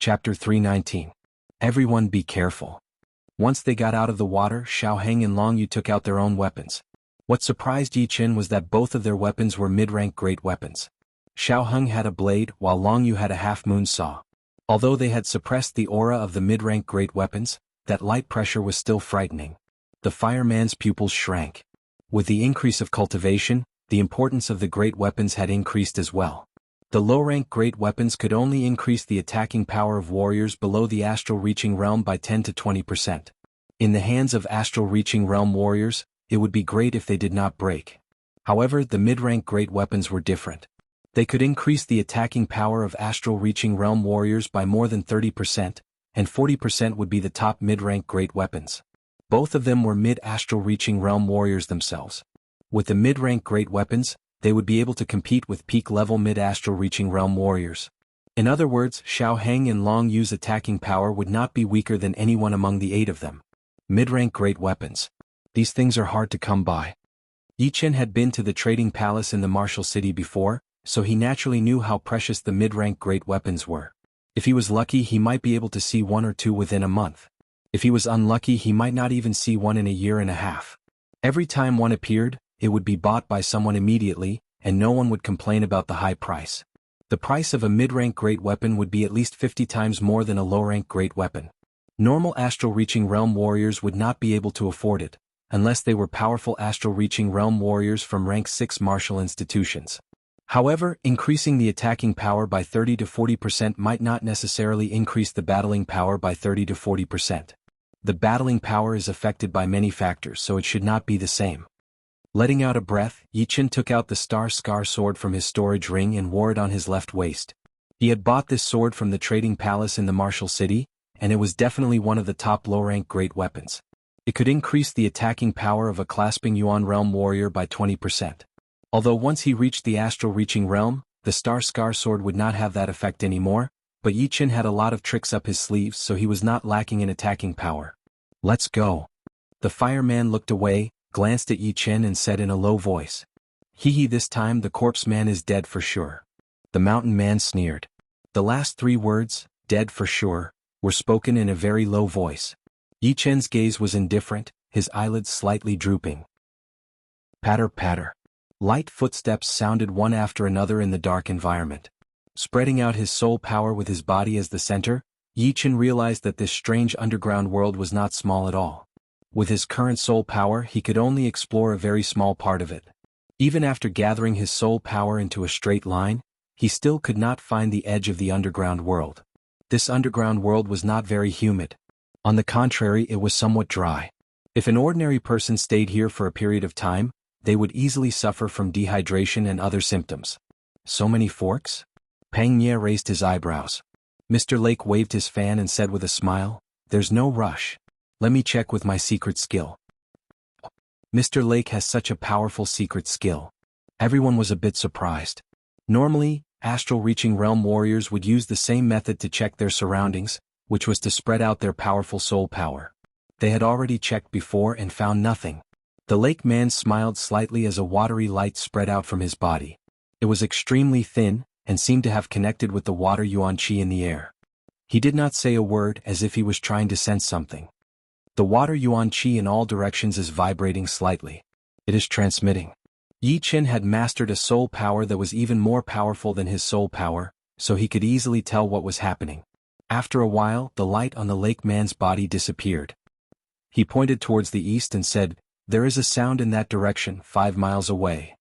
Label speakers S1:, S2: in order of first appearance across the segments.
S1: Chapter 319. Everyone be careful. Once they got out of the water, Xiao Heng and Long Yu took out their own weapons. What surprised Yi Qin was that both of their weapons were mid-rank great weapons. Xiao Heng had a blade, while Long Yu had a half-moon saw. Although they had suppressed the aura of the mid-rank great weapons, that light pressure was still frightening. The fireman's pupils shrank. With the increase of cultivation, the importance of the great weapons had increased as well. The low-rank great weapons could only increase the attacking power of warriors below the astral reaching realm by 10 to 20%. In the hands of astral reaching realm warriors, it would be great if they did not break. However, the mid-rank great weapons were different. They could increase the attacking power of astral reaching realm warriors by more than 30%, and 40% would be the top mid-rank great weapons. Both of them were mid-astral reaching realm warriors themselves. With the mid-rank great weapons, they would be able to compete with peak-level mid-astral reaching realm warriors. In other words, Xiao Heng and Long Yu's attacking power would not be weaker than anyone among the 8 of them. Mid-rank great weapons. These things are hard to come by. Yi Qin had been to the trading palace in the martial city before, so he naturally knew how precious the mid-rank great weapons were. If he was lucky, he might be able to see 1 or 2 within a month. If he was unlucky, he might not even see 1 in a year and a half. Every time one appeared, it would be bought by someone immediately, and no one would complain about the high price. The price of a mid-rank great weapon would be at least 50 times more than a low-rank great weapon. Normal astral-reaching realm warriors would not be able to afford it, unless they were powerful astral-reaching realm warriors from rank 6 martial institutions. However, increasing the attacking power by 30 to 40% might not necessarily increase the battling power by 30 to 40%. The battling power is affected by many factors, so it should not be the same. Letting out a breath, Yi Qin took out the Star Scar sword from his storage ring and wore it on his left waist. He had bought this sword from the trading palace in the martial city, and it was definitely one of the top low-rank great weapons. It could increase the attacking power of a clasping Yuan realm warrior by 20%. Although once he reached the astral reaching realm, the Star Scar sword would not have that effect anymore, but Yi Qin had a lot of tricks up his sleeves, so he was not lacking in attacking power. Let's go. The fireman looked away, glanced at Yi Qin and said in a low voice. Hee, this time the corpse man is dead for sure. The mountain man sneered. The last 3 words, dead for sure, were spoken in a very low voice. Yi Qin's gaze was indifferent, his eyelids slightly drooping. Patter, patter. Light footsteps sounded one after another in the dark environment. Spreading out his soul power with his body as the center, Yi Qin realized that this strange underground world was not small at all. With his current soul power, he could only explore a very small part of it. Even after gathering his soul power into a straight line, he still could not find the edge of the underground world. This underground world was not very humid. On the contrary, it was somewhat dry. If an ordinary person stayed here for a period of time, they would easily suffer from dehydration and other symptoms. So many forks? Pang Nye raised his eyebrows. Mr. Lake waved his fan and said with a smile, "There's no rush. Let me check with my secret skill." Mr. Lake has such a powerful secret skill. Everyone was a bit surprised. Normally, astral-reaching realm warriors would use the same method to check their surroundings, which was to spread out their powerful soul power. They had already checked before and found nothing. The lake man smiled slightly as a watery light spread out from his body. It was extremely thin, and seemed to have connected with the water yuan qi in the air. He did not say a word, as if he was trying to sense something. The water yuan qi in all directions is vibrating slightly. It is transmitting. Yi Qin had mastered a soul power that was even more powerful than his soul power, so he could easily tell what was happening. After a while, the light on the lake man's body disappeared. He pointed towards the east and said, "There is a sound in that direction, 5 miles away.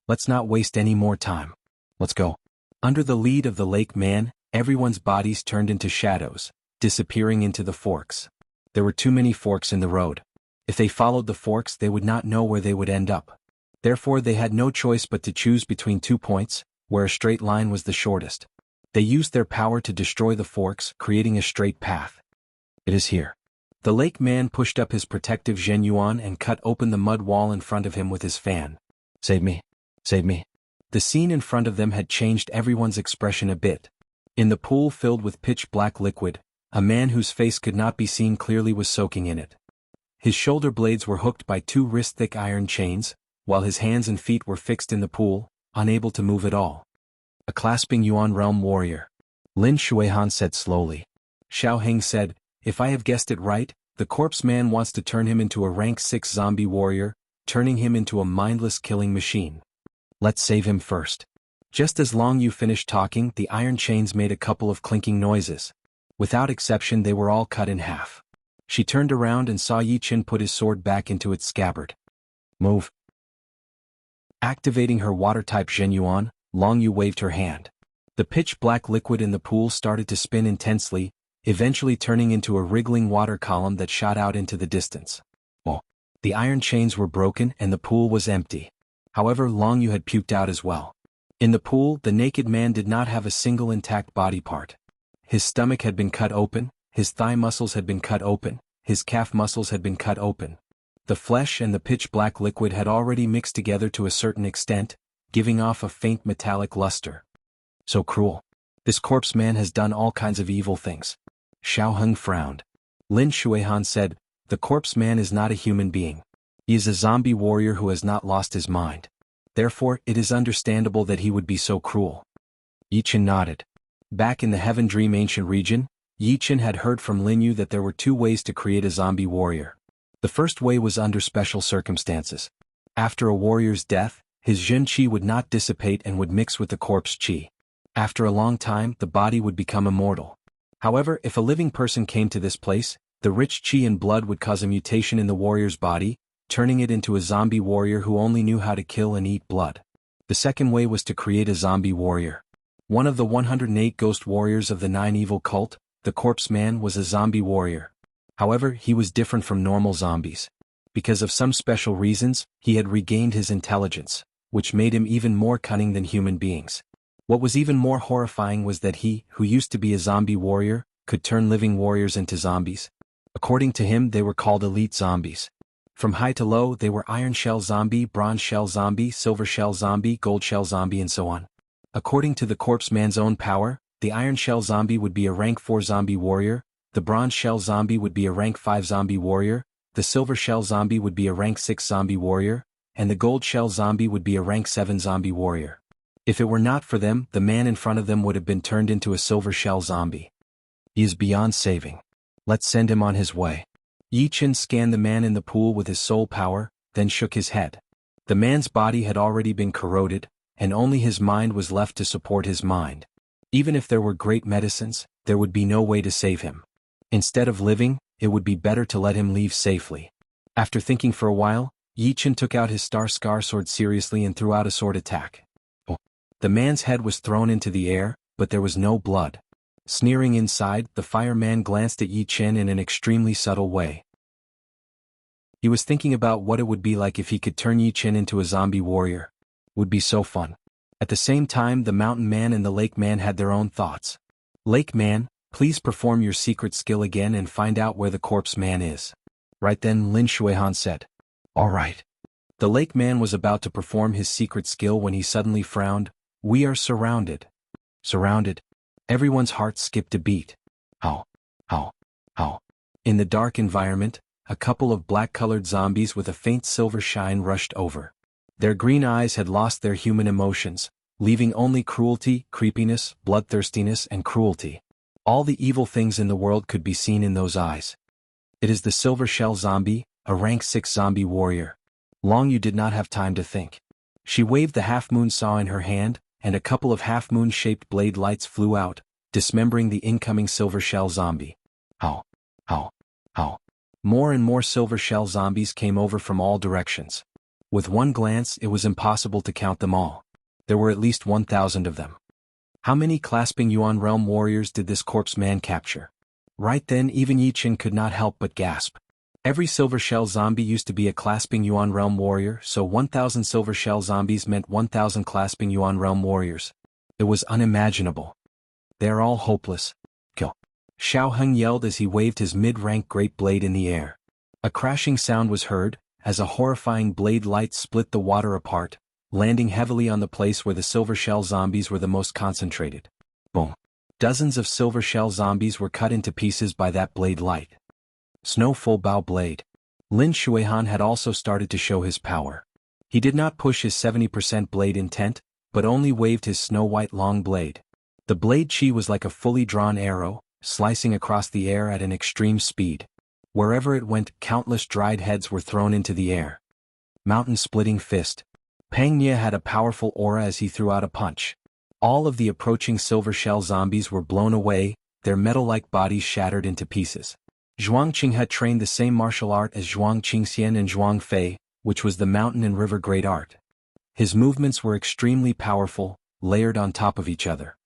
S1: Let's not waste any more time. Let's go." Under the lead of the lake man, everyone's bodies turned into shadows, disappearing into the forks. There were too many forks in the road. If they followed the forks, they would not know where they would end up. Therefore, they had no choice but to choose between 2 points, where a straight line was the shortest. They used their power to destroy the forks, creating a straight path. It is here. The lake man pushed up his protective Zhen Yuan and cut open the mud wall in front of him with his fan. "Save me. Save me." The scene in front of them had changed everyone's expression a bit. In the pool filled with pitch-black liquid, a man whose face could not be seen clearly was soaking in it. His shoulder blades were hooked by 2 wrist-thick iron chains, while his hands and feet were fixed in the pool, unable to move at all. A clasping Yuan realm warrior. Lin Shuihan said slowly. Xiao Heng said, "If I have guessed it right, the corpse man wants to turn him into a rank 6 zombie warrior, turning him into a mindless killing machine. Let's save him first." Just as Long Yu finished talking, the iron chains made a couple of clinking noises. Without exception, they were all cut in half. She turned around and saw Yi Qin put his sword back into its scabbard. "Move." Activating her water-type Zhenyuan, Long Yu waved her hand. The pitch-black liquid in the pool started to spin intensely, eventually turning into a wriggling water column that shot out into the distance. Oh. The iron chains were broken and the pool was empty. However, Long Yu had puked out as well. In the pool, the naked man did not have a single intact body part. His stomach had been cut open, his thigh muscles had been cut open, his calf muscles had been cut open. The flesh and the pitch-black liquid had already mixed together to a certain extent, giving off a faint metallic luster. So cruel. This corpse man has done all kinds of evil things. Xiao Heng frowned. Lin Shuihan said, "The corpse man is not a human being. He is a zombie warrior who has not lost his mind. Therefore, it is understandable that he would be so cruel." Yi Qin nodded. Back in the Heaven Dream ancient region, Yi Qin had heard from Lin Yu that there were 2 ways to create a zombie warrior. The first way was under special circumstances. After a warrior's death, his Jin Qi would not dissipate and would mix with the corpse Qi. After a long time, the body would become immortal. However, if a living person came to this place, the rich Qi and blood would cause a mutation in the warrior's body, turning it into a zombie warrior who only knew how to kill and eat blood. The second way was to create a zombie warrior. One of the 108 ghost warriors of the 9 evil cult, the corpse man, was a zombie warrior. However, he was different from normal zombies. Because of some special reasons, he had regained his intelligence, which made him even more cunning than human beings. What was even more horrifying was that he, who used to be a zombie warrior, could turn living warriors into zombies. According to him, they were called elite zombies. From high to low, they were iron shell zombie, bronze shell zombie, silver shell zombie, gold shell zombie, and so on. According to the corpse man's own power, the iron shell zombie would be a rank 4 zombie warrior, the bronze shell zombie would be a rank 5 zombie warrior, the silver shell zombie would be a rank 6 zombie warrior, and the gold shell zombie would be a rank 7 zombie warrior. If it were not for them, the man in front of them would have been turned into a silver shell zombie. He is beyond saving. Let's send him on his way. Yi Qin scanned the man in the pool with his soul power, then shook his head. The man's body had already been corroded, and only his mind was left to support his mind. Even if there were great medicines, there would be no way to save him. Instead of living, it would be better to let him leave safely. After thinking for a while, Yi Qin took out his star scar sword seriously and threw out a sword attack. Oh. The man's head was thrown into the air, but there was no blood. Sneering inside, the fireman glanced at Yi Qin in an extremely subtle way. He was thinking about what it would be like if he could turn Yi Qin into a zombie warrior. Would be so fun. At the same time, the mountain man and the lake man had their own thoughts. "Lake man, please perform your secret skill again and find out where the corpse man is." Right then, Lin Shuihan said, "All right." The lake man was about to perform his secret skill when he suddenly frowned. "We are surrounded." Surrounded? Everyone's heart skipped a beat. How? In the dark environment, a couple of black-colored zombies with a faint silver shine rushed over. Their green eyes had lost their human emotions, leaving only cruelty, creepiness, bloodthirstiness, and cruelty. All the evil things in the world could be seen in those eyes. "It is the silver shell zombie, a rank 6 zombie warrior." Long Yu did not have time to think. She waved the half-moon saw in her hand, and a couple of half-moon-shaped blade lights flew out, dismembering the incoming silver shell zombie. How? More and more silver shell zombies came over from all directions. With one glance, it was impossible to count them all. There were at least 1,000 of them. How many clasping Yuan realm warriors did this corpse man capture? Right then, even Yi Qin could not help but gasp. Every silver shell zombie used to be a clasping Yuan realm warrior, so 1,000 silver shell zombies meant 1,000 clasping Yuan realm warriors. It was unimaginable. They are all hopeless. Kill. Xiao Heng yelled as he waved his mid-rank great blade in the air. A crashing sound was heard, as a horrifying blade light split the water apart, landing heavily on the place where the silver shell zombies were the most concentrated. Boom. Dozens of silver shell zombies were cut into pieces by that blade light. Snow full bow blade. Lin Shuihan had also started to show his power. He did not push his 70% blade intent, but only waved his snow-white long blade. The blade chi was like a fully drawn arrow, slicing across the air at an extreme speed. Wherever it went, countless dried heads were thrown into the air. Mountain-splitting fist. Pang Nie had a powerful aura as he threw out a punch. All of the approaching silver shell zombies were blown away, their metal-like bodies shattered into pieces. Zhuang Qing had trained the same martial art as Zhuang Qingxian and Zhuang Fei, which was the mountain and river great art. His movements were extremely powerful, layered on top of each other.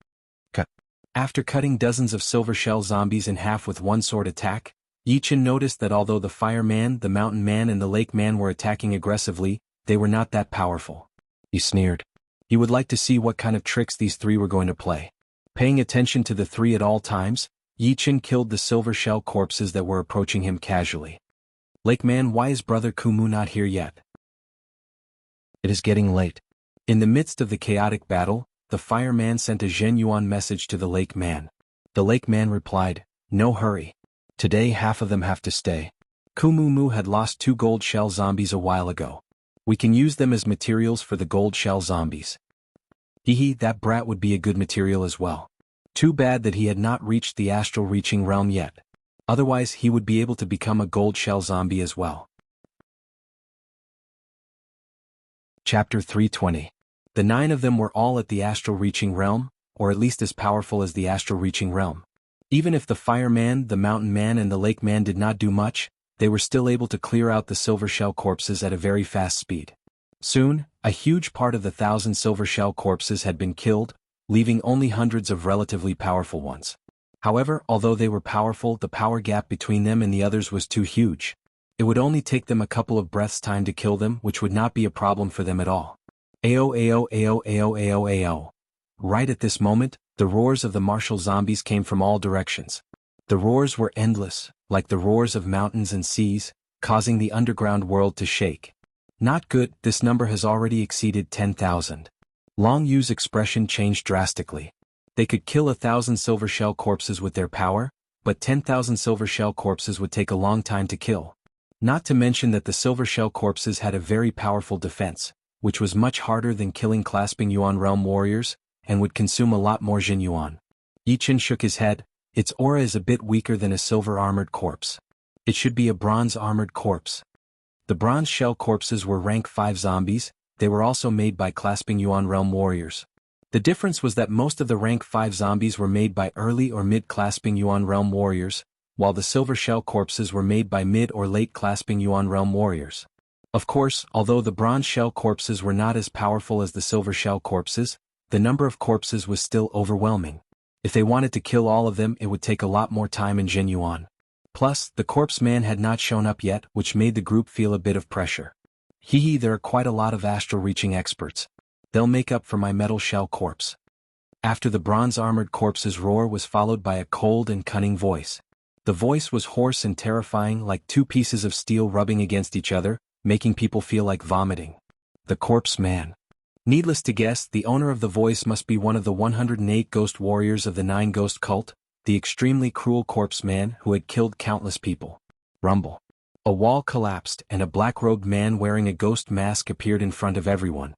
S1: After cutting dozens of silver shell zombies in half with one sword attack, Yi Chen noticed that although the Fire Man, the Mountain Man and the Lake Man were attacking aggressively, they were not that powerful. He sneered. He would like to see what kind of tricks these three were going to play. Paying attention to the three at all times, Yi Chen killed the silver shell corpses that were approaching him casually. Lake Man, why is Brother Kumu not here yet? It is getting late. In the midst of the chaotic battle, the Fire Man sent a Zhen Yuan message to the Lake Man. The Lake Man replied, "No hurry. Today half of them have to stay. Kumu had lost 2 gold shell zombies a while ago. We can use them as materials for the gold shell zombies." Hehe, that brat would be a good material as well. Too bad that he had not reached the astral reaching realm yet. Otherwise he would be able to become a gold shell zombie as well. Chapter 320. The 9 of them were all at the astral reaching realm, or at least as powerful as the astral reaching realm. Even if the Fire Man, the Mountain Man and the Lake Man did not do much, they were still able to clear out the silver shell corpses at a very fast speed. Soon, a huge part of the 1,000 silver shell corpses had been killed, leaving only hundreds of relatively powerful ones. However, although they were powerful, the power gap between them and the others was too huge. It would only take them a couple of breaths' time to kill them, which would not be a problem for them at all. Ao ao ao ao ao ao. Right at this moment, the roars of the martial zombies came from all directions. The roars were endless, like the roars of mountains and seas, causing the underground world to shake. Not good, this number has already exceeded 10,000. Long Yu's expression changed drastically. They could kill 1,000 silver shell corpses with their power, but 10,000 silver shell corpses would take a long time to kill. Not to mention that the silver shell corpses had a very powerful defense, which was much harder than killing clasping Yuan realm warriors, and would consume a lot more Jin Yuan. Yi Chen shook his head. Its aura is a bit weaker than a silver armored corpse. It should be a bronze armored corpse. The bronze shell corpses were rank 5 zombies. They were also made by clasping Yuan realm warriors. The difference was that most of the rank 5 zombies were made by early or mid clasping Yuan realm warriors, while the silver shell corpses were made by mid or late clasping Yuan realm warriors. Of course, although the bronze shell corpses were not as powerful as the silver shell corpses, the number of corpses was still overwhelming. If they wanted to kill all of them, it would take a lot more time in Jin Yuan. Plus, the corpse man had not shown up yet, which made the group feel a bit of pressure. Hehe, there are quite a lot of astral reaching experts. They'll make up for my metal shell corpse. After the bronze armored corpse's roar was followed by a cold and cunning voice. The voice was hoarse and terrifying, like 2 pieces of steel rubbing against each other, making people feel like vomiting. The corpse man. Needless to guess, the owner of the voice must be one of the 108 ghost warriors of the 9 ghost cult, the extremely cruel corpse man who had killed countless people. Rumble. A wall collapsed and a black-robed man wearing a ghost mask appeared in front of everyone.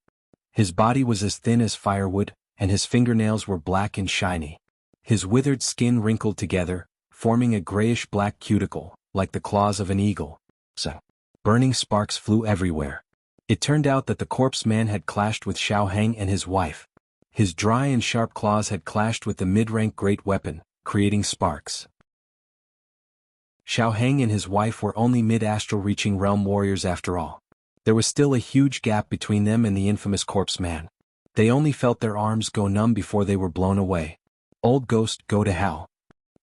S1: His body was as thin as firewood, and his fingernails were black and shiny. His withered skin wrinkled together, forming a grayish-black cuticle, like the claws of an eagle. Burning sparks flew everywhere. It turned out that the corpse man had clashed with Xiao Heng and his wife. His dry and sharp claws had clashed with the mid-rank great weapon, creating sparks. Xiao Heng and his wife were only mid-astral reaching realm warriors after all. There was still a huge gap between them and the infamous corpse man. They only felt their arms go numb before they were blown away. Old ghost, go to hell.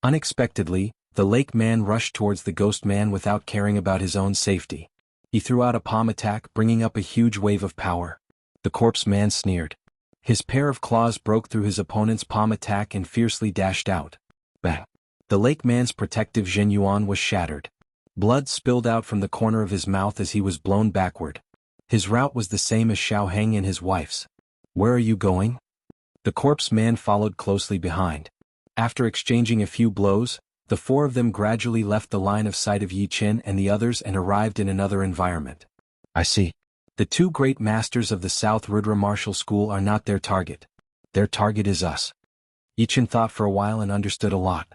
S1: Unexpectedly, the lake man rushed towards the ghost man without caring about his own safety. He threw out a palm attack, bringing up a huge wave of power. The corpse man sneered. His pair of claws broke through his opponent's palm attack and fiercely dashed out. Bang! The lake man's protective Jin Yuan was shattered. Blood spilled out from the corner of his mouth as he was blown backward. His route was the same as Xiao Heng and his wife's. Where are you going? The corpse man followed closely behind. After exchanging a few blows, the 4 of them gradually left the line of sight of Yi Chen and the others and arrived in another environment. I see. The 2 great masters of the South Rudra Martial School are not their target. Their target is us. Yi Chen thought for a while and understood a lot.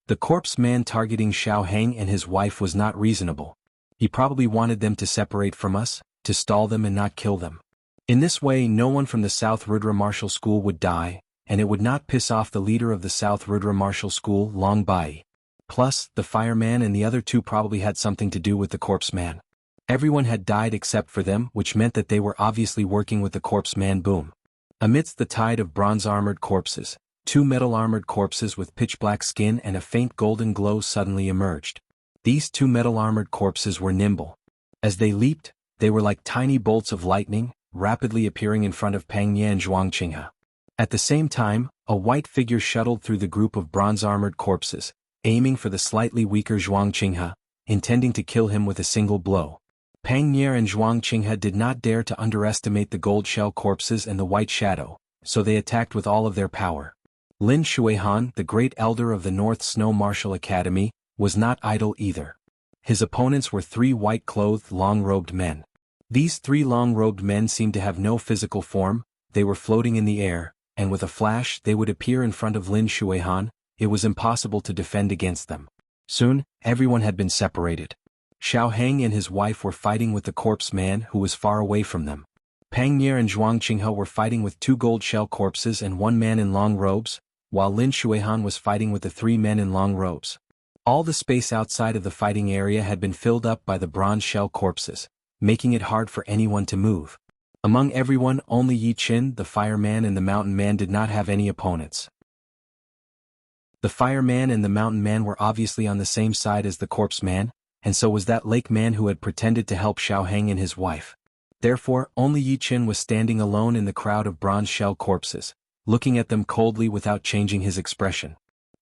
S1: The corpse man targeting Xiao Heng and his wife was not reasonable. He probably wanted them to separate from us, to stall them and not kill them. In this way no one from the South Rudra Martial School would die, and it would not piss off the leader of the South Rudra Martial School, Long Bai. Plus, the fireman and the other two probably had something to do with the corpse man. Everyone had died except for them, which meant that they were obviously working with the corpse man. Boom. Amidst the tide of bronze-armored corpses, two metal-armored corpses with pitch-black skin and a faint golden glow suddenly emerged. These two metal-armored corpses were nimble. As they leaped, they were like tiny bolts of lightning, rapidly appearing in front of Pang Ye and Zhuang Qinghe. At the same time, a white figure shuttled through the group of bronze-armored corpses, aiming for the slightly weaker Zhuang Qinghe, intending to kill him with a single blow. Pang Ye and Zhuang Qinghe did not dare to underestimate the gold shell corpses and the white shadow, so they attacked with all of their power. Lin Shuihan, the great elder of the North Snow Martial Academy, was not idle either. His opponents were three white-clothed, long-robed men. These three long-robed men seemed to have no physical form, they were floating in the air, and with a flash they would appear in front of Lin Shuihan. It was impossible to defend against them. Soon, everyone had been separated. Xiao Heng and his wife were fighting with the corpse man who was far away from them. Pang Ye and Zhuang Qinghe were fighting with two gold shell corpses and one man in long robes, while Lin Shuihan was fighting with the three men in long robes. All the space outside of the fighting area had been filled up by the bronze shell corpses, making it hard for anyone to move. Among everyone, only Yi Qin, the fireman and the mountain man did not have any opponents. The fireman and the mountain man were obviously on the same side as the corpse man, and so was that lake man who had pretended to help Xiao Heng and his wife. Therefore, only Yi Qin was standing alone in the crowd of bronze shell corpses, looking at them coldly without changing his expression.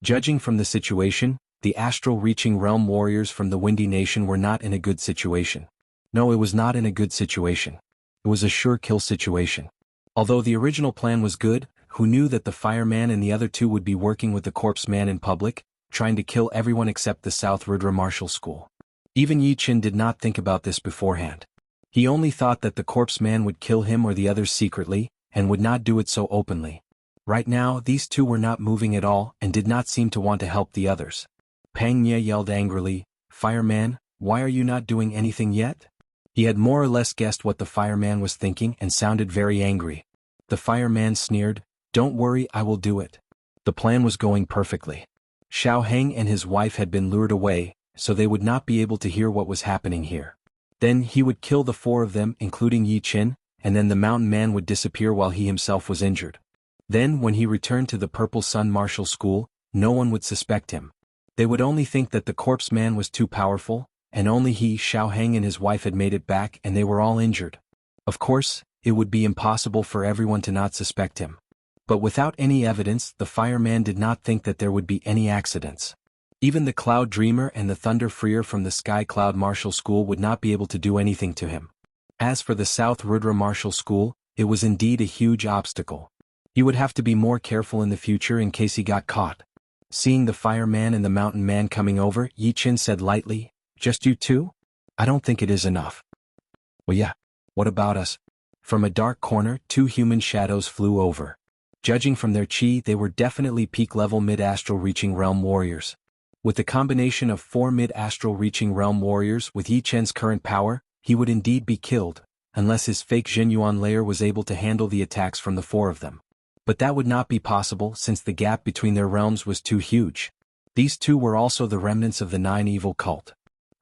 S1: Judging from the situation, the astral-reaching realm warriors from the Windy Nation were not in a good situation. No, it was not in a good situation. It was a sure kill situation. Although the original plan was good, who knew that the fireman and the other two would be working with the corpse man in public, trying to kill everyone except the South Rudra Martial School. Even Yi Qin did not think about this beforehand. He only thought that the corpse man would kill him or the others secretly, and would not do it so openly. Right now, these two were not moving at all and did not seem to want to help the others. Pang Ye yelled angrily, "Fireman, why are you not doing anything yet?" He had more or less guessed what the fireman was thinking and sounded very angry. The fireman sneered, "Don't worry, I will do it." The plan was going perfectly. Xiao Heng and his wife had been lured away, so they would not be able to hear what was happening here. Then he would kill the four of them, including Yi Qin, and then the mountain man would disappear while he himself was injured. Then when he returned to the Purple Sun Martial School, no one would suspect him. They would only think that the corpse man was too powerful, and only he, Xiao Heng and his wife had made it back and they were all injured. Of course, it would be impossible for everyone to not suspect him. But without any evidence, the fireman did not think that there would be any accidents. Even the Cloud Dreamer and the Thunder Freer from the Sky Cloud Martial School would not be able to do anything to him. As for the South Rudra Martial School, it was indeed a huge obstacle. He would have to be more careful in the future in case he got caught. Seeing the fireman and the mountain man coming over, Yi Qin said lightly, "Just you two? I don't think it is enough." "Well, yeah. What about us?" From a dark corner, two human shadows flew over. Judging from their chi, they were definitely peak-level mid-astral reaching realm warriors. With the combination of 4 mid-astral reaching realm warriors with Yi Chen's current power, he would indeed be killed, unless his fake Jinyuan layer was able to handle the attacks from the 4 of them. But that would not be possible since the gap between their realms was too huge. These two were also the remnants of the 9 evil cult.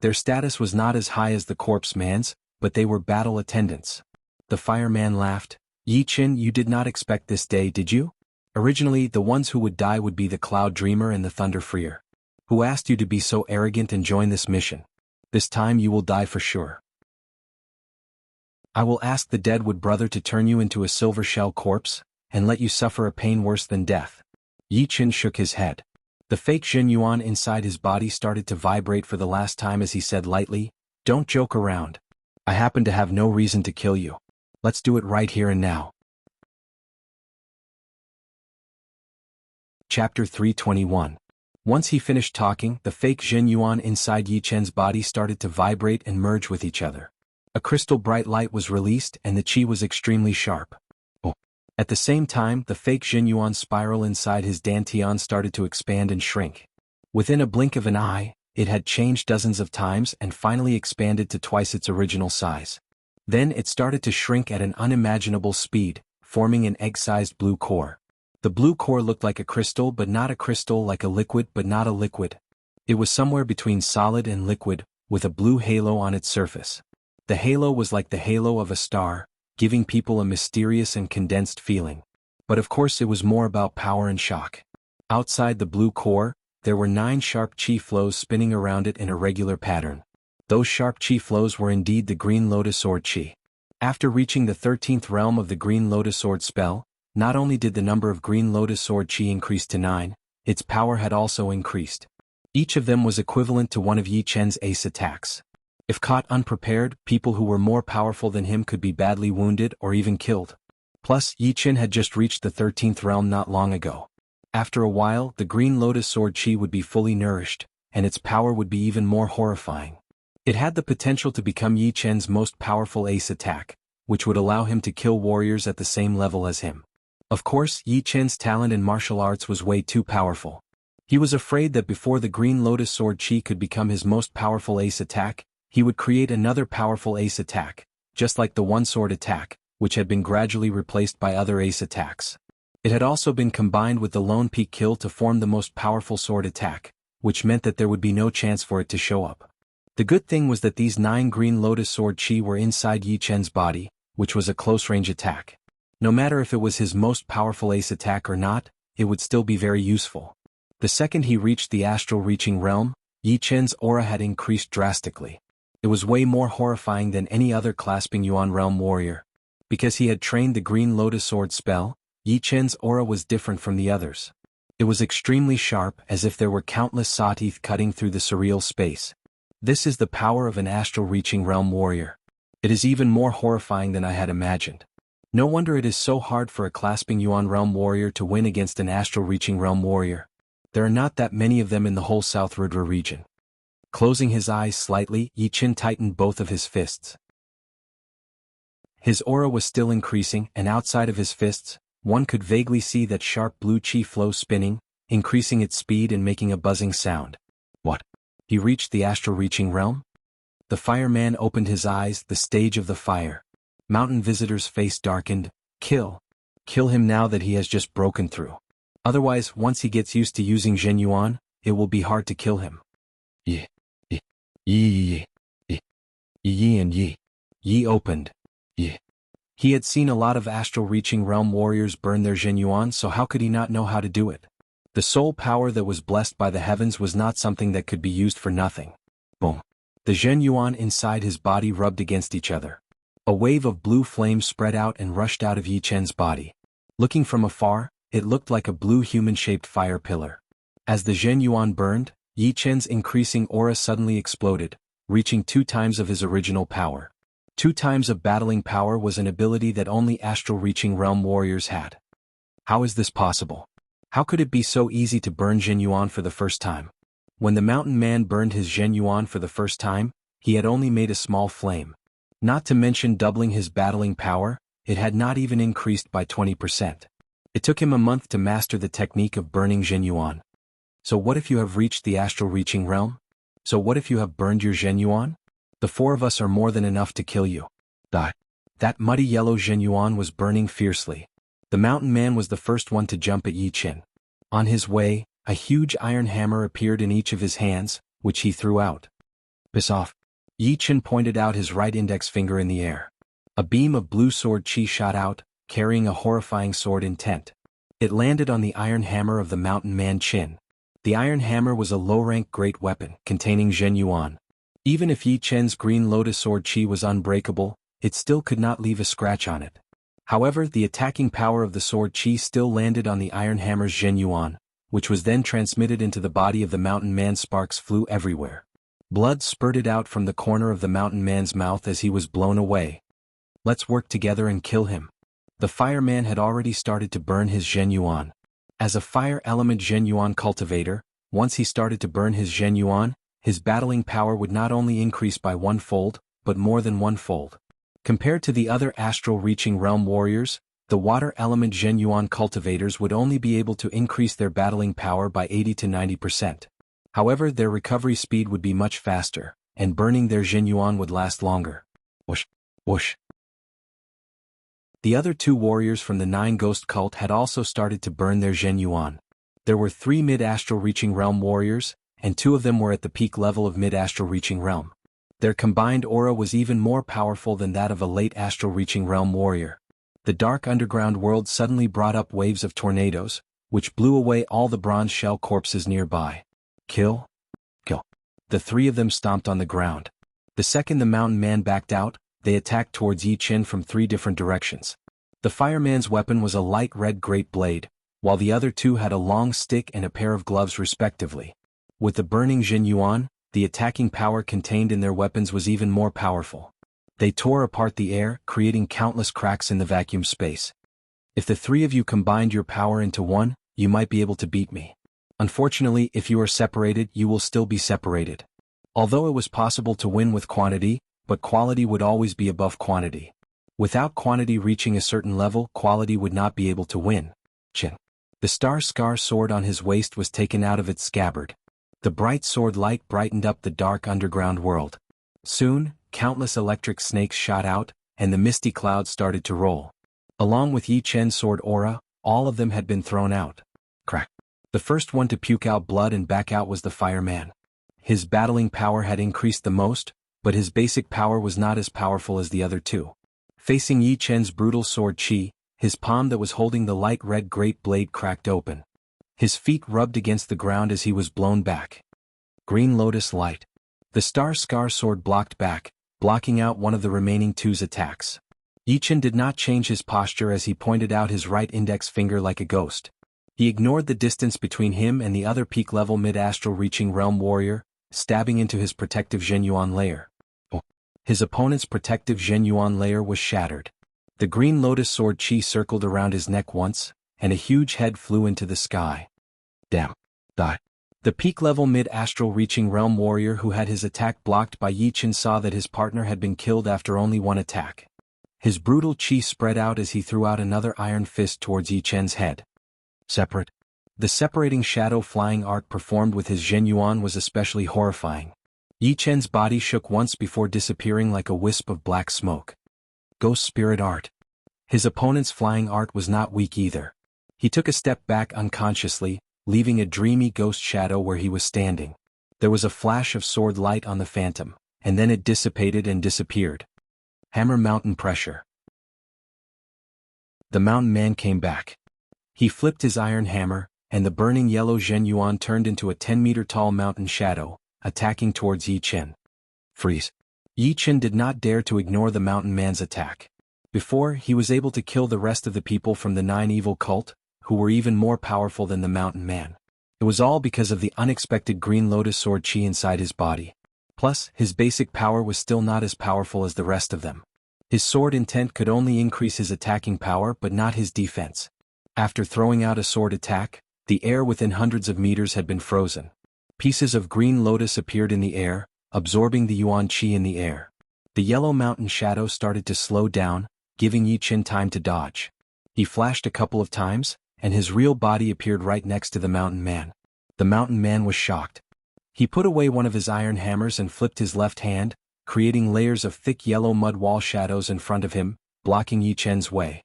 S1: Their status was not as high as the corpse man's, but they were battle attendants. The fireman laughed. "Yi Qin, you did not expect this day, did you? Originally, the ones who would die would be the Cloud Dreamer and the Thunder Freer. Who asked you to be so arrogant and join this mission? This time you will die for sure. I will ask the Deadwood brother to turn you into a silver shell corpse, and let you suffer a pain worse than death." Yi Qin shook his head. The fake Jinyuan inside his body started to vibrate for the last time as he said lightly, "Don't joke around. I happen to have no reason to kill you. Let's do it right here and now." Chapter 321. Once he finished talking, the fake Jinyuan inside Yi Chen's body started to vibrate and merge with each other. A crystal bright light was released and the chi was extremely sharp. At the same time, the fake Jinyuan spiral inside his dantian started to expand and shrink. Within a blink of an eye, it had changed dozens of times and finally expanded to twice its original size. Then it started to shrink at an unimaginable speed, forming an egg-sized blue core. The blue core looked like a crystal but not a crystal, like a liquid but not a liquid. It was somewhere between solid and liquid, with a blue halo on its surface. The halo was like the halo of a star, giving people a mysterious and condensed feeling. But of course it was more about power and shock. Outside the blue core, there were 9 sharp chi flows spinning around it in a regular pattern. Those sharp chi flows were indeed the Green Lotus Sword chi. After reaching the 13th realm of the Green Lotus Sword spell, not only did the number of Green Lotus Sword chi increase to 9, its power had also increased. Each of them was equivalent to one of Yi Chen's ace attacks. If caught unprepared, people who were more powerful than him could be badly wounded or even killed. Plus, Yi Chen had just reached the 13th realm not long ago. After a while, the Green Lotus Sword chi would be fully nourished, and its power would be even more horrifying. It had the potential to become Yi Chen's most powerful ace attack, which would allow him to kill warriors at the same level as him. Of course, Yi Chen's talent in martial arts was way too powerful. He was afraid that before the Green Lotus Sword chi could become his most powerful ace attack, he would create another powerful ace attack, just like the one-sword attack, which had been gradually replaced by other ace attacks. It had also been combined with the Lone Peak Kill to form the most powerful sword attack, which meant that there would be no chance for it to show up. The good thing was that these 9 Green Lotus Sword chi were inside Yi Chen's body, which was a close-range attack. No matter if it was his most powerful ace attack or not, it would still be very useful. The second he reached the astral reaching realm, Yi Chen's aura had increased drastically. It was way more horrifying than any other clasping Yuan realm warrior. Because he had trained the Green Lotus Sword spell, Yi Chen's aura was different from the others. It was extremely sharp, as if there were countless saw teeth cutting through the surreal space. This is the power of an astral reaching realm warrior. It is even more horrifying than I had imagined. No wonder it is so hard for a clasping Yuan realm warrior to win against an astral reaching realm warrior. There are not that many of them in the whole South Rudra region. Closing his eyes slightly, Yi Chen tightened both of his fists. His aura was still increasing, and outside of his fists, one could vaguely see that sharp blue chi flow spinning, increasing its speed and making a buzzing sound. What? He reached the astral reaching realm? The fireman opened his eyes, the stage of the fire. Mountain visitor's face darkened. Kill. Kill him now that he has just broken through. Otherwise, once he gets used to using Zhen Yuan, it will be hard to kill him. Yi. Yi. Yi. Yi. Yi and Yi. Yi opened. Yi. He had seen a lot of astral-reaching realm warriors burn their Zhen Yuan, so how could he not know how to do it? The soul power that was blessed by the heavens was not something that could be used for nothing. Boom. The Zhen Yuan inside his body rubbed against each other. A wave of blue flame spread out and rushed out of Yi Chen's body. Looking from afar, it looked like a blue human-shaped fire pillar. As the Zhen Yuan burned, Yi Chen's increasing aura suddenly exploded, reaching 2 times of his original power. 2 times of battling power was an ability that only astral-reaching realm warriors had. How is this possible? How could it be so easy to burn Zhen Yuan for the first time? When the mountain man burned his Zhen Yuan for the first time, he had only made a small flame. Not to mention doubling his battling power, it had not even increased by 20%. It took him a month to master the technique of burning Zhen Yuan. So what if you have reached the astral-reaching realm? So what if you have burned your Zhen Yuan? The 4 of us are more than enough to kill you. That muddy yellow Zhen Yuan was burning fiercely. The mountain man was the first one to jump at Yi Chen. On his way, a huge iron hammer appeared in each of his hands, which he threw out. Piss off. Yi Chen pointed out his right index finger in the air. A beam of blue sword chi shot out, carrying a horrifying sword intent. It landed on the iron hammer of the mountain man chin. The iron hammer was a low-rank great weapon, containing Zhen Yuan. Even if Yi Chen's Green Lotus Sword chi was unbreakable, it still could not leave a scratch on it. However, the attacking power of the sword chi still landed on the iron hammer's Zhen Yuan, which was then transmitted into the body of the mountain man. Sparks flew everywhere. Blood spurted out from the corner of the mountain man's mouth as he was blown away. Let's work together and kill him. The fireman had already started to burn his Zhen Yuan. As a fire element Zhen Yuan cultivator, once he started to burn his Zhen Yuan, his battling power would not only increase by 1-fold, but more than 1-fold. Compared to the other astral-reaching realm warriors, the water element Zhen Yuan cultivators would only be able to increase their battling power by 80 to 90%. However, their recovery speed would be much faster, and burning their Zhenyuan would last longer. Whoosh, whoosh. The other 2 warriors from the 9 Ghost cult had also started to burn their Zhenyuan. There were 3 mid-astral reaching realm warriors, and 2 of them were at the peak level of mid-astral reaching realm. Their combined aura was even more powerful than that of a late astral reaching realm warrior. The dark underground world suddenly brought up waves of tornadoes, which blew away all the bronze shell corpses nearby. Kill? Kill. The 3 of them stomped on the ground. The second the mountain man backed out, they attacked towards Yi Qin from 3 different directions. The fireman's weapon was a light red great blade, while the other 2 had a long stick and a pair of gloves respectively. With the burning Zhenyuan, the attacking power contained in their weapons was even more powerful. They tore apart the air, creating countless cracks in the vacuum space. If the 3 of you combined your power into one, you might be able to beat me. Unfortunately, if you are separated, you will still be separated. Although it was possible to win with quantity, but quality would always be above quantity. Without quantity reaching a certain level, quality would not be able to win. Chin. The star scar sword on his waist was taken out of its scabbard. The bright sword light brightened up the dark underground world. Soon, countless electric snakes shot out, and the misty clouds started to roll. Along with Yi Chen's sword aura, all of them had been thrown out. Crack. The first one to puke out blood and back out was the fireman. His battling power had increased the most, but his basic power was not as powerful as the other 2. Facing Yi Chen's brutal sword Qi, his palm that was holding the light red great blade cracked open. His feet rubbed against the ground as he was blown back. Green Lotus Light. The star scar sword blocked back, blocking out one of the remaining 2's attacks. Yi Chen did not change his posture as he pointed out his right index finger like a ghost. He ignored the distance between him and the other peak-level mid-astral reaching realm warrior, stabbing into his protective Zhenyuan layer. His opponent's protective Zhenyuan layer was shattered. The Green Lotus sword Qi circled around his neck once, and a huge head flew into the sky. Damn. Die. The peak-level mid-astral reaching realm warrior who had his attack blocked by Yi Chen saw that his partner had been killed after only one attack. His brutal Qi spread out as he threw out another iron fist towards Yi Chen's head. Separate. The separating shadow flying art performed with his Zhenyuan was especially horrifying. Yi Chen's body shook once before disappearing like a wisp of black smoke. Ghost Spirit Art. His opponent's flying art was not weak either. He took a step back unconsciously, leaving a dreamy ghost shadow where he was standing. There was a flash of sword light on the phantom, and then it dissipated and disappeared. Hammer Mountain Pressure. The mountain man came back. He flipped his iron hammer, and the burning yellow Zhenyuan turned into a 10-meter-tall mountain shadow, attacking towards Yi Chen. Freeze. Yi Chen did not dare to ignore the mountain man's attack. Before, he was able to kill the rest of the people from the 9 evil cult, who were even more powerful than the mountain man. It was all because of the unexpected Green Lotus sword Qi inside his body. Plus, his basic power was still not as powerful as the rest of them. His sword intent could only increase his attacking power but not his defense. After throwing out a sword attack, the air within hundreds of meters had been frozen. Pieces of Green Lotus appeared in the air, absorbing the Yuan Qi in the air. The yellow mountain shadow started to slow down, giving Yi Chen time to dodge. He flashed a couple of times, and his real body appeared right next to the mountain man. The mountain man was shocked. He put away one of his iron hammers and flipped his left hand, creating layers of thick yellow mud wall shadows in front of him, blocking Yi Chen's way.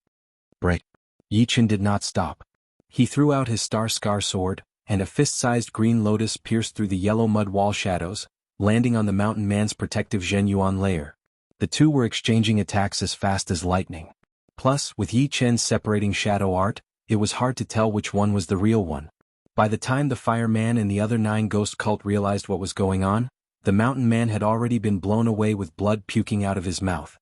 S1: Break. Yi Chen did not stop. He threw out his star scar sword, and a fist-sized Green Lotus pierced through the yellow mud wall shadows, landing on the mountain man's protective Zhenyuan layer. The 2 were exchanging attacks as fast as lightning. Plus, with Yi Chen's separating shadow art, it was hard to tell which one was the real one. By the time the fireman and the other 9 ghost cult realized what was going on, the mountain man had already been blown away with blood puking out of his mouth.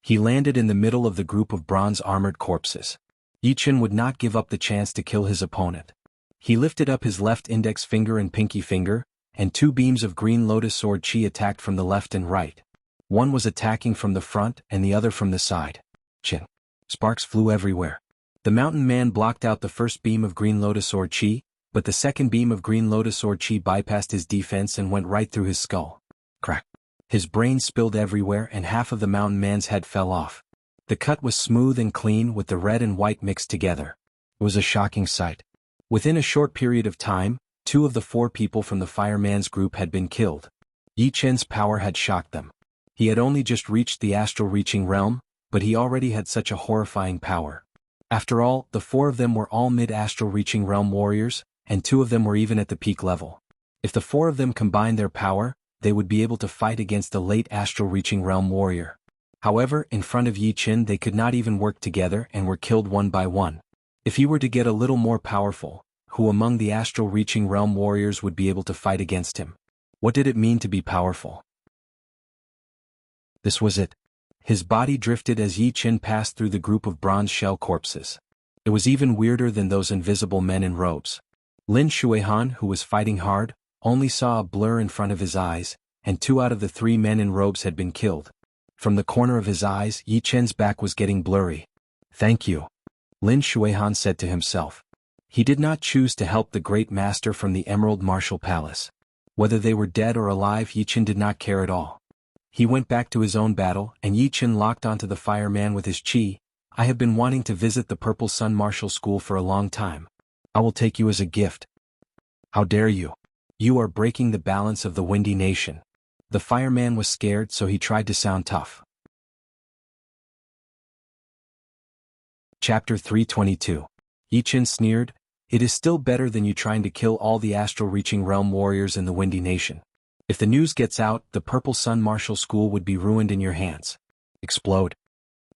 S1: He landed in the middle of the group of bronze-armored corpses. Yi Chen would not give up the chance to kill his opponent. He lifted up his left index finger and pinky finger, and 2 beams of Green Lotus sword Qi attacked from the left and right. One was attacking from the front and the other from the side. Chin. Sparks flew everywhere. The mountain man blocked out the first beam of Green Lotus sword Qi, but the second beam of Green Lotus sword Qi bypassed his defense and went right through his skull. Crack. His brain spilled everywhere and half of the mountain man's head fell off. The cut was smooth and clean with the red and white mixed together. It was a shocking sight. Within a short period of time, 2 of the 4 people from the fireman's group had been killed. Yi Chen's power had shocked them. He had only just reached the astral reaching realm, but he already had such a horrifying power. After all, the 4 of them were all mid-astral reaching realm warriors, and 2 of them were even at the peak level. If the 4 of them combined their power, they would be able to fight against the late astral reaching realm warrior. However, in front of Yi Chen they could not even work together and were killed one by one. If he were to get a little more powerful, who among the astral reaching realm warriors would be able to fight against him? What did it mean to be powerful? This was it. His body drifted as Yi Chen passed through the group of bronze shell corpses. It was even weirder than those invisible men in robes. Lin Shuihan, who was fighting hard, only saw a blur in front of his eyes, and 2 out of the 3 men in robes had been killed. From the corner of his eyes, Yi Chen's back was getting blurry. "Thank you," Lin Shuihan said to himself. He did not choose to help the great master from the Emerald Martial Palace. Whether they were dead or alive, Yi Chen did not care at all. He went back to his own battle, and Yi Chen locked onto the fireman with his chi. "I have been wanting to visit the Purple Sun Martial School for a long time. I will take you as a gift." "How dare you? You are breaking the balance of the Windy Nation." The fireman was scared, so he tried to sound tough. Chapter 322. Yi Chen sneered, "It is still better than you trying to kill all the astral-reaching realm warriors in the Windy Nation. If the news gets out, the Purple Sun Martial School would be ruined in your hands." Explode.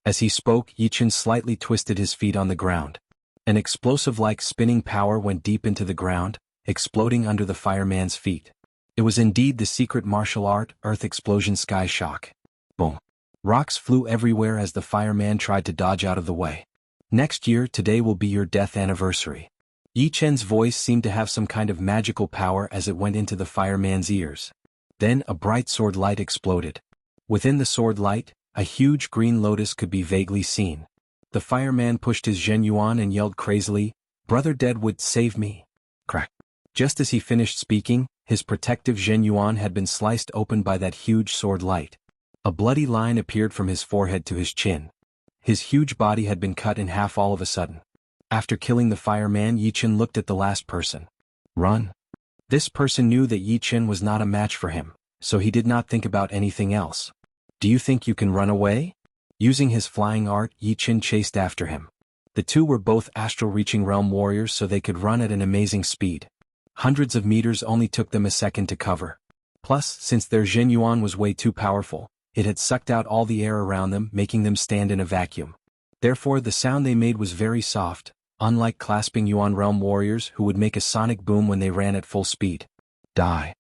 S1: As he spoke, Yi Chen slightly twisted his feet on the ground. An explosive-like spinning power went deep into the ground, exploding under the fireman's feet. It was indeed the secret martial art, Earth Explosion Sky Shock. Boom. Rocks flew everywhere as the fireman tried to dodge out of the way. "Next year, today will be your death anniversary." Yi Chen's voice seemed to have some kind of magical power as it went into the fireman's ears. Then a bright sword light exploded. Within the sword light, a huge green lotus could be vaguely seen. The fireman pushed his Zhen Yuan and yelled crazily, "Brother Deadwood, save me!" Crack. Just as he finished speaking, his protective Zhen Yuan had been sliced open by that huge sword light. A bloody line appeared from his forehead to his chin. His huge body had been cut in half all of a sudden. After killing the fireman, Yi Chen looked at the last person. Run. This person knew that Yi Chen was not a match for him, so he did not think about anything else. "Do you think you can run away?" Using his flying art, Yi Chen chased after him. The 2 were both astral-reaching realm warriors, so they could run at an amazing speed. Hundreds of meters only took them a second to cover. Plus, since their Zhen Yuan was way too powerful, it had sucked out all the air around them, making them stand in a vacuum. Therefore, the sound they made was very soft, unlike clasping Yuan realm warriors who would make a sonic boom when they ran at full speed. Die.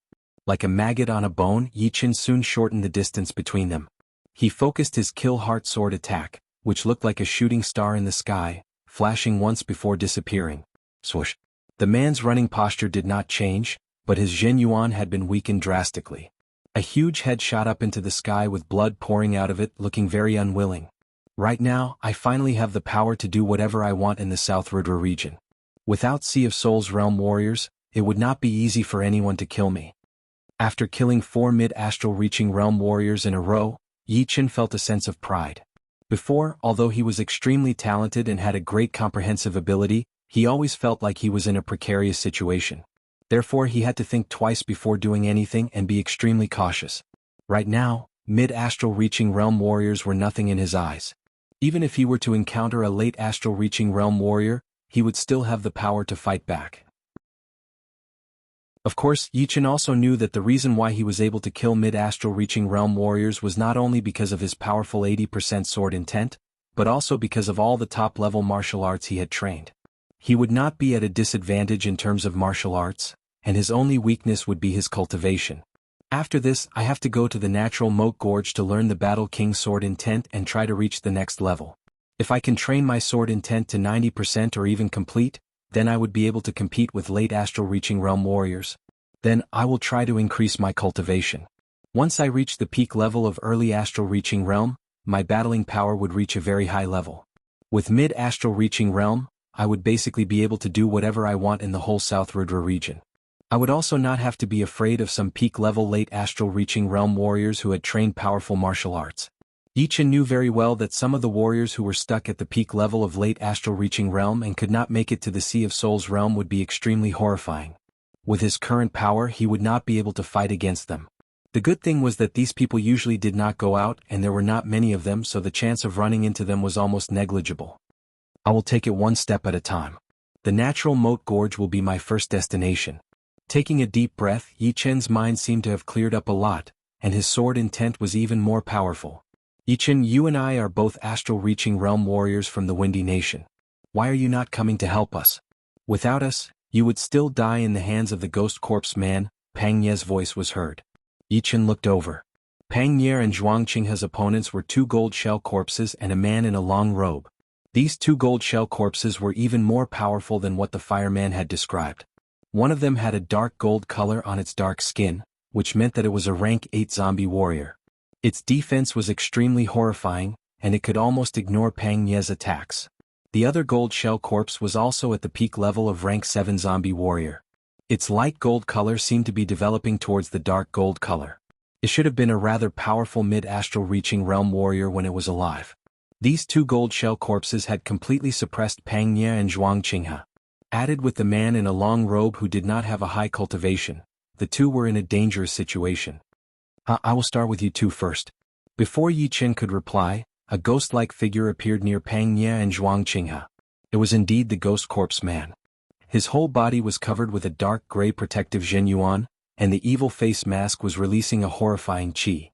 S1: Like a maggot on a bone, Yi Chen soon shortened the distance between them. He focused his kill heart sword attack, which looked like a shooting star in the sky, flashing once before disappearing. Swoosh. The man's running posture did not change, but his Zhen Yuan had been weakened drastically. A huge head shot up into the sky with blood pouring out of it, looking very unwilling. "Right now, I finally have the power to do whatever I want in the South Rudra region. Without Sea of Souls realm warriors, it would not be easy for anyone to kill me." After killing 4 mid-astral reaching realm warriors in a row, Yi Chen felt a sense of pride. Before, although he was extremely talented and had a great comprehensive ability, he always felt like he was in a precarious situation. Therefore, he had to think twice before doing anything and be extremely cautious. Right now, mid-astral reaching realm warriors were nothing in his eyes. Even if he were to encounter a late astral reaching realm warrior, he would still have the power to fight back. Of course, Yi Chen also knew that the reason why he was able to kill mid-astral reaching realm warriors was not only because of his powerful 80% sword intent, but also because of all the top-level martial arts he had trained. He would not be at a disadvantage in terms of martial arts, and his only weakness would be his cultivation. After this, I have to go to the natural moat gorge to learn the Battle King sword intent and try to reach the next level. If I can train my sword intent to 90% or even complete, then I would be able to compete with late astral reaching realm warriors. Then, I will try to increase my cultivation. Once I reach the peak level of early astral reaching realm, my battling power would reach a very high level. With mid astral reaching realm, I would basically be able to do whatever I want in the whole South Rudra region. I would also not have to be afraid of some peak-level late astral reaching realm warriors who had trained powerful martial arts. Yi Chen knew very well that some of the warriors who were stuck at the peak level of late astral reaching realm and could not make it to the Sea of Souls realm would be extremely horrifying. With his current power he would not be able to fight against them. The good thing was that these people usually did not go out and there were not many of them, so the chance of running into them was almost negligible. I will take it one step at a time. The natural moat gorge will be my first destination. Taking a deep breath, Yi Chen's mind seemed to have cleared up a lot, and his sword intent was even more powerful. Yi Chen, you and I are both astral-reaching realm warriors from the Windy Nation. Why are you not coming to help us? Without us, you would still die in the hands of the ghost corpse man. Pang Ye's voice was heard. Yi Chen looked over. Pang Ye and Zhuang Qinghe's opponents were two gold shell corpses and a man in a long robe. These two gold shell corpses were even more powerful than what the fireman had described. One of them had a dark gold color on its dark skin, which meant that it was a rank 8 zombie warrior. Its defense was extremely horrifying, and it could almost ignore Pang Ye's attacks. The other gold shell corpse was also at the peak level of rank 7 zombie warrior. Its light gold color seemed to be developing towards the dark gold color. It should have been a rather powerful mid-astral reaching realm warrior when it was alive. These two gold shell corpses had completely suppressed Pang Ye and Zhuang Qinghe. Added with the man in a long robe who did not have a high cultivation, the two were in a dangerous situation. I will start with you two first. Before Yi Chen could reply, a ghost-like figure appeared near Pang Ye and Zhuang Qinghe. It was indeed the ghost corpse man. His whole body was covered with a dark gray protective Zhenyuan, and the evil face mask was releasing a horrifying qi.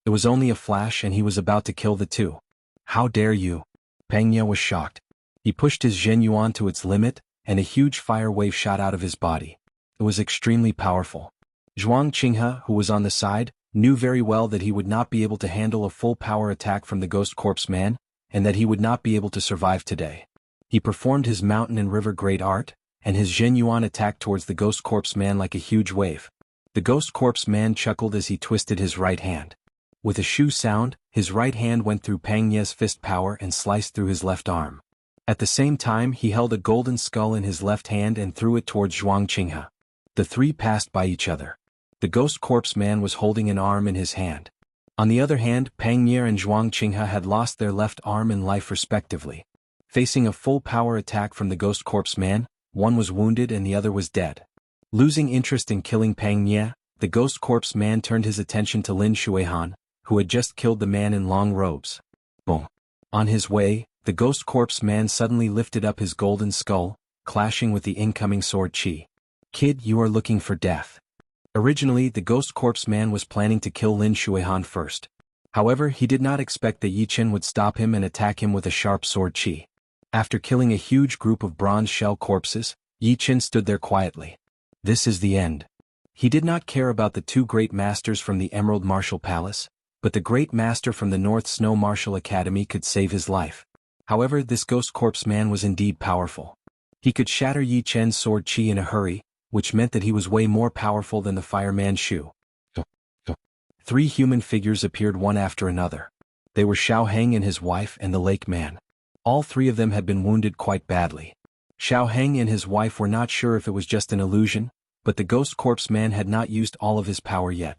S1: It was only a flash and he was about to kill the two. How dare you? Pang Ye was shocked. He pushed his Zhenyuan to its limit, and a huge fire wave shot out of his body. It was extremely powerful. Zhuang Qinghe, who was on the side, knew very well that he would not be able to handle a full power attack from the ghost corpse man, and that he would not be able to survive today. He performed his mountain and river great art, and his Zhenyuan attacked towards the ghost corpse man like a huge wave. The ghost corpse man chuckled as he twisted his right hand. With a shoo sound, his right hand went through Pang Ye's fist power and sliced through his left arm. At the same time he held a golden skull in his left hand and threw it towards Zhuang Qinghe. The three passed by each other. The ghost corpse man was holding an arm in his hand. On the other hand, Pang Ye and Zhuang Qinghe had lost their left arm and life respectively. Facing a full power attack from the ghost corpse man, one was wounded and the other was dead. Losing interest in killing Pang Ye, the ghost corpse man turned his attention to Lin Shuihan, who had just killed the man in long robes. Boom. On his way, the ghost corpse man suddenly lifted up his golden skull, clashing with the incoming sword qi. Kid, you are looking for death. Originally, the ghost corpse man was planning to kill Lin Shuihan first. However, he did not expect that Yi Chen would stop him and attack him with a sharp sword qi. After killing a huge group of bronze shell corpses, Yi Chen stood there quietly. This is the end. He did not care about the two great masters from the Emerald Martial Palace, but the great master from the North Snow Martial Academy could save his life. However, this ghost corpse man was indeed powerful. He could shatter Yi Chen's sword qi in a hurry, which meant that he was way more powerful than the fireman Shu. Three human figures appeared one after another. They were Xiao Heng and his wife and the lake man. All three of them had been wounded quite badly. Xiao Heng and his wife were not sure if it was just an illusion, but the ghost corpse man had not used all of his power yet.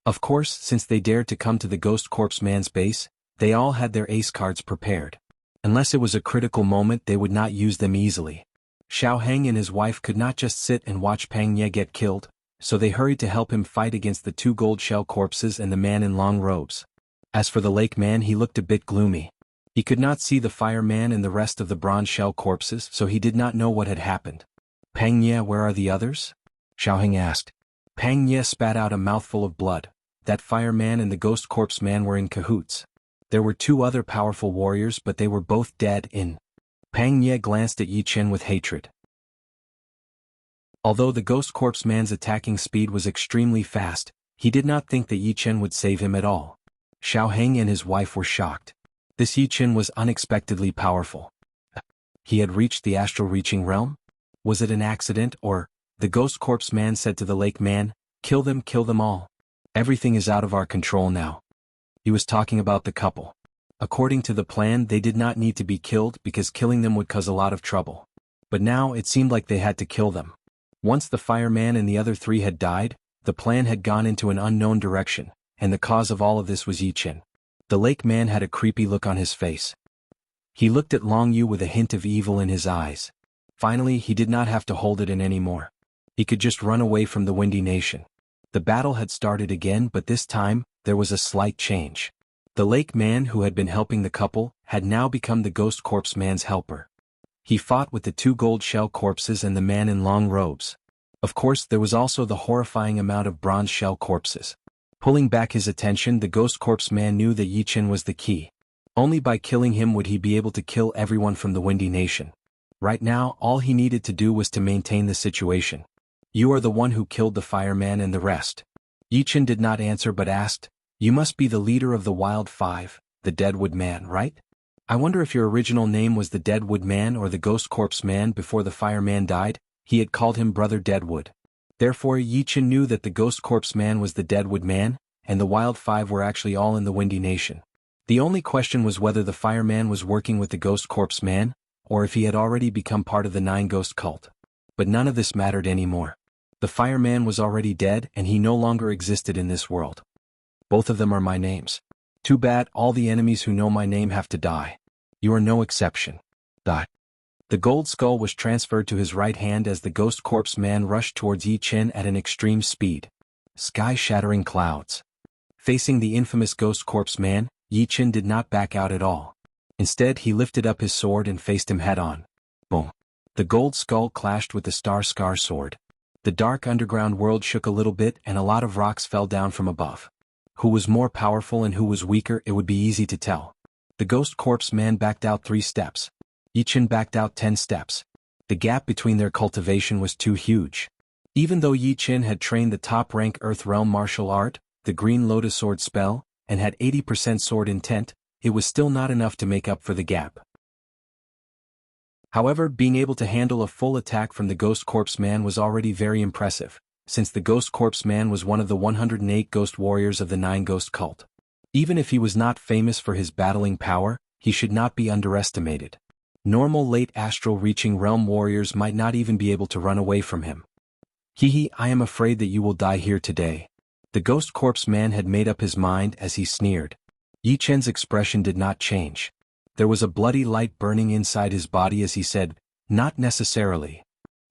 S1: Of course, since they dared to come to the ghost corpse man's base, they all had their ace cards prepared. Unless it was a critical moment, they would not use them easily. Xiao Heng and his wife could not just sit and watch Pang Ye get killed, so they hurried to help him fight against the two gold shell corpses and the man in long robes. As for the lake man, he looked a bit gloomy. He could not see the fireman and the rest of the bronze shell corpses, so he did not know what had happened. Pang Ye, where are the others? Xiao Heng asked. Pang Ye spat out a mouthful of blood. That fireman and the ghost corpse man were in cahoots. There were two other powerful warriors, but they were both dead in. Pang Ye glanced at Yi Chen with hatred. Although the ghost corpse man's attacking speed was extremely fast, he did not think that Yi Chen would save him at all. Xiao Heng and his wife were shocked. This Yi Chen was unexpectedly powerful. He had reached the astral reaching realm? Was it an accident or? The ghost corpse man said to the lake man, kill them all. Everything is out of our control now. He was talking about the couple. According to the plan, they did not need to be killed because killing them would cause a lot of trouble. But now it seemed like they had to kill them. Once the fireman and the other three had died, the plan had gone into an unknown direction, and the cause of all of this was Yi Chen. The lake man had a creepy look on his face. He looked at Long Yu with a hint of evil in his eyes. Finally, he did not have to hold it in anymore. He could just run away from the Windy Nation. The battle had started again, but this time, there was a slight change. The lake man who had been helping the couple had now become the ghost corpse man's helper. He fought with the two gold shell corpses and the man in long robes. Of course, there was also the horrifying amount of bronze shell corpses. Pulling back his attention, the ghost corpse man knew that Yi Chen was the key. Only by killing him would he be able to kill everyone from the Windy Nation. Right now, all he needed to do was to maintain the situation. "You are the one who killed the fireman and the rest." Yi Chen did not answer but asked, "You must be the leader of the Wild Five, the Deadwood Man, right? I wonder if your original name was the Deadwood Man or the Ghost Corpse Man before the fireman died." He had called him Brother Deadwood. Therefore Yi Chen knew that the Ghost Corpse Man was the Deadwood Man, and the Wild Five were actually all in the Windy Nation. The only question was whether the fireman was working with the Ghost Corpse Man, or if he had already become part of the Nine Ghost cult. But none of this mattered anymore. The fireman was already dead and he no longer existed in this world. "Both of them are my names. Too bad, all the enemies who know my name have to die. You are no exception." The gold skull was transferred to his right hand as the Ghost Corpse Man rushed towards Yi Chen at an extreme speed. Sky-shattering clouds. Facing the infamous Ghost Corpse Man, Yi Chen did not back out at all. Instead, he lifted up his sword and faced him head-on. Boom. The gold skull clashed with the Star Scar sword. The dark underground world shook a little bit and a lot of rocks fell down from above. Who was more powerful and who was weaker, it would be easy to tell. The Ghost Corpse Man backed out 3 steps. Yi Chen backed out 10 steps. The gap between their cultivation was too huge. Even though Yi Chen had trained the top-rank Earth Realm martial art, the Green Lotus Sword spell, and had 80% sword intent, it was still not enough to make up for the gap. However, being able to handle a full attack from the Ghost Corpse Man was already very impressive, since the Ghost Corpse Man was one of the 108 ghost warriors of the Nine Ghost cult. Even if he was not famous for his battling power, he should not be underestimated. Normal late astral reaching realm warriors might not even be able to run away from him. I am afraid that you will die here today." The Ghost Corpse Man had made up his mind as he sneered. Yi Chen's expression did not change. There was a bloody light burning inside his body as he said, "Not necessarily."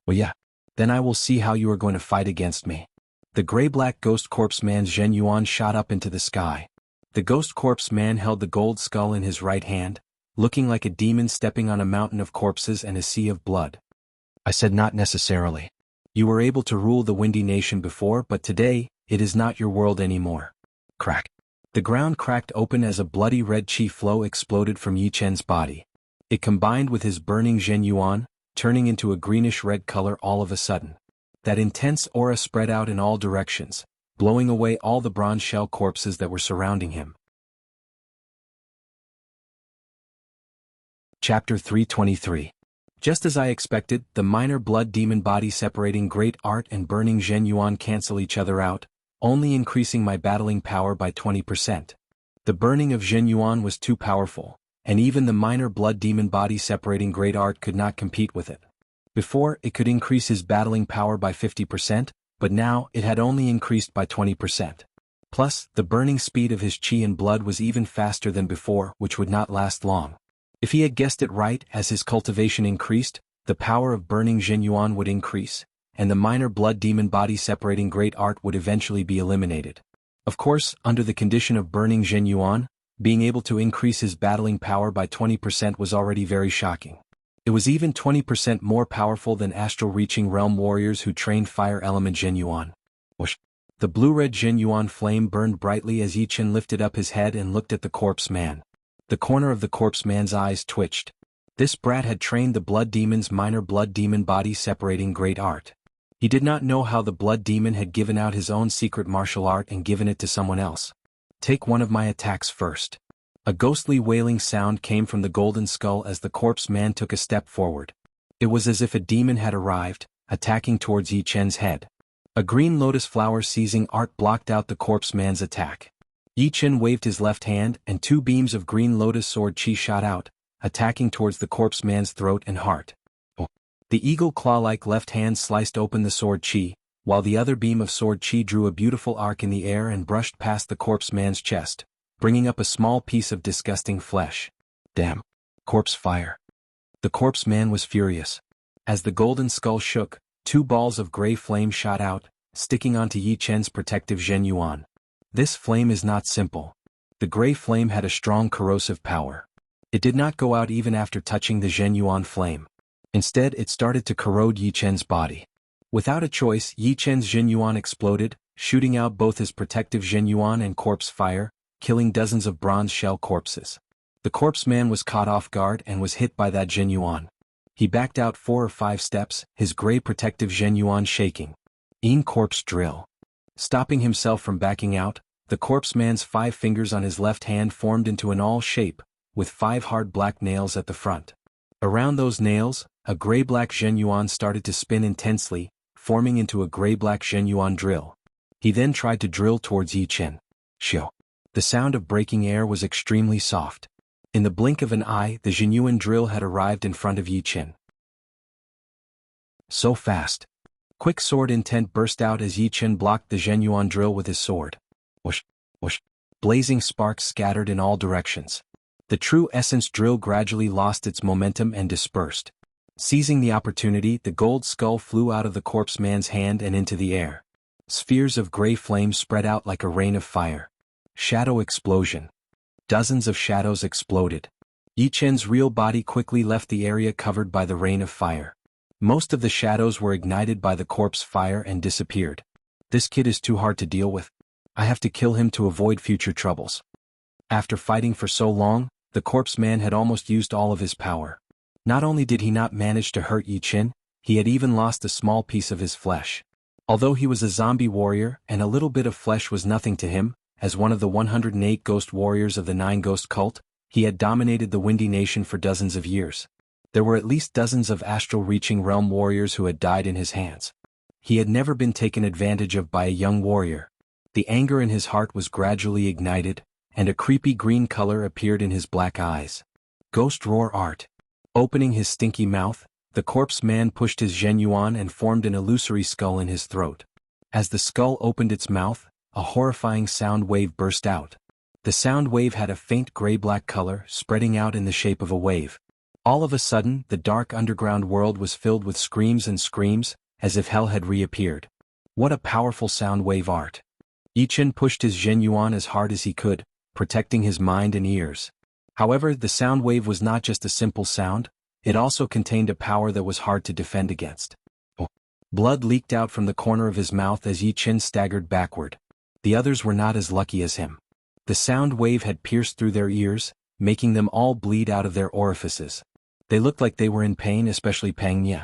S1: "Well, yeah. Then I will see how you are going to fight against me." The gray-black Ghost Corpse Man's Zhen Yuan shot up into the sky. The Ghost Corpse Man held the gold skull in his right hand, looking like a demon stepping on a mountain of corpses and a sea of blood. "I said not necessarily. You were able to rule the Windy Nation before, but today, it is not your world anymore." Crack. The ground cracked open as a bloody red chi flow exploded from Yi Chen's body. It combined with his burning Zhen Yuan, turning into a greenish-red color all of a sudden. That intense aura spread out in all directions, blowing away all the bronze shell corpses that were surrounding him. Chapter 323. Just as I expected, the minor blood demon body separating great art and burning Zhen Yuan cancel each other out, only increasing my battling power by 20%. The burning of Zhen Yuan was too powerful, and even the minor blood demon body separating great art could not compete with it. Before, it could increase his battling power by 50%, but now it had only increased by 20%. Plus, the burning speed of his chi and blood was even faster than before, which would not last long. If he had guessed it right, as his cultivation increased, the power of burning Zhen Yuan would increase, and the minor blood demon body separating great art would eventually be eliminated. Of course, under the condition of burning Zhen Yuan, being able to increase his battling power by 20% was already very shocking. It was even 20% more powerful than astral-reaching realm warriors who trained fire element Zhen Yuan. Whoosh. The blue-red Zhen Yuan flame burned brightly as Yi Chen lifted up his head and looked at the corpse man. The corner of the corpse man's eyes twitched. This brat had trained the blood demon's minor blood demon body separating great art. He did not know how the blood demon had given out his own secret martial art and given it to someone else. "Take one of my attacks first." A ghostly wailing sound came from the golden skull as the corpse man took a step forward. It was as if a demon had arrived, attacking towards Yi Chen's head. A green lotus flower seizing art blocked out the corpse man's attack. Yi Chen waved his left hand and 2 beams of green lotus sword chi shot out, attacking towards the corpse man's throat and heart. The eagle claw-like left hand sliced open the sword chi, while the other beam of sword chi drew a beautiful arc in the air and brushed past the corpse man's chest, bringing up a small piece of disgusting flesh. Damn. Corpse fire. The corpse man was furious. As the golden skull shook, two balls of gray flame shot out, sticking onto Yi Chen's protective Zhen Yuan. This flame is not simple. The gray flame had a strong corrosive power. It did not go out even after touching the Zhen Yuan flame. Instead, it started to corrode Yi Chen's body. Without a choice, Yi Chen's Zhen Yuan exploded, shooting out both his protective Zhen Yuan and corpse fire, killing dozens of bronze shell corpses. The corpse man was caught off guard and was hit by that Zhen Yuan. He backed out 4 or 5 steps, his gray protective Zhen Yuan shaking. Corpse drill. Stopping himself from backing out, the corpse man's 5 fingers on his left hand formed into an awl shape, with 5 hard black nails at the front. Around those nails, a gray-black Zhen Yuan started to spin intensely, forming into a gray-black Zhen Yuan drill. He then tried to drill towards Yi Chen. Shio. The sound of breaking air was extremely soft. In the blink of an eye, the Zhen Yuan drill had arrived in front of Yi Chen. So fast. Quick sword intent burst out as Yi Chen blocked the Zhen Yuan drill with his sword. Whoosh, whoosh. Blazing sparks scattered in all directions. The true essence drill gradually lost its momentum and dispersed. Seizing the opportunity, the gold skull flew out of the corpse man's hand and into the air. Spheres of gray flame spread out like a rain of fire. Shadow explosion. Dozens of shadows exploded. Yi Chen's real body quickly left the area covered by the rain of fire. Most of the shadows were ignited by the corpse fire and disappeared. This kid is too hard to deal with. I have to kill him to avoid future troubles. After fighting for so long, the corpse man had almost used all of his power. Not only did he not manage to hurt Yi Chen, he had even lost a small piece of his flesh. Although he was a zombie warrior and a little bit of flesh was nothing to him, as one of the 108 ghost warriors of the 9 Ghost cult, he had dominated the Windy Nation for dozens of years. There were at least dozens of astral-reaching realm warriors who had died in his hands. He had never been taken advantage of by a young warrior. The anger in his heart was gradually ignited, and a creepy green color appeared in his black eyes. Ghost roar art. Opening his stinky mouth, the corpse man pushed his Zhen Yuan and formed an illusory skull in his throat. As the skull opened its mouth, a horrifying sound wave burst out. The sound wave had a faint gray-black color, spreading out in the shape of a wave. All of a sudden, the dark underground world was filled with screams and screams, as if hell had reappeared. What a powerful sound wave art. Yi Chen pushed his Zhen Yuan as hard as he could, protecting his mind and ears. However, the sound wave was not just a simple sound, it also contained a power that was hard to defend against. Blood leaked out from the corner of his mouth as Yi Chen staggered backward. The others were not as lucky as him. The sound wave had pierced through their ears, making them all bleed out of their orifices. They looked like they were in pain, especially Peng Ye.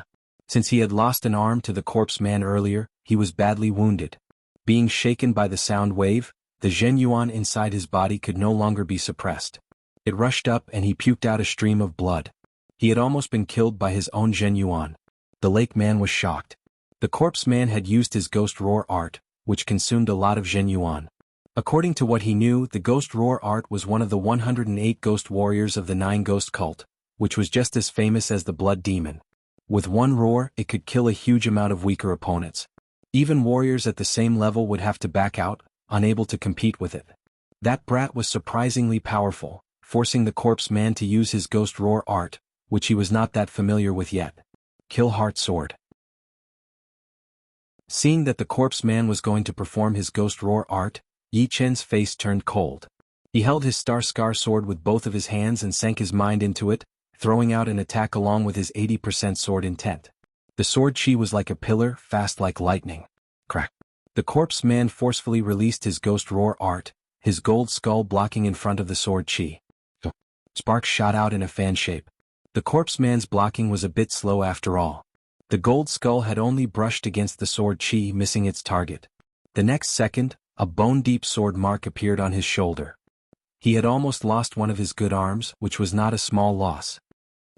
S1: Since he had lost an arm to the corpse man earlier, he was badly wounded. Being shaken by the sound wave, the Zhen Yuan inside his body could no longer be suppressed. It rushed up and he puked out a stream of blood. He had almost been killed by his own Zhen Yuan. The lake man was shocked. The corpse man had used his ghost roar art, which consumed a lot of Zhen Yuan. According to what he knew, the ghost roar art was one of the 108 ghost warriors of the 9 Ghost cult, which was just as famous as the blood demon. With one roar, it could kill a huge amount of weaker opponents. Even warriors at the same level would have to back out, unable to compete with it. That brat was surprisingly powerful, forcing the corpse man to use his ghost roar art, which he was not that familiar with yet. Kill Heart Sword. Seeing that the corpse man was going to perform his ghost roar art, Yi Chen's face turned cold. He held his Star Scar sword with both of his hands and sank his mind into it, throwing out an attack along with his 80% sword intent. The sword chi was like a pillar, fast like lightning. Crack. The corpse man forcefully released his ghost roar art, his gold skull blocking in front of the sword chi. Sparks shot out in a fan shape. The corpse man's blocking was a bit slow after all. The gold skull had only brushed against the sword chi, missing its target. The next second, a bone-deep sword mark appeared on his shoulder. He had almost lost one of his good arms, which was not a small loss.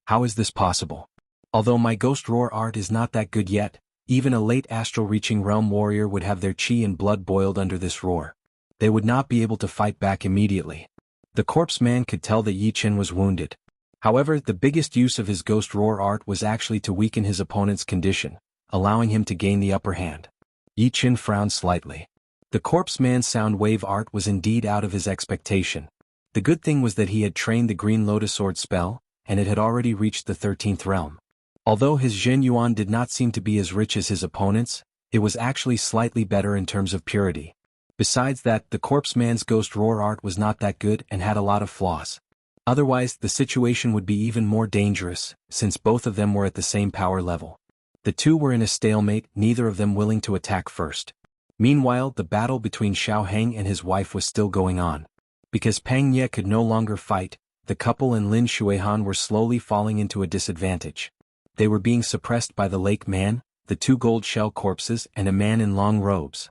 S1: How is this possible? Although my ghost roar art is not that good yet, even a late astral-reaching realm warrior would have their chi and blood boiled under this roar. They would not be able to fight back immediately. The corpse man could tell that Yi Chen was wounded. However, the biggest use of his ghost roar art was actually to weaken his opponent's condition, allowing him to gain the upper hand. Yi Chen frowned slightly. The corpse man's sound wave art was indeed out of his expectation. The good thing was that he had trained the Green Lotus Sword spell, and it had already reached the 13th realm. Although his Zhen Yuan did not seem to be as rich as his opponents, it was actually slightly better in terms of purity. Besides that, the corpse man's ghost roar art was not that good and had a lot of flaws. Otherwise, the situation would be even more dangerous, since both of them were at the same power level. The two were in a stalemate, neither of them willing to attack first. Meanwhile, the battle between Xiao Heng and his wife was still going on. Because Pang Ye could no longer fight, the couple and Lin Xuehan were slowly falling into a disadvantage. They were being suppressed by the lake man, the two gold shell corpses and a man in long robes.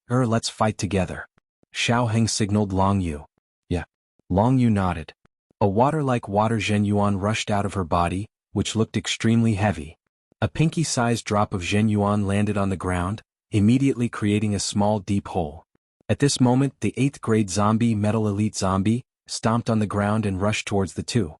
S1: Let's fight together. Xiao Heng signaled Long Yu. Yeah. Long Yu nodded. A water-like water Zhen Yuan rushed out of her body, which looked extremely heavy. A pinky-sized drop of Zhen Yuan landed on the ground, immediately creating a small deep hole. At this moment, the 8th grade zombie metal elite zombie stomped on the ground and rushed towards the two.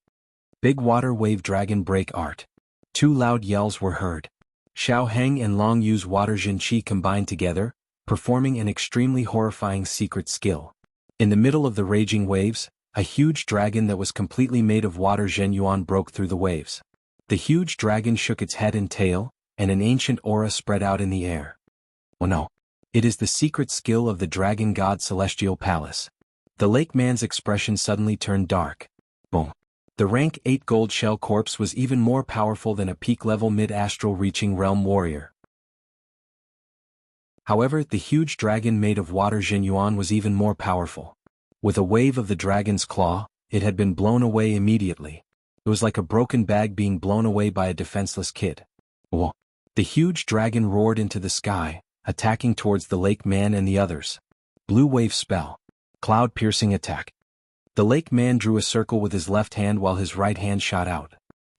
S1: Big water wave dragon break art. Two loud yells were heard. Xiao Heng and Long Yu's water Jin Qi combined together, performing an extremely horrifying secret skill. In the middle of the raging waves, a huge dragon that was completely made of water Zhen Yuan broke through the waves. The huge dragon shook its head and tail, and an ancient aura spread out in the air. Oh no! It is the secret skill of the dragon god Celestial Palace. The lake man's expression suddenly turned dark. Boom! The rank 8 gold shell corpse was even more powerful than a peak-level mid-astral reaching realm warrior. However, the huge dragon made of water Zhen Yuan was even more powerful. With a wave of the dragon's claw, it had been blown away immediately. It was like a broken bag being blown away by a defenseless kid. Whoa! The huge dragon roared into the sky, attacking towards the lake man and the others. Blue wave spell. Cloud-piercing attack. The lake man drew a circle with his left hand while his right hand shot out.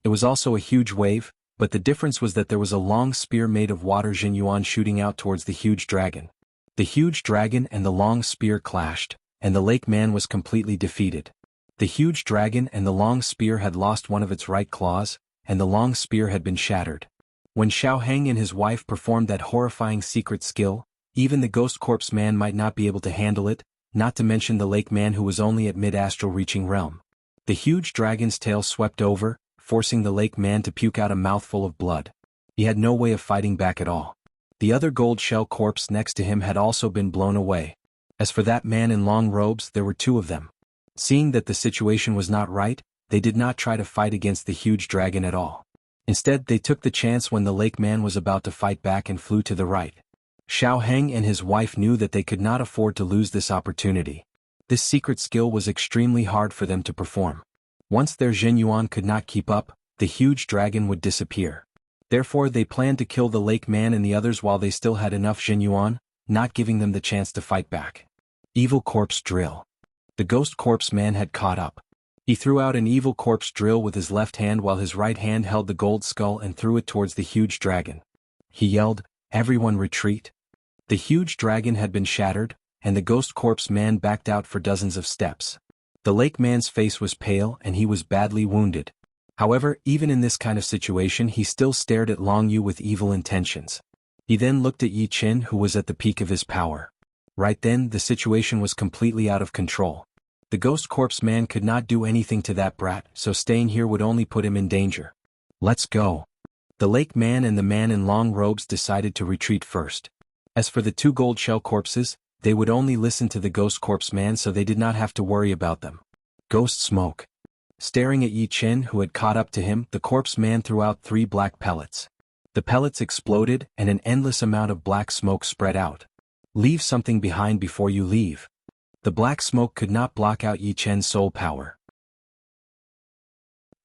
S1: It was also a huge wave, but the difference was that there was a long spear made of water Zhen Yuan shooting out towards the huge dragon. The huge dragon and the long spear clashed, and the lake man was completely defeated. The huge dragon and the long spear had lost one of its right claws, and the long spear had been shattered. When Xiao Heng and his wife performed that horrifying secret skill, even the ghost corpse man might not be able to handle it, not to mention the lake man who was only at mid-astral reaching realm. The huge dragon's tail swept over, forcing the lake man to puke out a mouthful of blood. He had no way of fighting back at all. The other gold shell corpse next to him had also been blown away. As for that man in long robes, there were two of them. Seeing that the situation was not right, they did not try to fight against the huge dragon at all. Instead, they took the chance when the lake man was about to fight back and flew to the right. Xiao Heng and his wife knew that they could not afford to lose this opportunity. This secret skill was extremely hard for them to perform. Once their Zhen Yuan could not keep up, the huge dragon would disappear. Therefore, they planned to kill the lake man and the others while they still had enough Zhen Yuan, not giving them the chance to fight back. Evil corpse drill. The ghost corpse man had caught up. He threw out an evil corpse drill with his left hand while his right hand held the gold skull and threw it towards the huge dragon. He yelled, "Everyone retreat!" The huge dragon had been shattered, and the ghost corpse man backed out for dozens of steps. The lake man's face was pale and he was badly wounded. However, even in this kind of situation he still stared at Long Yu with evil intentions. He then looked at Yi Qin, who was at the peak of his power. Right then, the situation was completely out of control. The ghost corpse man could not do anything to that brat, so staying here would only put him in danger. Let's go. The lake man and the man in long robes decided to retreat first. As for the two gold shell corpses, they would only listen to the ghost corpse man, so they did not have to worry about them. Ghost smoke. Staring at Yi Qin, who had caught up to him, the corpse man threw out 3 black pellets. The pellets exploded and an endless amount of black smoke spread out. Leave something behind before you leave. The black smoke could not block out Yi Qin's soul power.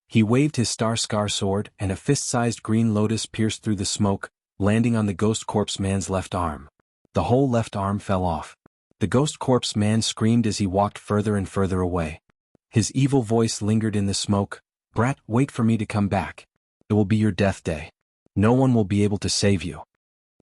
S1: He waved his star scar sword and a fist-sized green lotus pierced through the smoke, landing on the ghost corpse man's left arm. The whole left arm fell off. The ghost corpse man screamed as he walked further and further away. His evil voice lingered in the smoke. "Brat, wait for me to come back. It will be your death day. No one will be able to save you."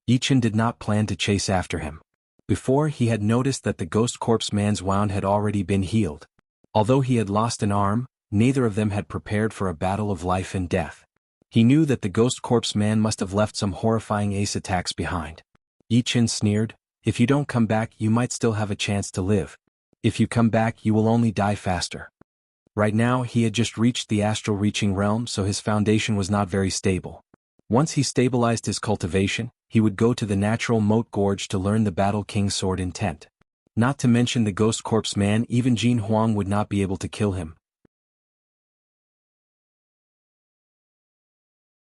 S1: Yi Qin did not plan to chase after him. Before, he had noticed that the ghost corpse man's wound had already been healed. Although he had lost an arm, neither of them had prepared for a battle of life and death. He knew that the ghost corpse man must have left some horrifying ace attacks behind. Yi Qin sneered, "If you don't come back, you might still have a chance to live. If you come back, you will only die faster." Right now he had just reached the astral reaching realm, so his foundation was not very stable. Once he stabilized his cultivation, he would go to the natural moat gorge to learn the Battle King's sword intent. Not to mention the ghost corpse man, even Jin Huang would not be able to kill him.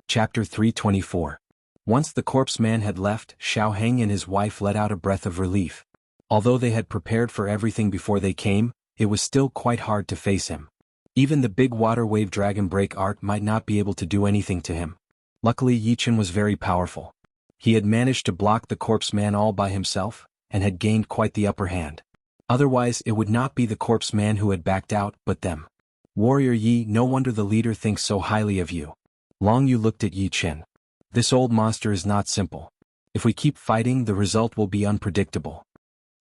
S1: Chapter 324. Once the corpse man had left, Xiao Heng and his wife let out a breath of relief. Although they had prepared for everything before they came, it was still quite hard to face him. Even the big water wave dragon break art might not be able to do anything to him. Luckily Yi Chen was very powerful. He had managed to block the corpse man all by himself, and had gained quite the upper hand. Otherwise it would not be the corpse man who had backed out, but them. Warrior Yi, no wonder the leader thinks so highly of you. Long Yu looked at Yi Chen. This old monster is not simple. If we keep fighting, the result will be unpredictable.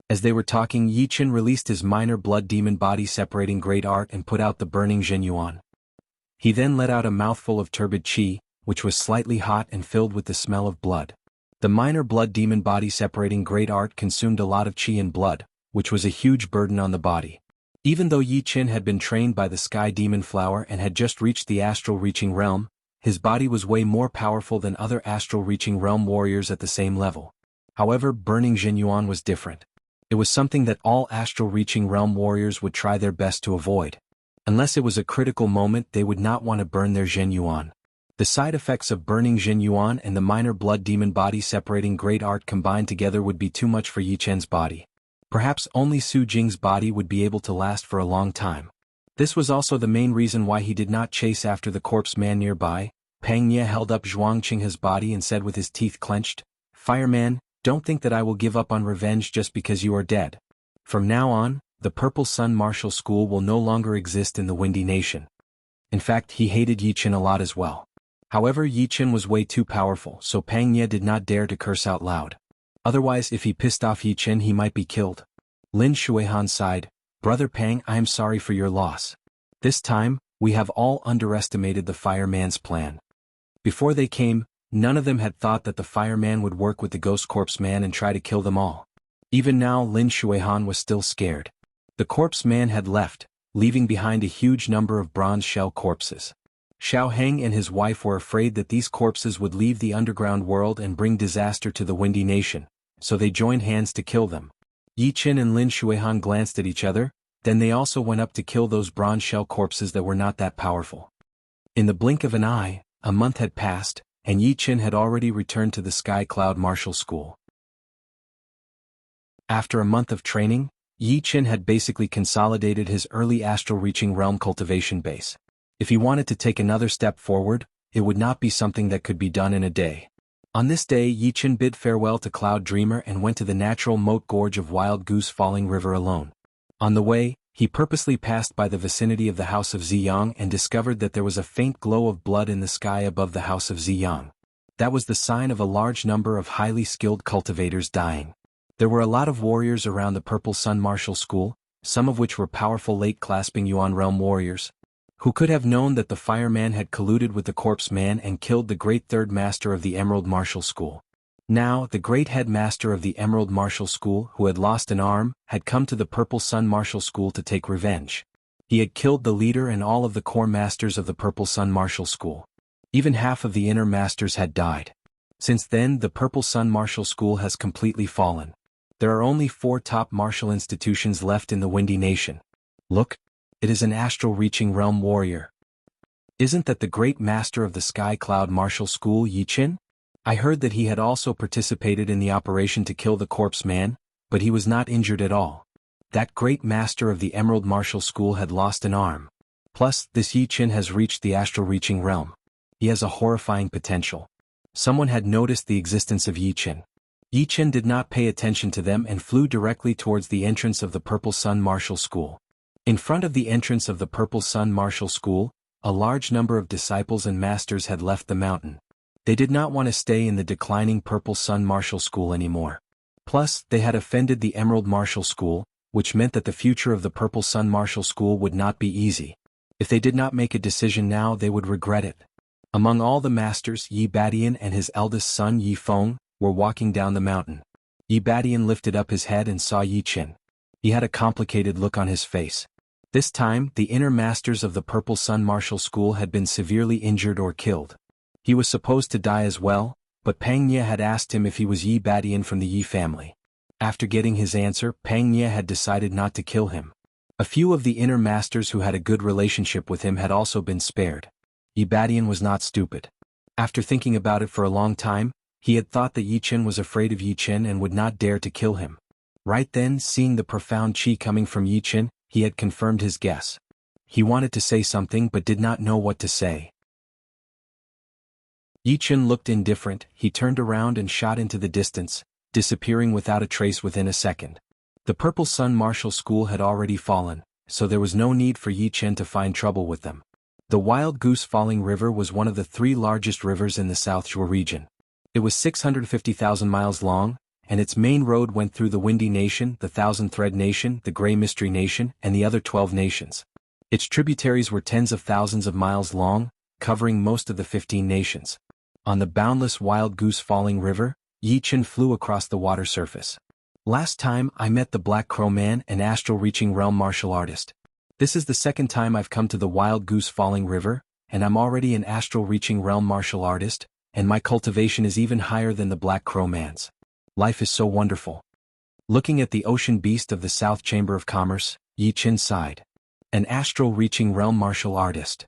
S1: As they were talking, Yi Chen released his minor blood demon body separating great art and put out the burning Zhenyuan. He then let out a mouthful of turbid qi, which was slightly hot and filled with the smell of blood. The minor blood demon body separating great art consumed a lot of qi and blood, which was a huge burden on the body. Even though Yi Chen had been trained by the sky demon flower and had just reached the astral reaching realm, his body was way more powerful than other astral reaching realm warriors at the same level. However, burning Zhenyuan was different. It was something that all astral reaching realm warriors would try their best to avoid. Unless it was a critical moment, they would not want to burn their Zhenyuan. The side effects of burning Zhenyuan and the minor blood demon body separating great art combined together would be too much for Yi Chen's body. Perhaps only Su Jing's body would be able to last for a long time. This was also the main reason why he did not chase after the corpse man nearby. Pang Nye held up Zhuang Qinghe's body and said with his teeth clenched, "Fireman, don't think that I will give up on revenge just because you are dead. From now on, the Purple Sun Martial School will no longer exist in the Windy Nation." In fact, he hated Yi Chen a lot as well. However, Yi Chen was way too powerful, so Pang Nye did not dare to curse out loud. Otherwise, if he pissed off Yi Chen, he might be killed. Lin Shuihan sighed, "Brother Pang, I am sorry for your loss. This time, we have all underestimated the fireman's plan." Before they came, none of them had thought that the fireman would work with the ghost corpse man and try to kill them all. Even now Lin Shuihan was still scared. The corpse man had left, leaving behind a huge number of bronze shell corpses. Xiao Heng and his wife were afraid that these corpses would leave the underground world and bring disaster to the Windy Nation, so they joined hands to kill them. Yi Chen and Lin Shuihan glanced at each other, then they also went up to kill those bronze shell corpses that were not that powerful. In the blink of an eye, a month had passed, and Yi Chen had already returned to the Sky Cloud Martial School. After a month of training, Yi Chen had basically consolidated his early astral reaching realm cultivation base. If he wanted to take another step forward, it would not be something that could be done in a day. On this day, Yi Chen bid farewell to Cloud Dreamer and went to the natural moat gorge of Wild Goose Falling River alone. On the way, he purposely passed by the vicinity of the house of Ziyang and discovered that there was a faint glow of blood in the sky above the house of Ziyang. That was the sign of a large number of highly skilled cultivators dying. There were a lot of warriors around the Purple Sun Martial School, some of which were powerful late-clasping Yuan Realm warriors. Who could have known that the fireman had colluded with the corpse man and killed the great third master of the Emerald Martial School? Now, the great headmaster of the Emerald Martial School, who had lost an arm, had come to the Purple Sun Martial School to take revenge. He had killed the leader and all of the core masters of the Purple Sun Martial School. Even half of the inner masters had died. Since then, the Purple Sun Martial School has completely fallen. There are only 4 top martial institutions left in the Windy Nation. Look, it is an astral reaching realm warrior. Isn't that the great master of the Sky Cloud Martial School, Yi Chen? I heard that he had also participated in the operation to kill the corpse man, but he was not injured at all. That great master of the Emerald Martial School had lost an arm. Plus, this Yi Chen has reached the astral reaching realm. He has a horrifying potential. Someone had noticed the existence of Yi Chen. Yi Chen did not pay attention to them and flew directly towards the entrance of the Purple Sun Martial School. In front of the entrance of the Purple Sun Martial School, a large number of disciples and masters had left the mountain. They did not want to stay in the declining Purple Sun Martial School anymore. Plus, they had offended the Emerald Martial School, which meant that the future of the Purple Sun Martial School would not be easy. If they did not make a decision now, they would regret it. Among all the masters, Yi Badian and his eldest son Yi Feng were walking down the mountain. Yi Badian lifted up his head and saw Yi Chen. He had a complicated look on his face. This time, the inner masters of the Purple Sun Martial School had been severely injured or killed. He was supposed to die as well, but Pang Nye had asked him if he was Yi Badian from the Yi family. After getting his answer, Pang Nye had decided not to kill him. A few of the inner masters who had a good relationship with him had also been spared. Yi Badian was not stupid. After thinking about it for a long time, he had thought that Yi Chen was afraid of Yi Chen and would not dare to kill him. Right then, seeing the profound qi coming from Yi Chen, he had confirmed his guess. He wanted to say something but did not know what to say. Yi Chen looked indifferent. He turned around and shot into the distance, disappearing without a trace within a second. The Purple Sun Martial School had already fallen, so there was no need for Yi Chen to find trouble with them. The Wild Goose Falling River was one of the 3 largest rivers in the South Shore region. It was 650,000 miles long, and its main road went through the Windy Nation, the Thousand Thread Nation, the Gray Mystery Nation, and the other 12 nations. Its tributaries were tens of thousands of miles long, covering most of the 15 nations. On the boundless Wild Goose Falling River, Yi Chen flew across the water surface. Last time, I met the Black Crow Man, an astral reaching realm martial artist. This is the second time I've come to the Wild Goose Falling River, and I'm already an astral reaching realm martial artist, and my cultivation is even higher than the Black Crow Man's. Life is so wonderful. Looking at the ocean beast of the South Chamber of Commerce, Yi Chen sighed. An astral reaching realm martial artist.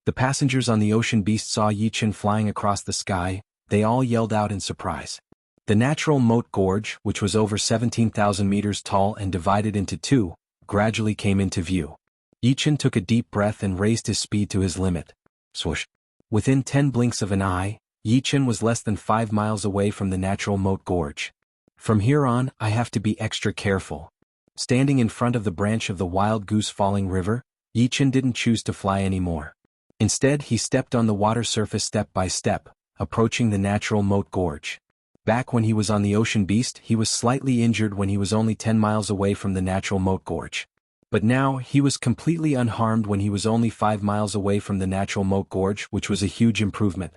S1: The passengers on the ocean beast saw Yi Chen flying across the sky. They all yelled out in surprise. The natural moat gorge, which was over 17,000 meters tall and divided into 2, gradually came into view. Yi Chen took a deep breath and raised his speed to his limit. Swoosh. Within 10 blinks of an eye, Yi Chen was less than 5 miles away from the natural moat gorge. From here on, I have to be extra careful. Standing in front of the branch of the Wild Goose Falling River, Yi Chen didn't choose to fly anymore. Instead, he stepped on the water surface step by step, approaching the natural moat gorge. Back when he was on the ocean beast, he was slightly injured when he was only 10 miles away from the natural moat gorge. But now, he was completely unharmed when he was only 5 miles away from the natural moat gorge, which was a huge improvement.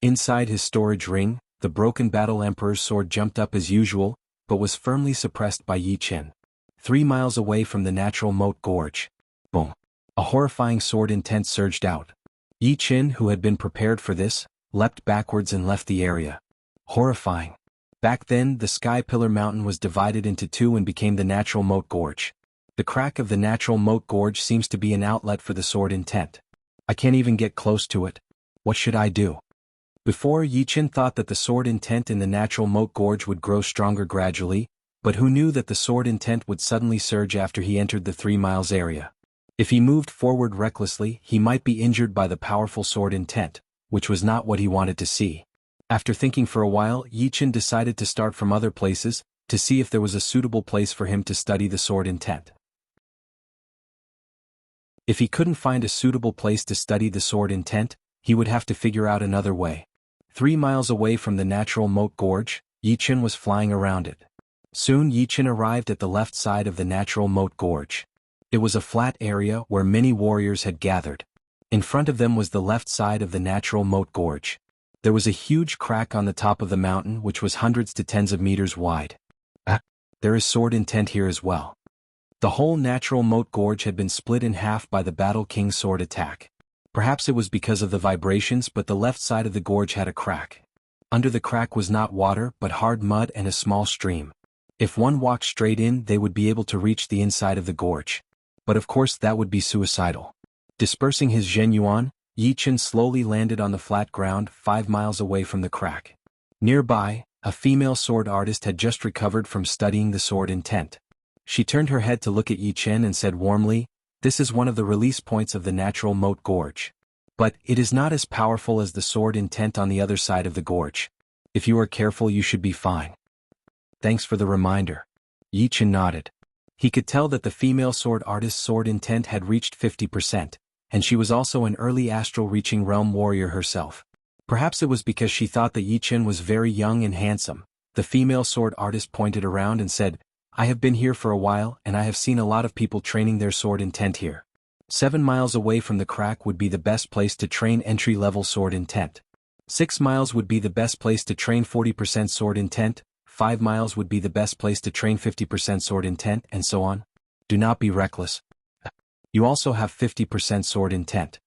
S1: Inside his storage ring, the broken Battle Emperor's sword jumped up as usual, but was firmly suppressed by Yi Chen. 3 miles away from the natural moat gorge. Boom. A horrifying sword intent surged out. Yi Chen, who had been prepared for this, leapt backwards and left the area. Horrifying. Back then, the Sky Pillar Mountain was divided into 2 and became the natural moat gorge. The crack of the natural moat gorge seems to be an outlet for the sword intent. I can't even get close to it. What should I do? Before, Yi Chen thought that the sword intent in the natural moat gorge would grow stronger gradually, but who knew that the sword intent would suddenly surge after he entered the 3 miles area? If he moved forward recklessly, he might be injured by the powerful sword intent, which was not what he wanted to see. After thinking for a while, Yi Chen decided to start from other places, to see if there was a suitable place for him to study the sword intent. If he couldn't find a suitable place to study the sword intent, he would have to figure out another way. 3 miles away from the natural moat gorge, Yi Chen was flying around it. Soon Yi Chen arrived at the left side of the natural moat gorge. It was a flat area where many warriors had gathered. In front of them was the left side of the natural moat gorge. There was a huge crack on the top of the mountain which was hundreds to tens of meters wide. There is sword intent here as well. The whole natural moat gorge had been split in half by the Battle King's sword attack. Perhaps it was because of the vibrations, but the left side of the gorge had a crack. Under the crack was not water but hard mud and a small stream. If one walked straight in, they would be able to reach the inside of the gorge. But of course that would be suicidal. Dispersing his Zhen Yuan, Yi Chen slowly landed on the flat ground 5 miles away from the crack. Nearby, a female sword artist had just recovered from studying the sword intent. She turned her head to look at Yi Chen and said warmly, "This is one of the release points of the natural moat gorge. But it is not as powerful as the sword intent on the other side of the gorge. If you are careful, you should be fine." Thanks for the reminder. Yi Chen nodded. He could tell that the female sword artist's sword intent had reached 50%, and she was also an early astral reaching realm warrior herself. Perhaps it was because she thought that Yi Chen was very young and handsome. The female sword artist pointed around and said, "I have been here for a while and I have seen a lot of people training their sword intent here. 7 miles away from the crack would be the best place to train entry-level sword intent. 6 miles would be the best place to train 40% sword intent, 5 miles would be the best place to train 50% sword intent, and so on. Do not be reckless." You also have 50% sword intent.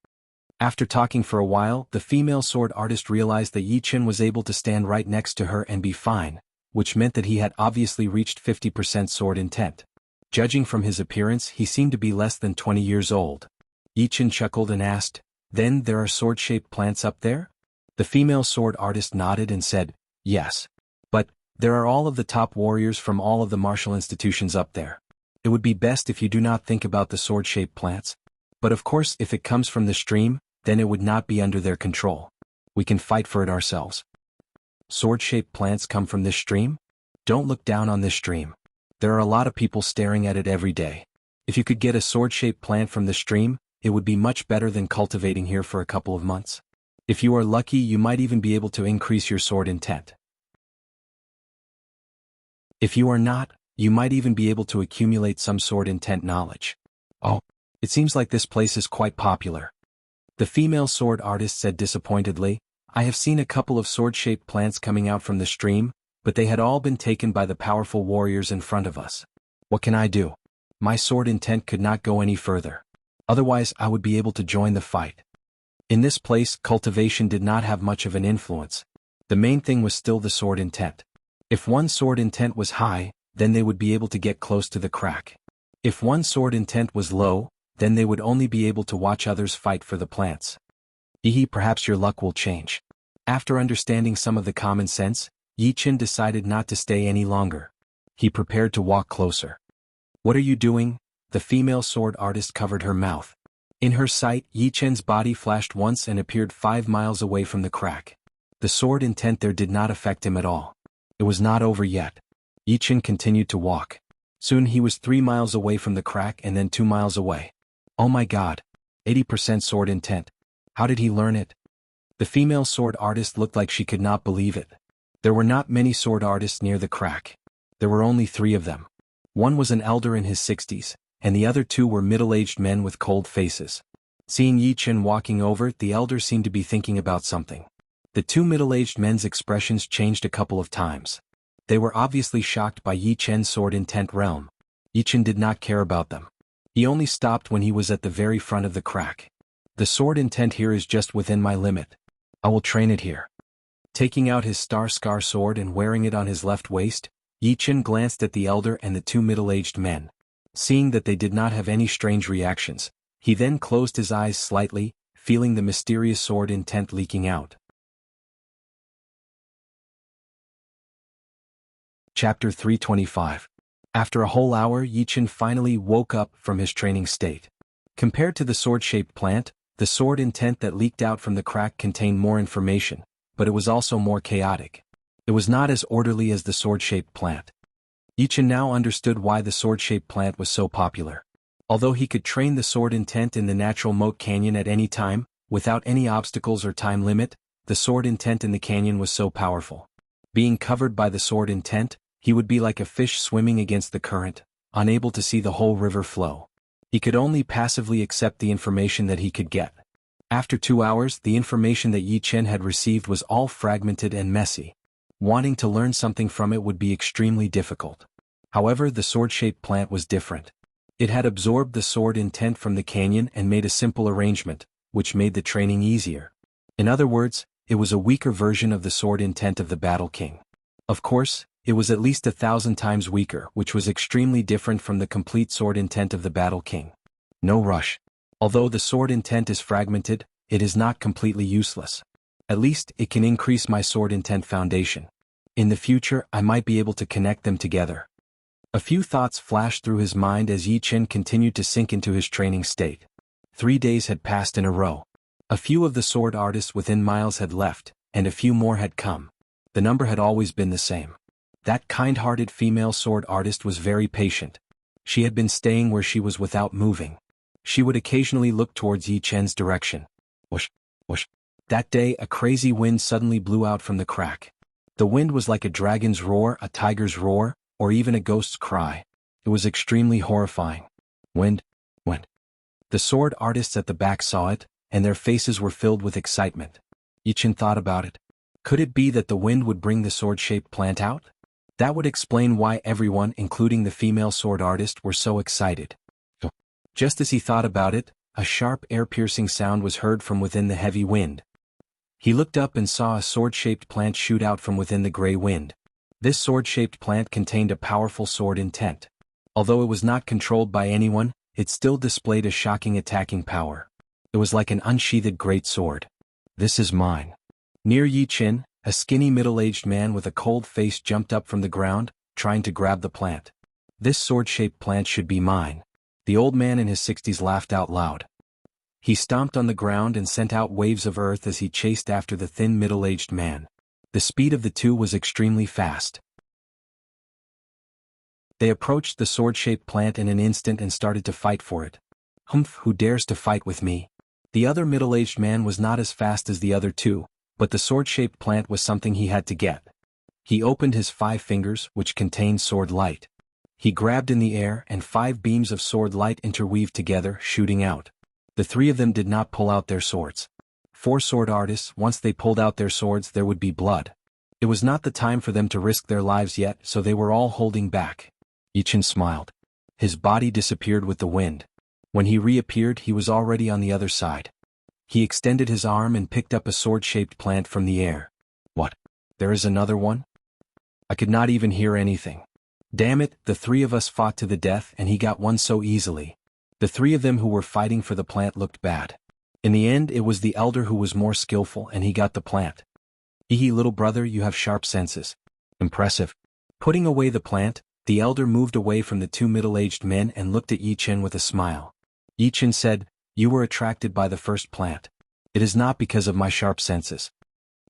S1: After talking for a while, the female sword artist realized that Yi Chen was able to stand right next to her and be fine, which meant that he had obviously reached 50% sword intent. Judging from his appearance, he seemed to be less than 20 years old. Yi Chen chuckled and asked, "Then there are sword-shaped plants up there?" The female sword artist nodded and said, "Yes. But there are all of the top warriors from all of the martial institutions up there. It would be best if you do not think about the sword-shaped plants. But of course if it comes from the stream, then it would not be under their control. We can fight for it ourselves." Sword-shaped plants come from this stream? Don't look down on this stream. There are a lot of people staring at it every day. If you could get a sword-shaped plant from the stream, it would be much better than cultivating here for a couple of months. If you are lucky, you might even be able to increase your sword intent. If you are not, you might even be able to accumulate some sword intent knowledge. Oh, it seems like this place is quite popular. The female sword artist said disappointedly, "I have seen a couple of sword-shaped plants coming out from the stream, but they had all been taken by the powerful warriors in front of us. What can I do? My sword intent could not go any further. Otherwise I would be able to join the fight." In this place, cultivation did not have much of an influence. The main thing was still the sword intent. If one sword intent was high, then they would be able to get close to the crack. If one sword intent was low, then they would only be able to watch others fight for the plants. Perhaps your luck will change. After understanding some of the common sense, Yi Chen decided not to stay any longer. He prepared to walk closer. "What are you doing?" The female sword artist covered her mouth. In her sight, Yi Chen's body flashed once and appeared 5 miles away from the crack. The sword intent there did not affect him at all. It was not over yet. Yi Chen continued to walk. Soon he was 3 miles away from the crack and then 2 miles away. Oh my god. 80% sword intent. How did he learn it? The female sword artist looked like she could not believe it. There were not many sword artists near the crack. There were only 3 of them. One was an elder in his 60s, and the other 2 were middle-aged men with cold faces. Seeing Yi Chen walking over, the elder seemed to be thinking about something. The 2 middle-aged men's expressions changed a couple of times. They were obviously shocked by Yi Chen's sword intent realm. Yi Chen did not care about them. He only stopped when he was at the very front of the crack. "The sword intent here is just within my limit. I will train it here." Taking out his star sword and wearing it on his left waist, Yi Chen glanced at the elder and the 2 middle-aged men. Seeing that they did not have any strange reactions, he then closed his eyes slightly, feeling the mysterious sword intent leaking out. Chapter 325. After a whole hour, Yi Chen finally woke up from his training state. Compared to the sword-shaped plant, the sword intent that leaked out from the crack contained more information, but it was also more chaotic. It was not as orderly as the sword-shaped plant. Yi Chen now understood why the sword-shaped plant was so popular. Although he could train the sword intent in the natural moat canyon at any time, without any obstacles or time limit, the sword intent in the canyon was so powerful. Being covered by the sword intent, he would be like a fish swimming against the current, unable to see the whole river flow. He could only passively accept the information that he could get. After 2 hours, the information that Yi Chen had received was all fragmented and messy. Wanting to learn something from it would be extremely difficult. However, the sword-shaped plant was different. It had absorbed the sword intent from the canyon and made a simple arrangement, which made the training easier. In other words, it was a weaker version of the sword intent of the Battle King. Of course, it was at least 1,000 times weaker, which was extremely different from the complete sword intent of the Battle King. No rush. Although the sword intent is fragmented, it is not completely useless. At least it can increase my sword intent foundation. In the future, I might be able to connect them together. A few thoughts flashed through his mind as Yi Chen continued to sink into his training state. 3 days had passed in a row. A few of the sword artists within miles had left, and a few more had come. The number had always been the same. That kind-hearted female sword artist was very patient. She had been staying where she was without moving. She would occasionally look towards Yi Chen's direction. Whoosh, whoosh. That day, a crazy wind suddenly blew out from the crack. The wind was like a dragon's roar, a tiger's roar, or even a ghost's cry. It was extremely horrifying. Wind. The sword artists at the back saw it, and their faces were filled with excitement. Yi Chen thought about it. Could it be that the wind would bring the sword-shaped plant out? That would explain why everyone, including the female sword artist, were so excited. Just as he thought about it, a sharp ear-piercing sound was heard from within the heavy wind. He looked up and saw a sword-shaped plant shoot out from within the gray wind. This sword-shaped plant contained a powerful sword intent. Although it was not controlled by anyone, it still displayed a shocking attacking power. It was like an unsheathed great sword. This is mine. Near Yi Qin, a skinny middle-aged man with a cold face jumped up from the ground, trying to grab the plant. This sword-shaped plant should be mine. The old man in his 60s laughed out loud. He stomped on the ground and sent out waves of earth as he chased after the thin middle-aged man. The speed of the two was extremely fast. They approached the sword-shaped plant in an instant and started to fight for it. Humph, who dares to fight with me? The other middle-aged man was not as fast as the other two, but the sword-shaped plant was something he had to get. He opened his 5 fingers, which contained sword light. He grabbed in the air and 5 beams of sword light interweaved together, shooting out. The 3 of them did not pull out their swords. 4 sword artists, once they pulled out their swords there would be blood. It was not the time for them to risk their lives yet, so they were all holding back. Yi Qin smiled. His body disappeared with the wind. When he reappeared he was already on the other side. He extended his arm and picked up a sword-shaped plant from the air. What? There is another one? I could not even hear anything. Damn it, the 3 of us fought to the death and he got one so easily. The 3 of them who were fighting for the plant looked bad. In the end it was the elder who was more skillful and he got the plant. Hee, little brother, you have sharp senses. Impressive. Putting away the plant, the elder moved away from the 2 middle-aged men and looked at Yi Qin with a smile. Yi Qin said, you were attracted by the first plant. It is not because of my sharp senses.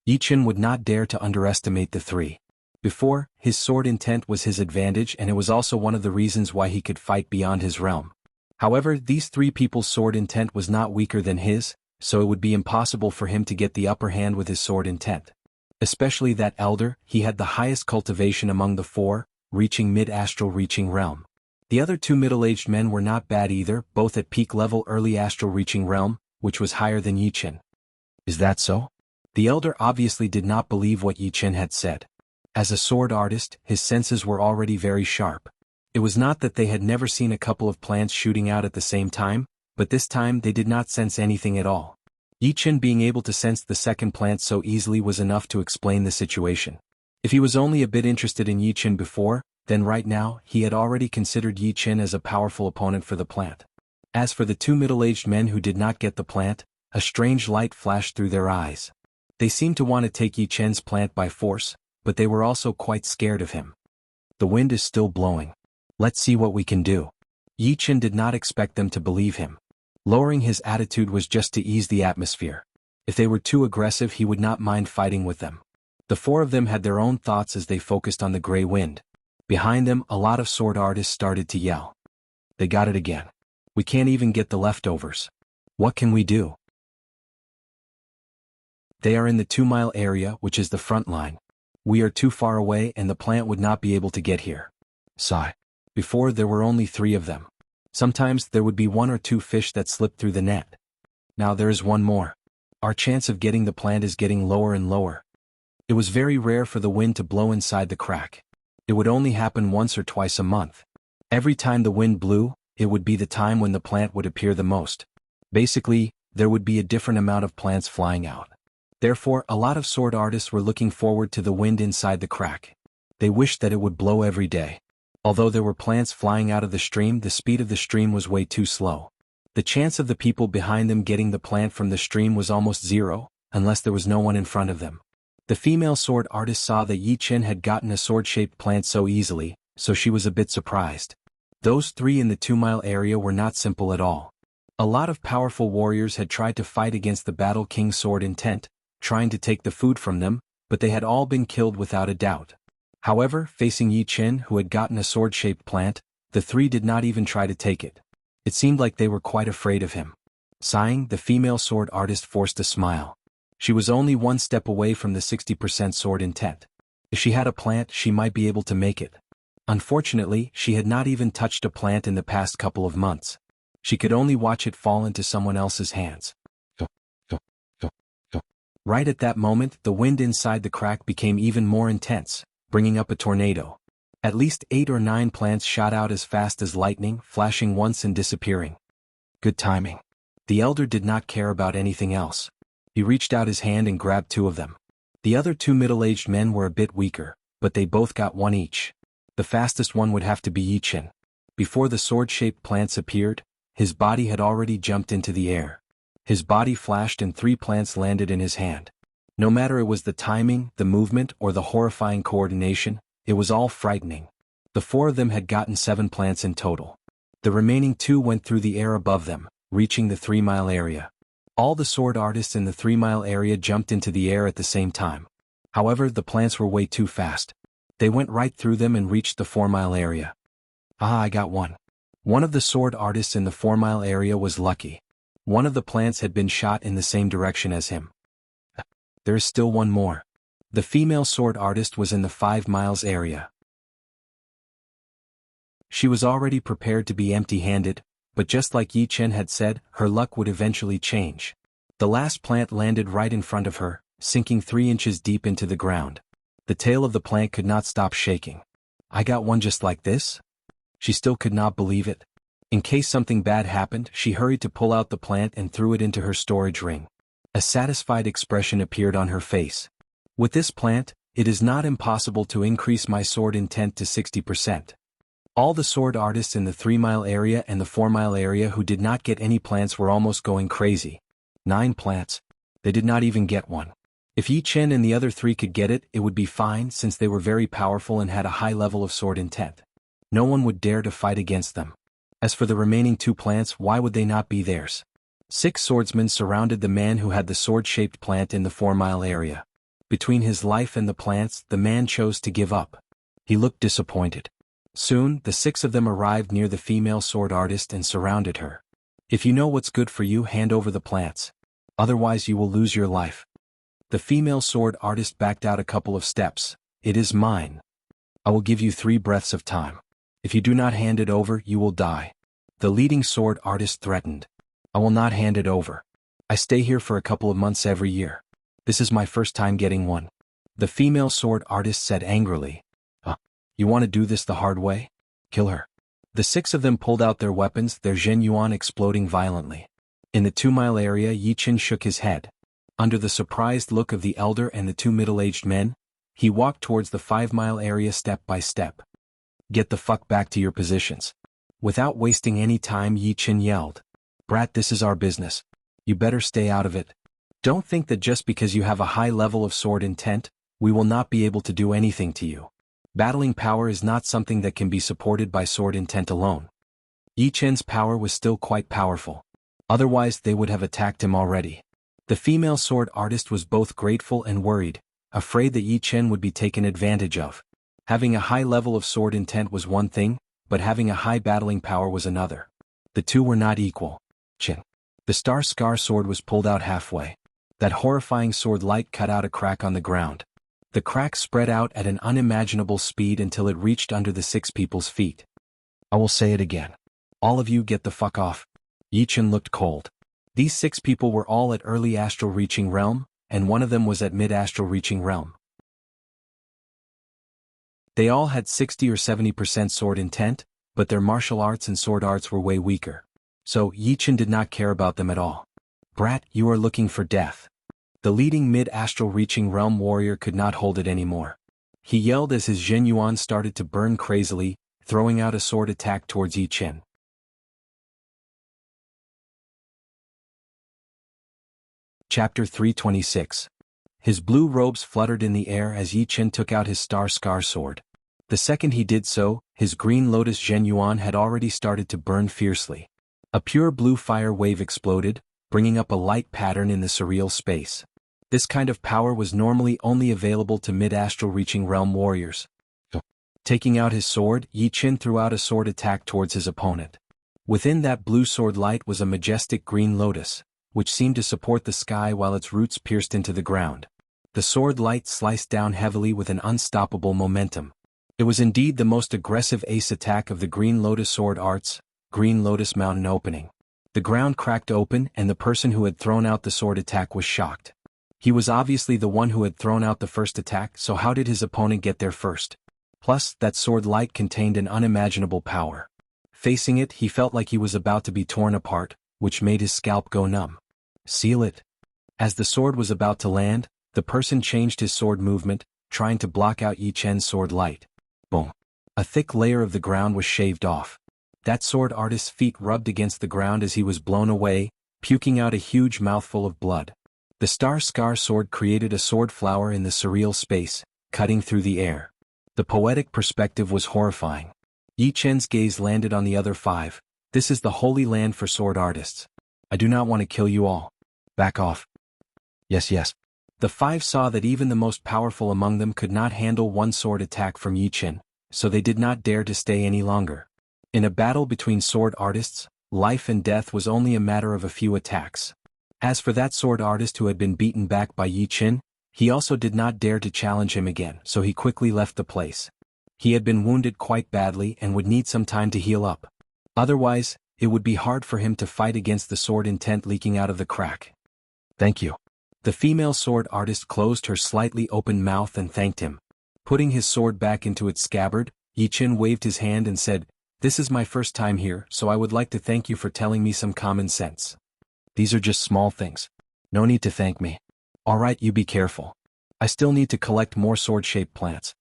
S1: Yi Qin would not dare to underestimate the 3. Before, his sword intent was his advantage and it was also one of the reasons why he could fight beyond his realm. However, these 3 people's sword intent was not weaker than his, so it would be impossible for him to get the upper hand with his sword intent. Especially that elder, he had the highest cultivation among the 4, reaching mid-astral reaching realm. The other 2 middle-aged men were not bad either, both at peak level early astral reaching realm, which was higher than Yi Qin. Is that so? The elder obviously did not believe what Yi Qin had said. As a sword artist, his senses were already very sharp. It was not that they had never seen a couple of plants shooting out at the same time, but this time they did not sense anything at all. Yi Qin being able to sense the second plant so easily was enough to explain the situation. If he was only a bit interested in Yi Qin before, then right now he had already considered Yi Qin as a powerful opponent for the plant. As for the 2 middle-aged men who did not get the plant, a strange light flashed through their eyes. They seemed to want to take Yi Qin's plant by force, but they were also quite scared of him. The wind is still blowing. Let's see what we can do. Yi Qin did not expect them to believe him. Lowering his attitude was just to ease the atmosphere. If they were too aggressive he would not mind fighting with them. The 4 of them had their own thoughts as they focused on the gray wind. Behind them a lot of sword artists started to yell. They got it again. We can't even get the leftovers. What can we do? They are in the 2-mile area, which is the front line. We are too far away and the plant would not be able to get here. Sigh. Before there were only 3 of them. Sometimes there would be 1 or 2 fish that slipped through the net. Now there is 1 more. Our chance of getting the plant is getting lower and lower. It was very rare for the wind to blow inside the crack. It would only happen once or twice a month. Every time the wind blew, it would be the time when the plant would appear the most. Basically, there would be a different amount of plants flying out. Therefore, a lot of sword artists were looking forward to the wind inside the crack. They wished that it would blow every day. Although there were plants flying out of the stream, the speed of the stream was way too slow. The chance of the people behind them getting the plant from the stream was almost 0, unless there was no one in front of them. The female sword artist saw that Yi Qin had gotten a sword-shaped plant so easily, so she was a bit surprised. Those 3 in the 2-mile area were not simple at all. A lot of powerful warriors had tried to fight against the Battle King's sword intent, trying to take the food from them, but they had all been killed without a doubt. However, facing Yi Qin, who had gotten a sword-shaped plant, the 3 did not even try to take it. It seemed like they were quite afraid of him. Sighing, the female sword artist forced a smile. She was only 1 step away from the 60% sword intent. If she had a plant, she might be able to make it. Unfortunately, she had not even touched a plant in the past couple of months. She could only watch it fall into someone else's hands. Right at that moment, the wind inside the crack became even more intense, bringing up a tornado. At least 8 or 9 plants shot out as fast as lightning, flashing once and disappearing. Good timing. The elder did not care about anything else. He reached out his hand and grabbed two of them. The other two middle-aged men were a bit weaker, but they both got one each. The fastest one would have to be Yi Qin. Before the sword-shaped plants appeared, his body had already jumped into the air. His body flashed and 3 plants landed in his hand. No matter it was the timing, the movement, or the horrifying coordination, it was all frightening. The 4 of them had gotten 7 plants in total. The remaining 2 went through the air above them, reaching the 3-mile area. All the sword artists in the 3-mile area jumped into the air at the same time. However, the plants were way too fast. They went right through them and reached the 4-mile area. Ah, I got one. One of the sword artists in the 4-mile area was lucky. One of the plants had been shot in the same direction as him. There is still one more. The female sword artist was in the 5 miles area. She was already prepared to be empty-handed, but just like Yi Chen had said, her luck would eventually change. The last plant landed right in front of her, sinking 3 inches deep into the ground. The tail of the plant could not stop shaking. I got one just like this? She still could not believe it. In case something bad happened, she hurried to pull out the plant and threw it into her storage ring. A satisfied expression appeared on her face. With this plant, it is not impossible to increase my sword intent to 60%. All the sword artists in the 3-mile area and the 4-mile area who did not get any plants were almost going crazy. 9 plants. They did not even get one. If Yi Chen and the other 3 could get it, it would be fine since they were very powerful and had a high level of sword intent. No one would dare to fight against them. As for the remaining 2 plants, why would they not be theirs? 6 swordsmen surrounded the man who had the sword-shaped plant in the 4-mile area. Between his life and the plants, the man chose to give up. He looked disappointed. Soon, the 6 of them arrived near the female sword artist and surrounded her. If you know what's good for you, hand over the plants. Otherwise you will lose your life. The female sword artist backed out a couple of steps. It is mine. I will give you 3 breaths of time. If you do not hand it over, you will die. The leading sword artist threatened. I will not hand it over. I stay here for a couple of months every year. This is my first time getting one. The female sword artist said angrily. You want to do this the hard way? Kill her. The 6 of them pulled out their weapons, their Zhenyuan exploding violently. In the 2-mile area, Yi Chen shook his head. Under the surprised look of the elder and the 2 middle-aged men, he walked towards the 5-mile area step by step. Get the fuck back to your positions. Without wasting any time, Yi Chen yelled. Brat, this is our business. You better stay out of it. Don't think that just because you have a high level of sword intent, we will not be able to do anything to you. Battling power is not something that can be supported by sword intent alone. Yi Chen's power was still quite powerful. Otherwise they would have attacked him already. The female sword artist was both grateful and worried, afraid that Yi Chen would be taken advantage of. Having a high level of sword intent was one thing, but having a high battling power was another. The 2 were not equal. Chen. The star scar sword was pulled out halfway. That horrifying sword light cut out a crack on the ground. The crack spread out at an unimaginable speed until it reached under the 6 people's feet. I will say it again. All of you get the fuck off. Yi Chen looked cold. These 6 people were all at early astral reaching realm, and one of them was at mid-astral reaching realm. They all had 60 or 70% sword intent, but their martial arts and sword arts were way weaker. So, Yi Chen did not care about them at all. Brat, you are looking for death. The leading mid-astral reaching realm warrior could not hold it anymore. He yelled as his Zhenyuan started to burn crazily, throwing out a sword attack towards Yi Chen. Chapter 326. His blue robes fluttered in the air as Yi Chen took out his star scar sword. The second he did so, his green lotus Zhenyuan had already started to burn fiercely. A pure blue fire wave exploded, bringing up a light pattern in the surreal space. This kind of power was normally only available to mid-astral reaching realm warriors. Taking out his sword, Yi Chen threw out a sword attack towards his opponent. Within that blue sword light was a majestic green lotus, which seemed to support the sky while its roots pierced into the ground. The sword light sliced down heavily with an unstoppable momentum. It was indeed the most aggressive ace attack of the Green Lotus sword arts, Green Lotus Mountain opening. The ground cracked open and the person who had thrown out the sword attack was shocked. He was obviously the one who had thrown out the first attack, so how did his opponent get there first? Plus, that sword light contained an unimaginable power. Facing it, he felt like he was about to be torn apart, which made his scalp go numb. Seal it. As the sword was about to land, the person changed his sword movement, trying to block out Yi Chen's sword light. Boom. A thick layer of the ground was shaved off. That sword artist's feet rubbed against the ground as he was blown away, puking out a huge mouthful of blood. The Star Scar sword created a sword flower in the surreal space, cutting through the air. The poetic perspective was horrifying. Yi Chen's gaze landed on the other 5. This is the holy land for sword artists. I do not want to kill you all. Back off. Yes, yes. The 5 saw that even the most powerful among them could not handle one sword attack from Yi Chen, so they did not dare to stay any longer. In a battle between sword artists, life and death was only a matter of a few attacks. As for that sword artist who had been beaten back by Yi Chen, he also did not dare to challenge him again, so he quickly left the place. He had been wounded quite badly and would need some time to heal up. Otherwise, it would be hard for him to fight against the sword intent leaking out of the crack. Thank you. The female sword artist closed her slightly open mouth and thanked him. Putting his sword back into its scabbard, Yi Chen waved his hand and said, "This is my first time here, so I would like to thank you for telling me some common sense. These are just small things. No need to thank me. Alright, you be careful. I still need to collect more sword-shaped plants."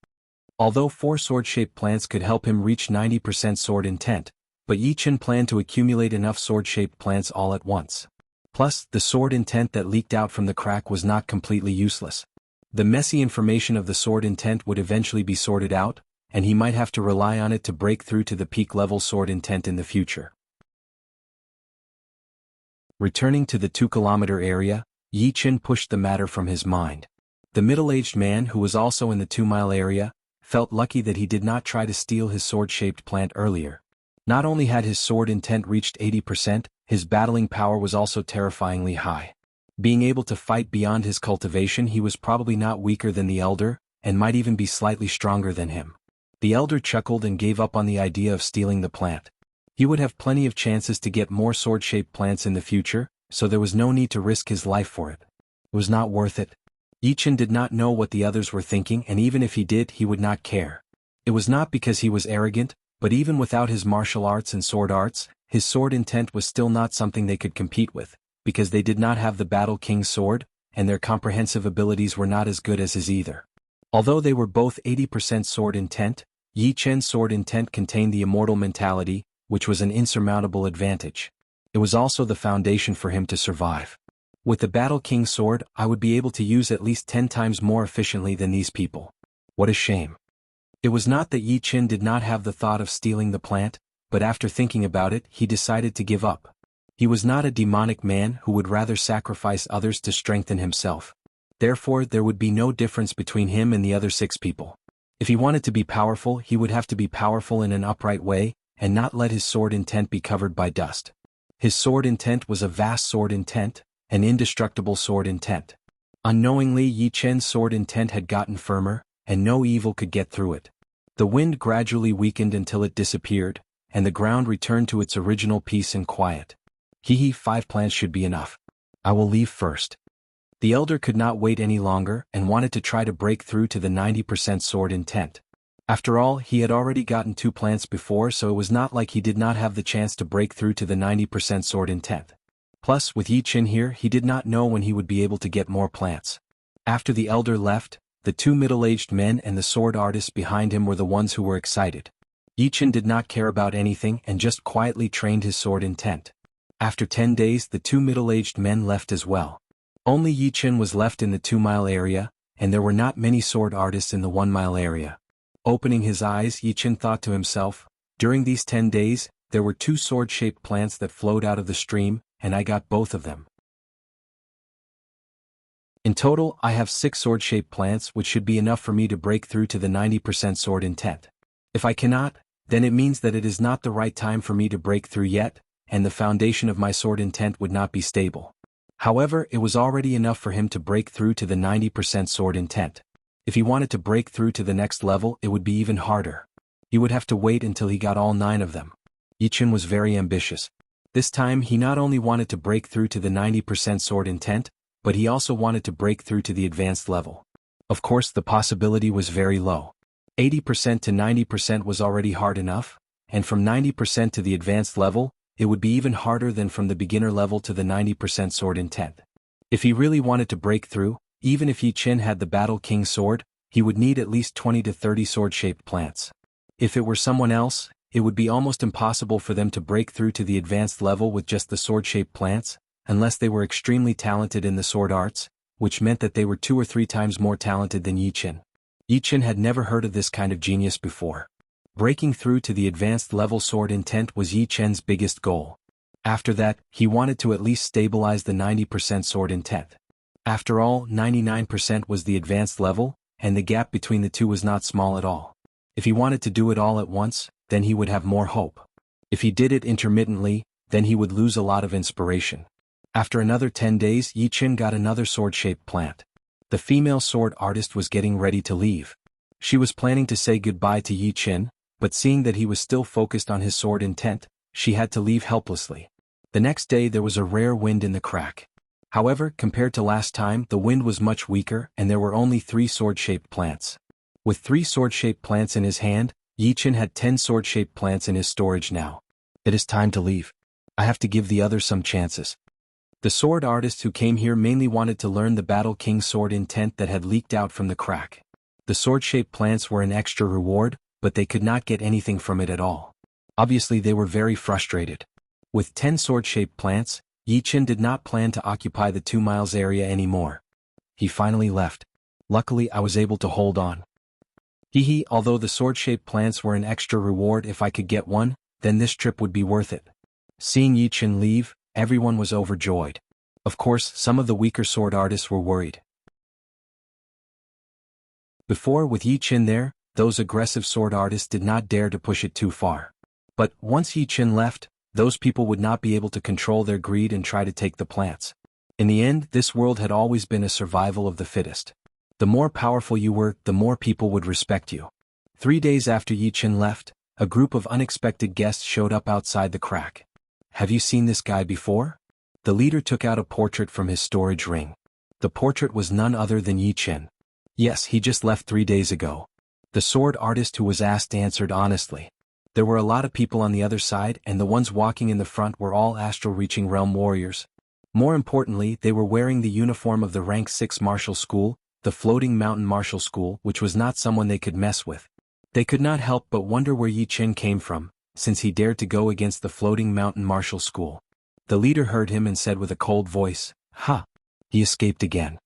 S1: Although 4 sword-shaped plants could help him reach 90% sword intent, but Yi Chen planned to accumulate enough sword-shaped plants all at once. Plus, the sword intent that leaked out from the crack was not completely useless. The messy information of the sword intent would eventually be sorted out, and he might have to rely on it to break through to the peak-level sword intent in the future. Returning to the 2-kilometer area, Yi Chen pushed the matter from his mind. The middle-aged man who was also in the 2-mile area felt lucky that he did not try to steal his sword-shaped plant earlier. Not only had his sword intent reached 80%, his battling power was also terrifyingly high. Being able to fight beyond his cultivation, he was probably not weaker than the elder, and might even be slightly stronger than him. The elder chuckled and gave up on the idea of stealing the plant. He would have plenty of chances to get more sword-shaped plants in the future, so there was no need to risk his life for it. It was not worth it. Yi Chen did not know what the others were thinking, and even if he did, he would not care. It was not because he was arrogant, but even without his martial arts and sword arts, his sword intent was still not something they could compete with, because they did not have the Battle King's sword, and their comprehensive abilities were not as good as his either. Although they were both 80% sword intent, Yi Chen's sword intent contained the Immortal mentality, which was an insurmountable advantage. It was also the foundation for him to survive. With the Battle King's sword, I would be able to use at least 10 times more efficiently than these people. What a shame. It was not that Yi Chen did not have the thought of stealing the plant, but after thinking about it, he decided to give up. He was not a demonic man who would rather sacrifice others to strengthen himself. Therefore, there would be no difference between him and the other 6 people. If he wanted to be powerful, he would have to be powerful in an upright way, and not let his sword intent be covered by dust. His sword intent was a vast sword intent, an indestructible sword intent. Unknowingly, Yi Chen's sword intent had gotten firmer, and no evil could get through it. The wind gradually weakened until it disappeared, and the ground returned to its original peace and quiet. 5 plants should be enough. I will leave first. The elder could not wait any longer and wanted to try to break through to the 90% sword intent. After all, he had already gotten 2 plants before, so it was not like he did not have the chance to break through to the 90% sword intent. Plus, with Yi Chen here, he did not know when he would be able to get more plants. After the elder left, the 2 middle-aged men and the sword artist behind him were the ones who were excited. Yi Chen did not care about anything and just quietly trained his sword intent. After 10 days, the 2 middle-aged men left as well. Only Yi Chen was left in the 2-mile area, and there were not many sword artists in the 1-mile area. Opening his eyes, Yi Chen thought to himself, during these 10 days, there were 2 sword-shaped plants that flowed out of the stream, and I got both of them. In total, I have 6 sword-shaped plants, which should be enough for me to break through to the 90% sword intent. If I cannot, then it means that it is not the right time for me to break through yet, and the foundation of my sword intent would not be stable. However, it was already enough for him to break through to the 90% sword intent. If he wanted to break through to the next level, it would be even harder. He would have to wait until he got all 9 of them. Yi Chen was very ambitious. This time, he not only wanted to break through to the 90% sword intent, but he also wanted to break through to the advanced level. Of course, the possibility was very low. 80% to 90% was already hard enough, and from 90% to the advanced level, it would be even harder than from the beginner level to the 90% sword intent. If he really wanted to break through, even if Yi Chen had the Battle King sword, he would need at least 20 to 30 sword-shaped plants. If it were someone else, it would be almost impossible for them to break through to the advanced level with just the sword-shaped plants, unless they were extremely talented in the sword arts, which meant that they were 2 or 3 times more talented than Yi Chen. Yi Chen had never heard of this kind of genius before. Breaking through to the advanced level sword intent was Yi Chen's biggest goal. After that, he wanted to at least stabilize the 90% sword intent. After all, 99% was the advanced level, and the gap between the two was not small at all. If he wanted to do it all at once, then he would have more hope. If he did it intermittently, then he would lose a lot of inspiration. After another 10 days, Yi Chen got another sword-shaped plant. The female sword artist was getting ready to leave. She was planning to say goodbye to Yi Chen, but seeing that he was still focused on his sword intent, she had to leave helplessly. The next day there was a rare wind in the crack. However, compared to last time, the wind was much weaker and there were only 3 sword-shaped plants. With 3 sword-shaped plants in his hand, Yi Chen had 10 sword-shaped plants in his storage now. It is time to leave. I have to give the others some chances. The sword artist who came here mainly wanted to learn the Battle King sword intent that had leaked out from the crack. The sword-shaped plants were an extra reward, but they could not get anything from it at all. Obviously they were very frustrated. With 10 sword-shaped plants, Yi Chen did not plan to occupy the 2 miles area anymore. He finally left. Luckily I was able to hold on. Although the sword-shaped plants were an extra reward if I could get one, then this trip would be worth it. Seeing Yi Chen leave, everyone was overjoyed. Of course, some of the weaker sword artists were worried. Before, with Yi Chen there, those aggressive sword artists did not dare to push it too far. But once Yi Chen left, those people would not be able to control their greed and try to take the plants. In the end, this world had always been a survival of the fittest. The more powerful you were, the more people would respect you. 3 days after Yi Chen left, a group of unexpected guests showed up outside the crack. Have you seen this guy before? The leader took out a portrait from his storage ring. The portrait was none other than Yi Chen. Yes, he just left 3 days ago. The sword artist who was asked answered honestly. There were a lot of people on the other side, and the ones walking in the front were all astral-reaching realm warriors. More importantly, they were wearing the uniform of the rank 6 martial school, the floating mountain martial school, which was not someone they could mess with. They could not help but wonder where Yi Chen came from, since he dared to go against the floating mountain martial school. The leader heard him and said with a cold voice, "Ha! He escaped again."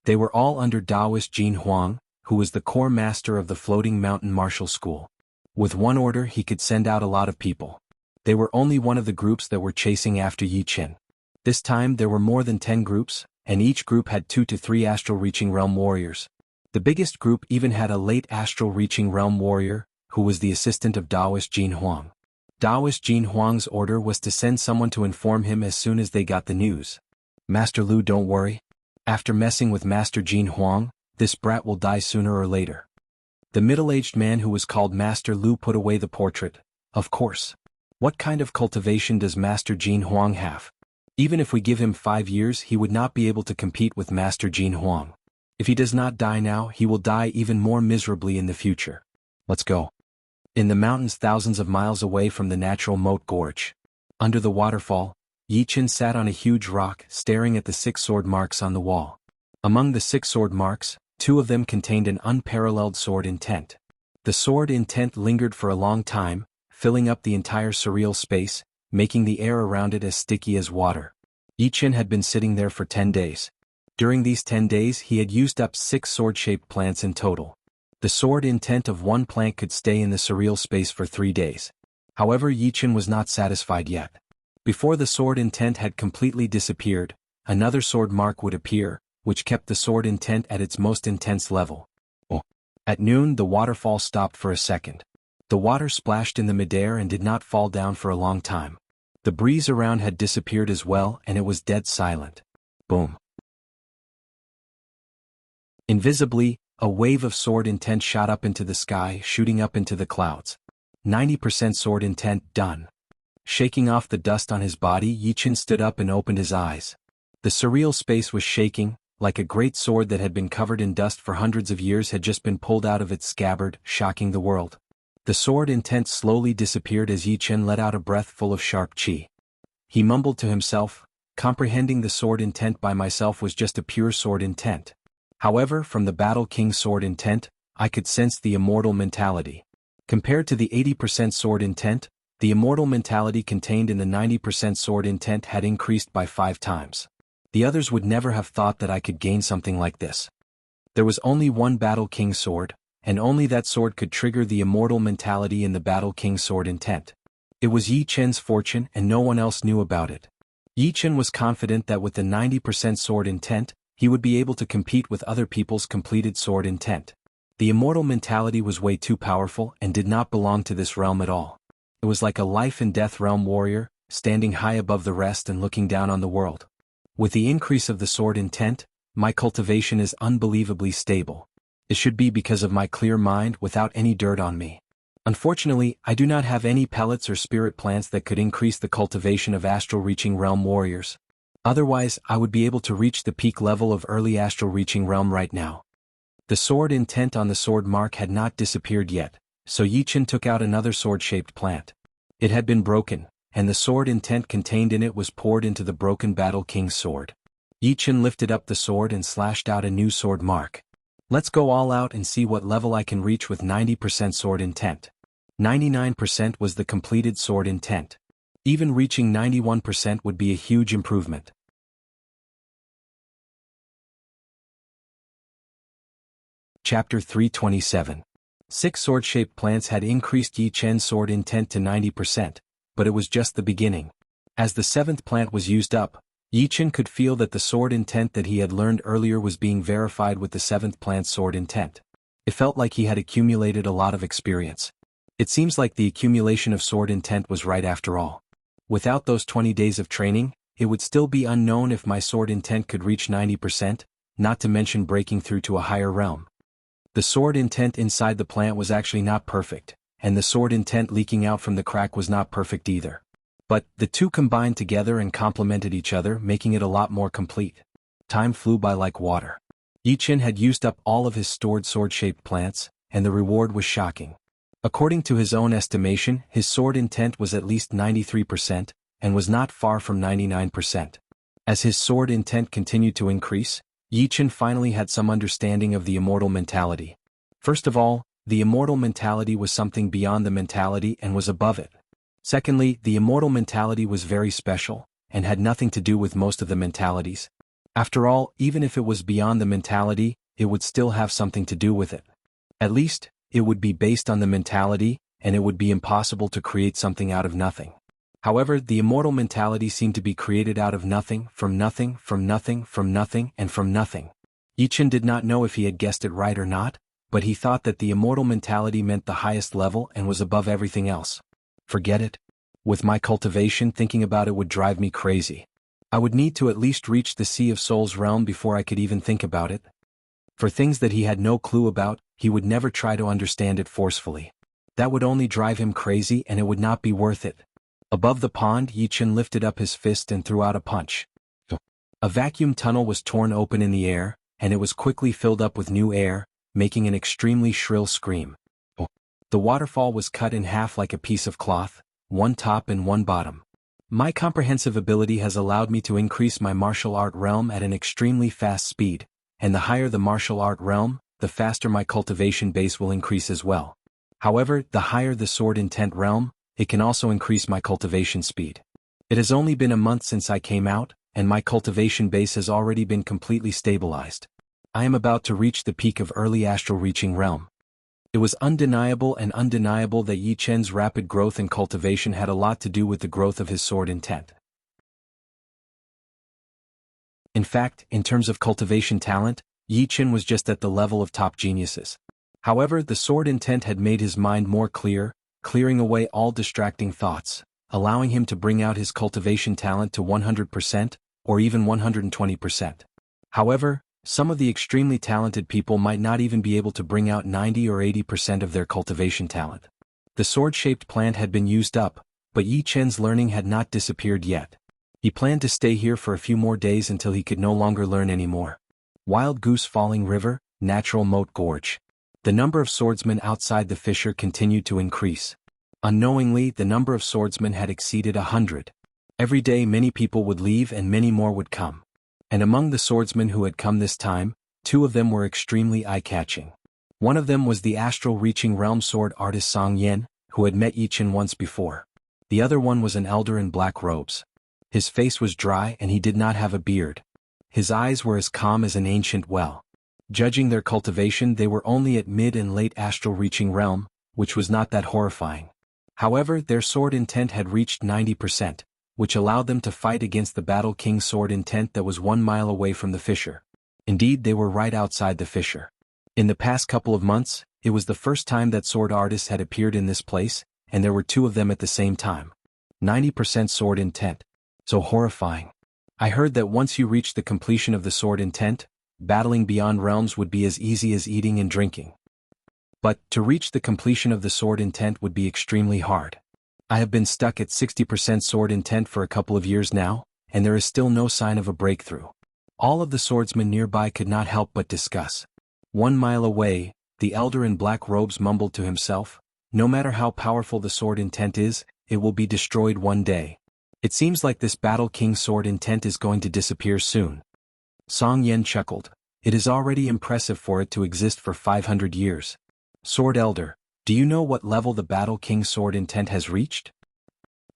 S1: They were all under Taoist Jin Huang, who was the core master of the floating mountain martial school. With one order he could send out a lot of people. They were only one of the groups that were chasing after Yi Chen. This time there were more than 10 groups, and each group had 2 to 3 astral-reaching realm warriors. The biggest group even had a late astral-reaching realm warrior, who was the assistant of Taoist Jin Huang. Taoist Jin Huang's order was to send someone to inform him as soon as they got the news. "Master Lu, don't worry. After messing with Master Jin Huang, this brat will die sooner or later." The middle-aged man who was called Master Lu put away the portrait. Of course. What kind of cultivation does Master Jin Huang have? Even if we give him 5 years, he would not be able to compete with Master Jin Huang. If he does not die now, he will die even more miserably in the future. Let's go. In the mountains thousands of miles away from the natural moat gorge, under the waterfall, Yi Chen sat on a huge rock, staring at the 6 sword marks on the wall. Among the 6 sword marks, 2 of them contained an unparalleled sword intent. The sword intent lingered for a long time, filling up the entire surreal space, making the air around it as sticky as water. Yi Chen had been sitting there for 10 days. During these 10 days he had used up 6 sword-shaped plants in total. The sword intent of one plant could stay in the surreal space for 3 days. However, Yi Chen was not satisfied yet. Before the sword intent had completely disappeared, another sword mark would appear, which kept the sword intent at its most intense level. At noon the waterfall stopped for a second. The water splashed in the midair and did not fall down for a long time. The breeze around had disappeared as well, and it was dead silent. Boom. Invisibly, a wave of sword intent shot up into the sky, shooting up into the clouds. 90% sword intent done. Shaking off the dust on his body, Yi Chen stood up and opened his eyes. The surreal space was shaking, like a great sword that had been covered in dust for hundreds of years had just been pulled out of its scabbard, shocking the world. The sword intent slowly disappeared as Yi Chen let out a breath full of sharp qi. He mumbled to himself, comprehending the sword intent by myself was just a pure sword intent. However, from the Battle King's sword intent, I could sense the immortal mentality. Compared to the 80% sword intent, the immortal mentality contained in the 90% sword intent had increased by 5 times. The others would never have thought that I could gain something like this. There was only one Battle King sword, and only that sword could trigger the immortal mentality in the Battle King sword intent. It was Yi Chen's fortune and no one else knew about it. Yi Chen was confident that with the 90% sword intent, he would be able to compete with other people's completed sword intent. The immortal mentality was way too powerful and did not belong to this realm at all. It was like a life and death realm warrior, standing high above the rest and looking down on the world. With the increase of the sword intent, my cultivation is unbelievably stable. It should be because of my clear mind without any dirt on me. Unfortunately, I do not have any pellets or spirit plants that could increase the cultivation of astral reaching realm warriors. Otherwise, I would be able to reach the peak level of early astral reaching realm right now. The sword intent on the sword mark had not disappeared yet, so Yi Chen took out another sword-shaped plant. It had been broken, and the sword intent contained in it was poured into the broken Battle King's sword. Yi Chen lifted up the sword and slashed out a new sword mark. Let's go all out and see what level I can reach with 90% sword intent. 99% was the completed sword intent. Even reaching 91% would be a huge improvement. Chapter 327. 6 sword-shaped plants had increased Yi Chen's sword intent to 90%, but it was just the beginning. As the 7th plant was used up, Yi Chen could feel that the sword intent that he had learned earlier was being verified with the 7th plant's sword intent. It felt like he had accumulated a lot of experience. It seems like the accumulation of sword intent was right after all. Without those 20 days of training, it would still be unknown if my sword intent could reach 90%, not to mention breaking through to a higher realm. The sword intent inside the plant was actually not perfect, and the sword intent leaking out from the crack was not perfect either. But the two combined together and complemented each other, making it a lot more complete. Time flew by like water. Yi Chen had used up all of his stored sword-shaped plants, and the reward was shocking. According to his own estimation, his sword intent was at least 93%, and was not far from 99%. As his sword intent continued to increase, Yi Chen finally had some understanding of the immortal mentality. First of all, the immortal mentality was something beyond the mentality and was above it. Secondly, the immortal mentality was very special, and had nothing to do with most of the mentalities. After all, even if it was beyond the mentality, it would still have something to do with it. At least, it would be based on the mentality, and it would be impossible to create something out of nothing. However, the immortal mentality seemed to be created out of nothing, from nothing, from nothing, from nothing, and from nothing. Yi Chen did not know if he had guessed it right or not, but he thought that the immortal mentality meant the highest level and was above everything else. Forget it. With my cultivation, thinking about it would drive me crazy. I would need to at least reach the Sea of Souls realm before I could even think about it. For things that he had no clue about, he would never try to understand it forcefully. That would only drive him crazy and it would not be worth it. Above the pond, Yi Chen lifted up his fist and threw out a punch. A vacuum tunnel was torn open in the air, and it was quickly filled up with new air, making an extremely shrill scream. The waterfall was cut in half like a piece of cloth, one top and one bottom. My comprehensive ability has allowed me to increase my martial art realm at an extremely fast speed, and the higher the martial art realm, the faster my cultivation base will increase as well. However, the higher the sword intent realm, it can also increase my cultivation speed. It has only been a month since I came out, and my cultivation base has already been completely stabilized. I am about to reach the peak of early astral reaching realm. It was undeniable that Yi Chen's rapid growth and cultivation had a lot to do with the growth of his sword intent. In fact, in terms of cultivation talent, Yi Chen was just at the level of top geniuses. However, the sword intent had made his mind more clear, clearing away all distracting thoughts, allowing him to bring out his cultivation talent to 100%, or even 120%. However, some of the extremely talented people might not even be able to bring out 90 or 80% of their cultivation talent. The sword-shaped plant had been used up, but Yi Chen's learning had not disappeared yet. He planned to stay here for a few more days until he could no longer learn anymore. Wild Goose Falling River, Natural Moat Gorge. The number of swordsmen outside the fissure continued to increase. Unknowingly, the number of swordsmen had exceeded 100. Every day many people would leave and many more would come. And among the swordsmen who had come this time, 2 of them were extremely eye-catching. One of them was the astral-reaching realm sword artist Song Yan, who had met Yi Chen once before. The other one was an elder in black robes. His face was dry and he did not have a beard. His eyes were as calm as an ancient well. Judging their cultivation, they were only at mid and late astral-reaching realm, which was not that horrifying. However, their sword intent had reached 90%, which allowed them to fight against the Battle King's sword intent that was 1 mile away from the fissure. Indeed, they were right outside the fissure. In the past couple of months, it was the first time that sword artists had appeared in this place, and there were 2 of them at the same time. 90% sword intent. So horrifying. I heard that once you reached the completion of the sword intent, battling beyond realms would be as easy as eating and drinking. But, to reach the completion of the sword intent would be extremely hard. I have been stuck at 60% sword intent for a couple of years now, and there is still no sign of a breakthrough. All of the swordsmen nearby could not help but discuss. 1 mile away, the elder in black robes mumbled to himself, "No matter how powerful the sword intent is, it will be destroyed one day. It seems like this Battle King's sword intent is going to disappear soon." Song Yan chuckled. "It is already impressive for it to exist for 500 years. Sword Elder, do you know what level the Battle King's sword intent has reached?"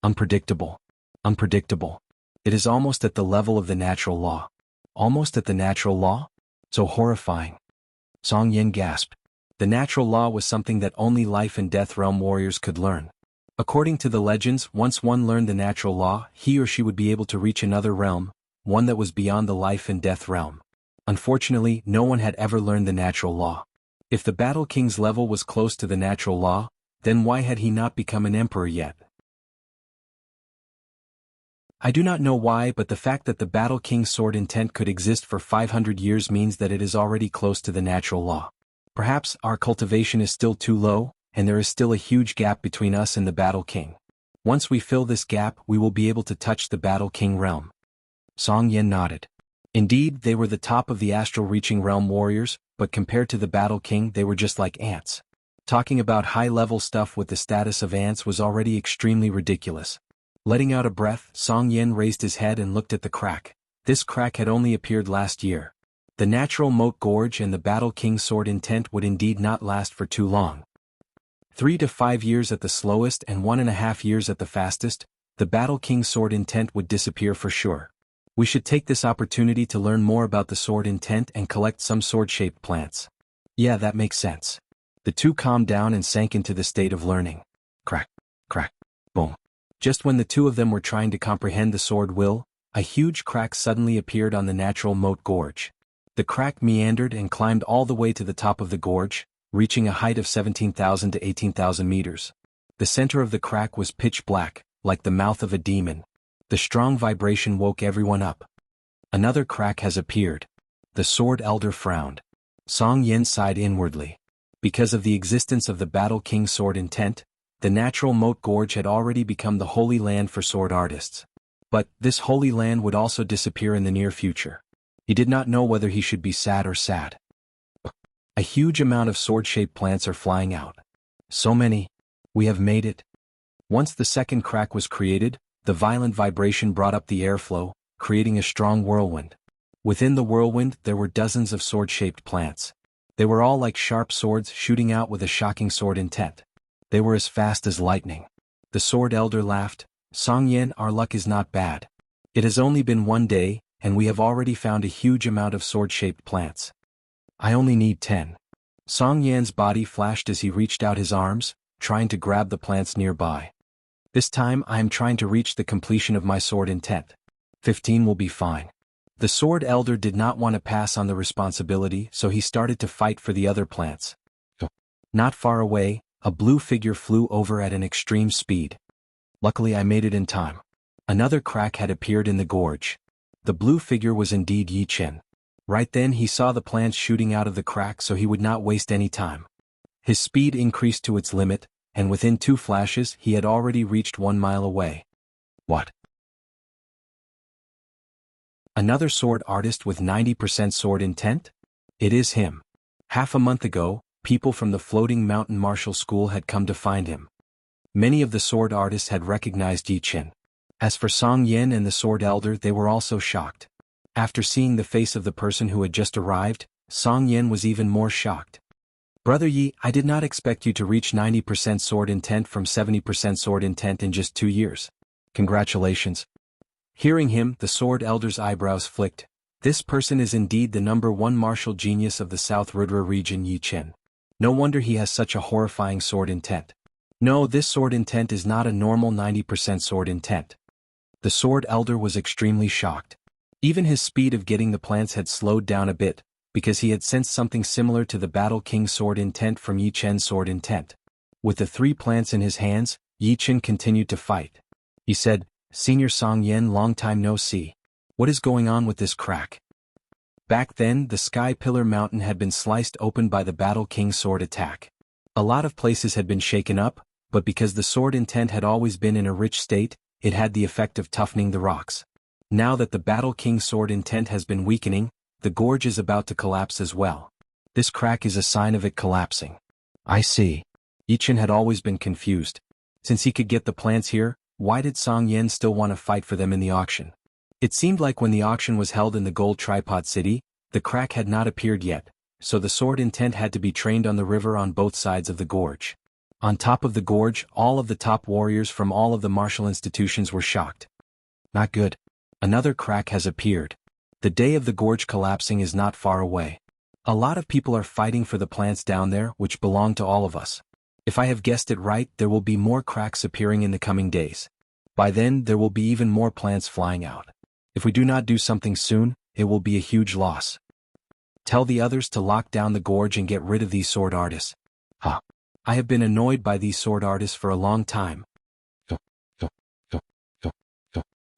S1: "Unpredictable. Unpredictable. It is almost at the level of the natural law." "Almost at the natural law? So horrifying." Song Yan gasped. The natural law was something that only life and death realm warriors could learn. According to the legends, once one learned the natural law, he or she would be able to reach another realm, one that was beyond the life and death realm. Unfortunately, no one had ever learned the natural law. If the Battle King's level was close to the natural law, then why had he not become an emperor yet? I do not know why, but the fact that the Battle King's sword intent could exist for 500 years means that it is already close to the natural law. Perhaps our cultivation is still too low, and there is still a huge gap between us and the Battle King. Once we fill this gap, we will be able to touch the Battle King realm. Song Yan nodded. Indeed, they were the top of the astral-reaching realm warriors, but compared to the Battle King they were just like ants. Talking about high-level stuff with the status of ants was already extremely ridiculous. Letting out a breath, Song Yan raised his head and looked at the crack. This crack had only appeared last year. The natural moat gorge and the Battle King's sword intent would indeed not last for too long. 3 to 5 years at the slowest and 1.5 years at the fastest, the Battle King's sword intent would disappear for sure. We should take this opportunity to learn more about the sword intent and collect some sword-shaped plants. Yeah, that makes sense. The 2 calmed down and sank into the state of learning. Crack, crack, boom. Just when the 2 of them were trying to comprehend the sword will, a huge crack suddenly appeared on the natural moat gorge. The crack meandered and climbed all the way to the top of the gorge, reaching a height of 17,000 to 18,000 meters. The center of the crack was pitch black, like the mouth of a demon. The strong vibration woke everyone up. "Another crack has appeared." The sword elder frowned. Song Yan sighed inwardly. Because of the existence of the Battle King's sword intent, the natural moat gorge had already become the holy land for sword artists. But this holy land would also disappear in the near future. He did not know whether he should be sad or sad. A huge amount of sword-shaped plants are flying out. So many. We have made it. Once the second crack was created, the violent vibration brought up the airflow, creating a strong whirlwind. Within the whirlwind there were dozens of sword-shaped plants. They were all like sharp swords shooting out with a shocking sword intent. They were as fast as lightning. The sword elder laughed. "Song Yan, our luck is not bad. It has only been 1 day, and we have already found a huge amount of sword-shaped plants. I only need 10. Song Yan's body flashed as he reached out his arms, trying to grab the plants nearby. "This time I am trying to reach the completion of my sword intent. 15 will be fine." The sword elder did not want to pass on the responsibility, so he started to fight for the other plants. Not far away, a blue figure flew over at an extreme speed. Luckily I made it in time. Another crack had appeared in the gorge. The blue figure was indeed Yi Chen. Right then he saw the plants shooting out of the crack, so he would not waste any time. His speed increased to its limit, and within 2 flashes he had already reached 1 mile away. What? Another sword artist with 90% sword intent? It is him. Half a month ago, people from the floating mountain martial school had come to find him. Many of the sword artists had recognized Yi Qin. As for Song Yin and the sword elder, they were also shocked. After seeing the face of the person who had just arrived, Song Yin was even more shocked. Brother Yi, I did not expect you to reach 90% sword intent from 70% sword intent in just 2 years. Congratulations. Hearing him, the sword elder's eyebrows flicked. This person is indeed the #1 martial genius of the South Rudra region, Yi Qin. No wonder he has such a horrifying sword intent. No, this sword intent is not a normal 90% sword intent. The sword elder was extremely shocked. Even his speed of getting the plants had slowed down a bit, because he had sensed something similar to the Battle King's sword intent from Yi Qin's sword intent. With the 3 plants in his hands, Yi Qin continued to fight. He said, "Senior Song Yin, long time no see. What is going on with this crack?" Back then, the Sky Pillar Mountain had been sliced open by the Battle King's sword attack. A lot of places had been shaken up, but because the sword intent had always been in a rich state, it had the effect of toughening the rocks. Now that the Battle King's sword intent has been weakening, the gorge is about to collapse as well. This crack is a sign of it collapsing. I see. Yi Qin had always been confused. Since he could get the plants here, why did Song Yin still want to fight for them in the auction? It seemed like when the auction was held in the Gold Tripod City, the crack had not appeared yet, so the sword intent had to be trained on the river on both sides of the gorge. On top of the gorge, all of the top warriors from all of the martial institutions were shocked. Not good. Another crack has appeared. The day of the gorge collapsing is not far away. A lot of people are fighting for the plants down there, which belong to all of us. If I have guessed it right, there will be more cracks appearing in the coming days. By then, there will be even more plants flying out. If we do not do something soon, it will be a huge loss. Tell the others to lock down the gorge and get rid of these sword artists. Huh. I have been annoyed by these sword artists for a long time.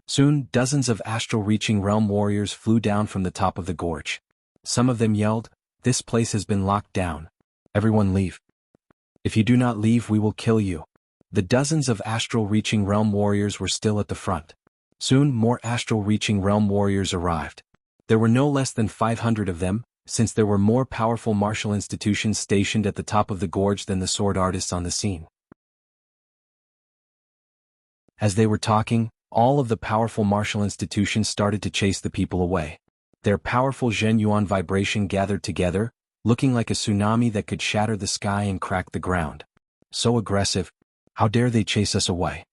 S1: Soon, dozens of astral-reaching realm warriors flew down from the top of the gorge. Some of them yelled, "This place has been locked down. Everyone leave. If you do not leave, we will kill you." The dozens of astral-reaching realm warriors were still at the front. Soon, more astral-reaching realm warriors arrived. There were no less than 500 of them, since there were more powerful martial institutions stationed at the top of the gorge than the sword artists on the scene. As they were talking, all of the powerful martial institutions started to chase the people away. Their powerful Zhen Yuan vibration gathered together, looking like a tsunami that could shatter the sky and crack the ground. So aggressive. How dare they chase us away?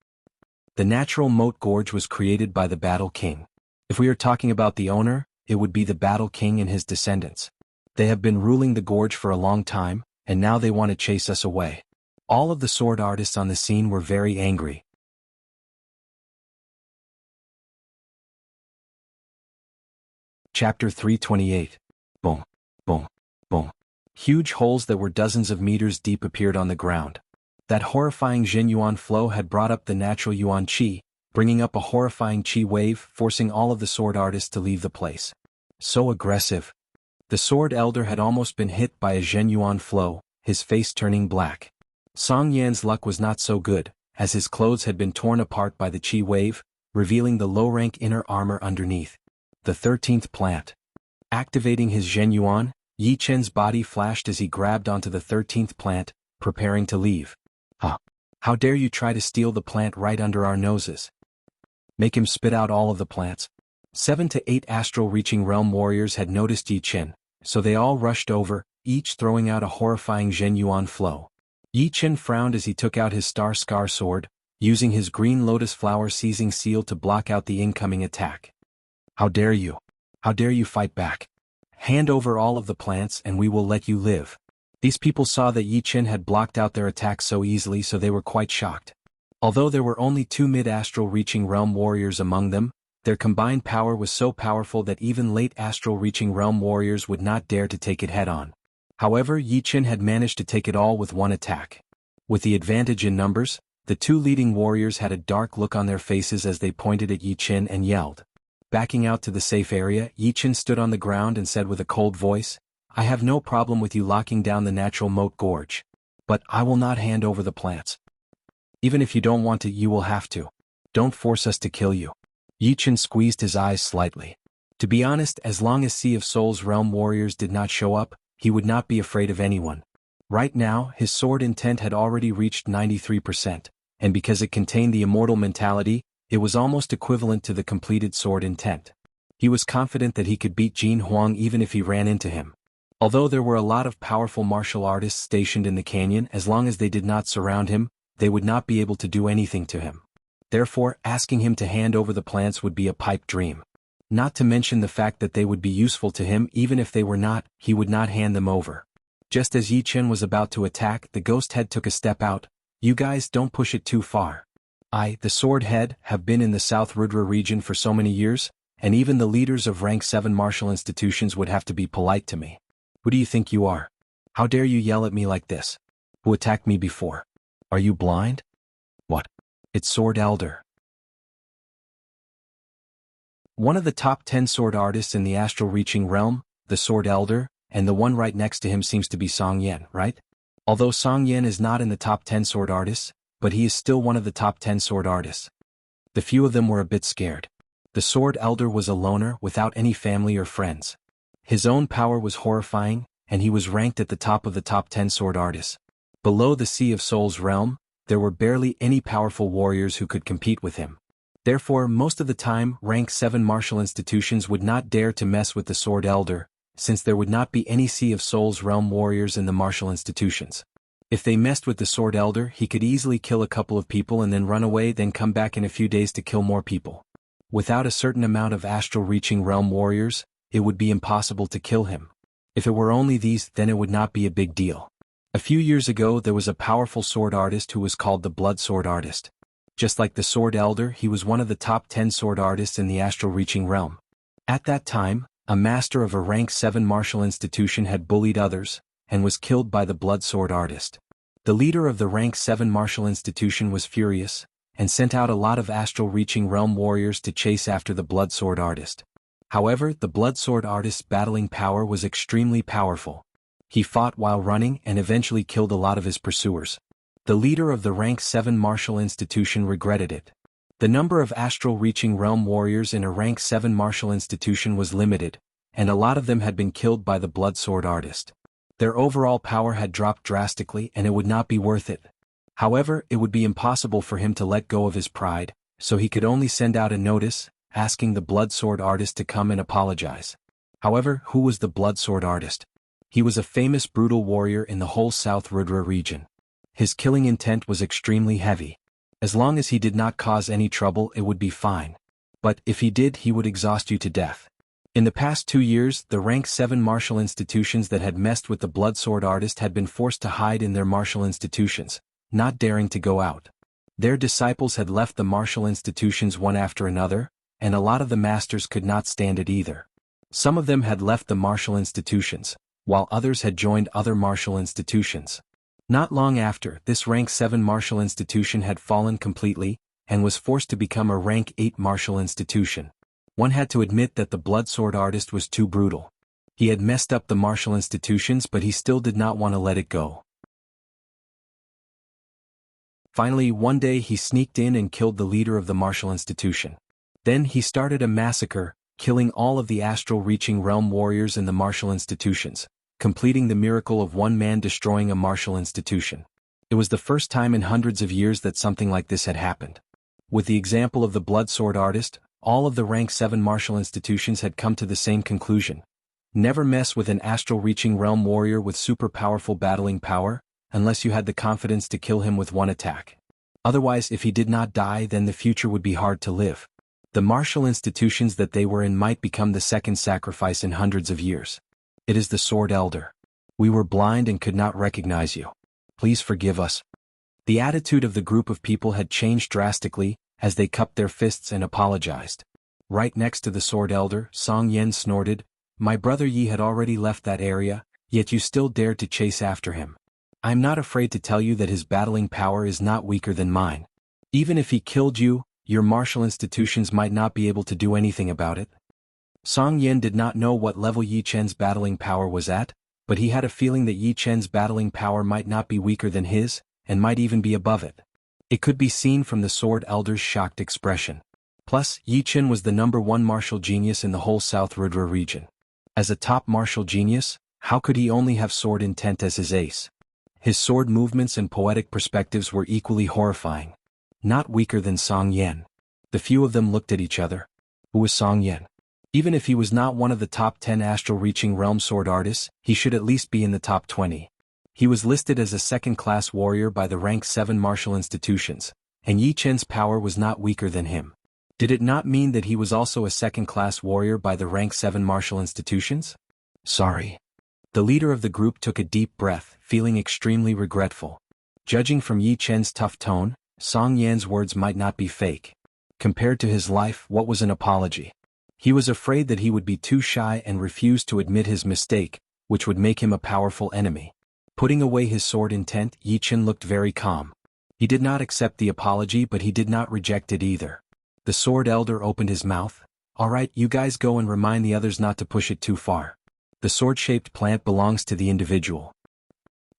S1: The natural moat gorge was created by the Battle King. If we are talking about the owner, it would be the Battle King and his descendants. They have been ruling the gorge for a long time, and now they want to chase us away. All of the sword artists on the scene were very angry. Chapter 328. Boom, boom, boom. Huge holes that were dozens of meters deep appeared on the ground. That horrifying Zhen Yuan flow had brought up the natural Yuan Qi, bringing up a horrifying Qi wave, forcing all of the sword artists to leave the place. So aggressive. The sword elder had almost been hit by a Zhen Yuan flow, his face turning black. Song Yan's luck was not so good, as his clothes had been torn apart by the Qi wave, revealing the low-rank inner armor underneath. The 13th plant. Activating his Zhen Yuan, Yi Qin's body flashed as he grabbed onto the 13th plant, preparing to leave. How dare you try to steal the plant right under our noses? Make him spit out all of the plants. 7 to 8 astral-reaching realm warriors had noticed Yi Qin, so they all rushed over, each throwing out a horrifying Zhen Yuan flow. Yi Qin frowned as he took out his Star Scar sword, using his green lotus flower seizing seal to block out the incoming attack. How dare you? How dare you fight back? Hand over all of the plants and we will let you live. These people saw that Yi Qin had blocked out their attack so easily, so they were quite shocked. Although there were only 2 mid-astral reaching realm warriors among them, their combined power was so powerful that even late astral reaching realm warriors would not dare to take it head-on. However, Yi Qin had managed to take it all with one attack. With the advantage in numbers, the 2 leading warriors had a dark look on their faces as they pointed at Yi Qin and yelled. Backing out to the safe area, Yi Qin stood on the ground and said with a cold voice, "I have no problem with you locking down the natural moat gorge. But I will not hand over the plants. Even if you don't want to, you will have to. Don't force us to kill you." Yi Qin squeezed his eyes slightly. To be honest, as long as Sea of Souls realm warriors did not show up, he would not be afraid of anyone. Right now, his sword intent had already reached 93%, and because it contained the immortal mentality, it was almost equivalent to the completed sword intent. He was confident that he could beat Jin Huang even if he ran into him. Although there were a lot of powerful martial artists stationed in the canyon, as long as they did not surround him, they would not be able to do anything to him. Therefore, asking him to hand over the plants would be a pipe dream. Not to mention the fact that they would be useful to him even if they were not, he would not hand them over. Just as Yi Chen was about to attack, the ghost head took a step out. You guys don't push it too far. I, the sword head, have been in the South Rudra region for so many years, and even the leaders of rank 7 martial institutions would have to be polite to me. Who do you think you are? How dare you yell at me like this? Who attacked me before? Are you blind? What? It's Sword Elder. One of the top 10 sword artists in the astral reaching realm, the Sword Elder, and the one right next to him seems to be Song Yan, right? Although Song Yan is not in the top 10 sword artists, but he is still one of the top 10 sword artists. The few of them were a bit scared. The Sword Elder was a loner without any family or friends. His own power was horrifying, and he was ranked at the top of the top 10 sword artists. Below the Sea of Souls realm, there were barely any powerful warriors who could compete with him. Therefore, most of the time, rank 7 martial institutions would not dare to mess with the Sword Elder, since there would not be any Sea of Souls realm warriors in the martial institutions. If they messed with the Sword Elder, he could easily kill a couple of people and then run away, then come back in a few days to kill more people. Without a certain amount of astral reaching realm warriors, it would be impossible to kill him. If it were only these, then it would not be a big deal. A few years ago there was a powerful sword artist who was called the Blood Sword Artist. Just like the Sword Elder, he was one of the top 10 sword artists in the astral reaching realm. At that time, a master of a rank 7 martial institution had bullied others, and was killed by the Blood Sword Artist. The leader of the rank 7 martial institution was furious, and sent out a lot of astral reaching realm warriors to chase after the Blood Sword Artist. However, the Blood Sword Artist's battling power was extremely powerful. He fought while running and eventually killed a lot of his pursuers. The leader of the rank 7 martial institution regretted it. The number of astral reaching realm warriors in a rank 7 martial institution was limited, and a lot of them had been killed by the Blood Sword Artist. Their overall power had dropped drastically and it would not be worth it. However, it would be impossible for him to let go of his pride, so he could only send out a notice, asking the Blood Sword Artist to come and apologize. However, who was the Blood Sword Artist? He was a famous brutal warrior in the whole South Rudra region. His killing intent was extremely heavy. As long as he did not cause any trouble, it would be fine. But if he did, he would exhaust you to death. In the past 2 years, the rank 7 martial institutions that had messed with the Blood Sword Artist had been forced to hide in their martial institutions, not daring to go out. Their disciples had left the martial institutions one after another, and a lot of the masters could not stand it either. Some of them had left the martial institutions, while others had joined other martial institutions. Not long after, this rank 7 martial institution had fallen completely, and was forced to become a rank 8 martial institution. One had to admit that the Blood Sword Artist was too brutal. He had messed up the martial institutions, but he still did not want to let it go. Finally, one day he sneaked in and killed the leader of the martial institution. Then he started a massacre, killing all of the astral reaching realm warriors in the martial institutions, completing the miracle of one man destroying a martial institution. It was the first time in hundreds of years that something like this had happened. With the example of the Blood Sword Artist, all of the rank 7 martial institutions had come to the same conclusion. Never mess with an astral reaching realm warrior with super powerful battling power, unless you had the confidence to kill him with one attack. Otherwise, if he did not die, then the future would be hard to live. The martial institutions that they were in might become the second sacrifice in hundreds of years. It is the Sword Elder. We were blind and could not recognize you. Please forgive us. The attitude of the group of people had changed drastically, as they cupped their fists and apologized. Right next to the Sword Elder, Song Yan snorted, "My brother Yi had already left that area, yet you still dared to chase after him. I am not afraid to tell you that his battling power is not weaker than mine. Even if he killed you, your martial institutions might not be able to do anything about it." Song Yan did not know what level Yi Chen's battling power was at, but he had a feeling that Yi Chen's battling power might not be weaker than his, and might even be above it. It could be seen from the Sword Elder's shocked expression. Plus, Yi Chen was the #1 martial genius in the whole South Rudra region. As a top martial genius, how could he only have sword intent as his ace? His sword movements and poetic perspectives were equally horrifying. Not weaker than Song Yan. The few of them looked at each other. Who was Song Yan? Even if he was not one of the top 10 astral-reaching realm sword artists, he should at least be in the top 20. He was listed as a second-class warrior by the rank 7 martial institutions, and Yi Chen's power was not weaker than him. Did it not mean that he was also a second-class warrior by the rank 7 martial institutions? Sorry. The leader of the group took a deep breath, feeling extremely regretful. Judging from Yi Chen's tough tone, Song Yan's words might not be fake. Compared to his life, what was an apology? He was afraid that he would be too shy and refused to admit his mistake, which would make him a powerful enemy. Putting away his sword intent, Yi Chen looked very calm. He did not accept the apology, but he did not reject it either. The sword elder opened his mouth. All right, you guys go and remind the others not to push it too far. The sword-shaped plant belongs to the individual.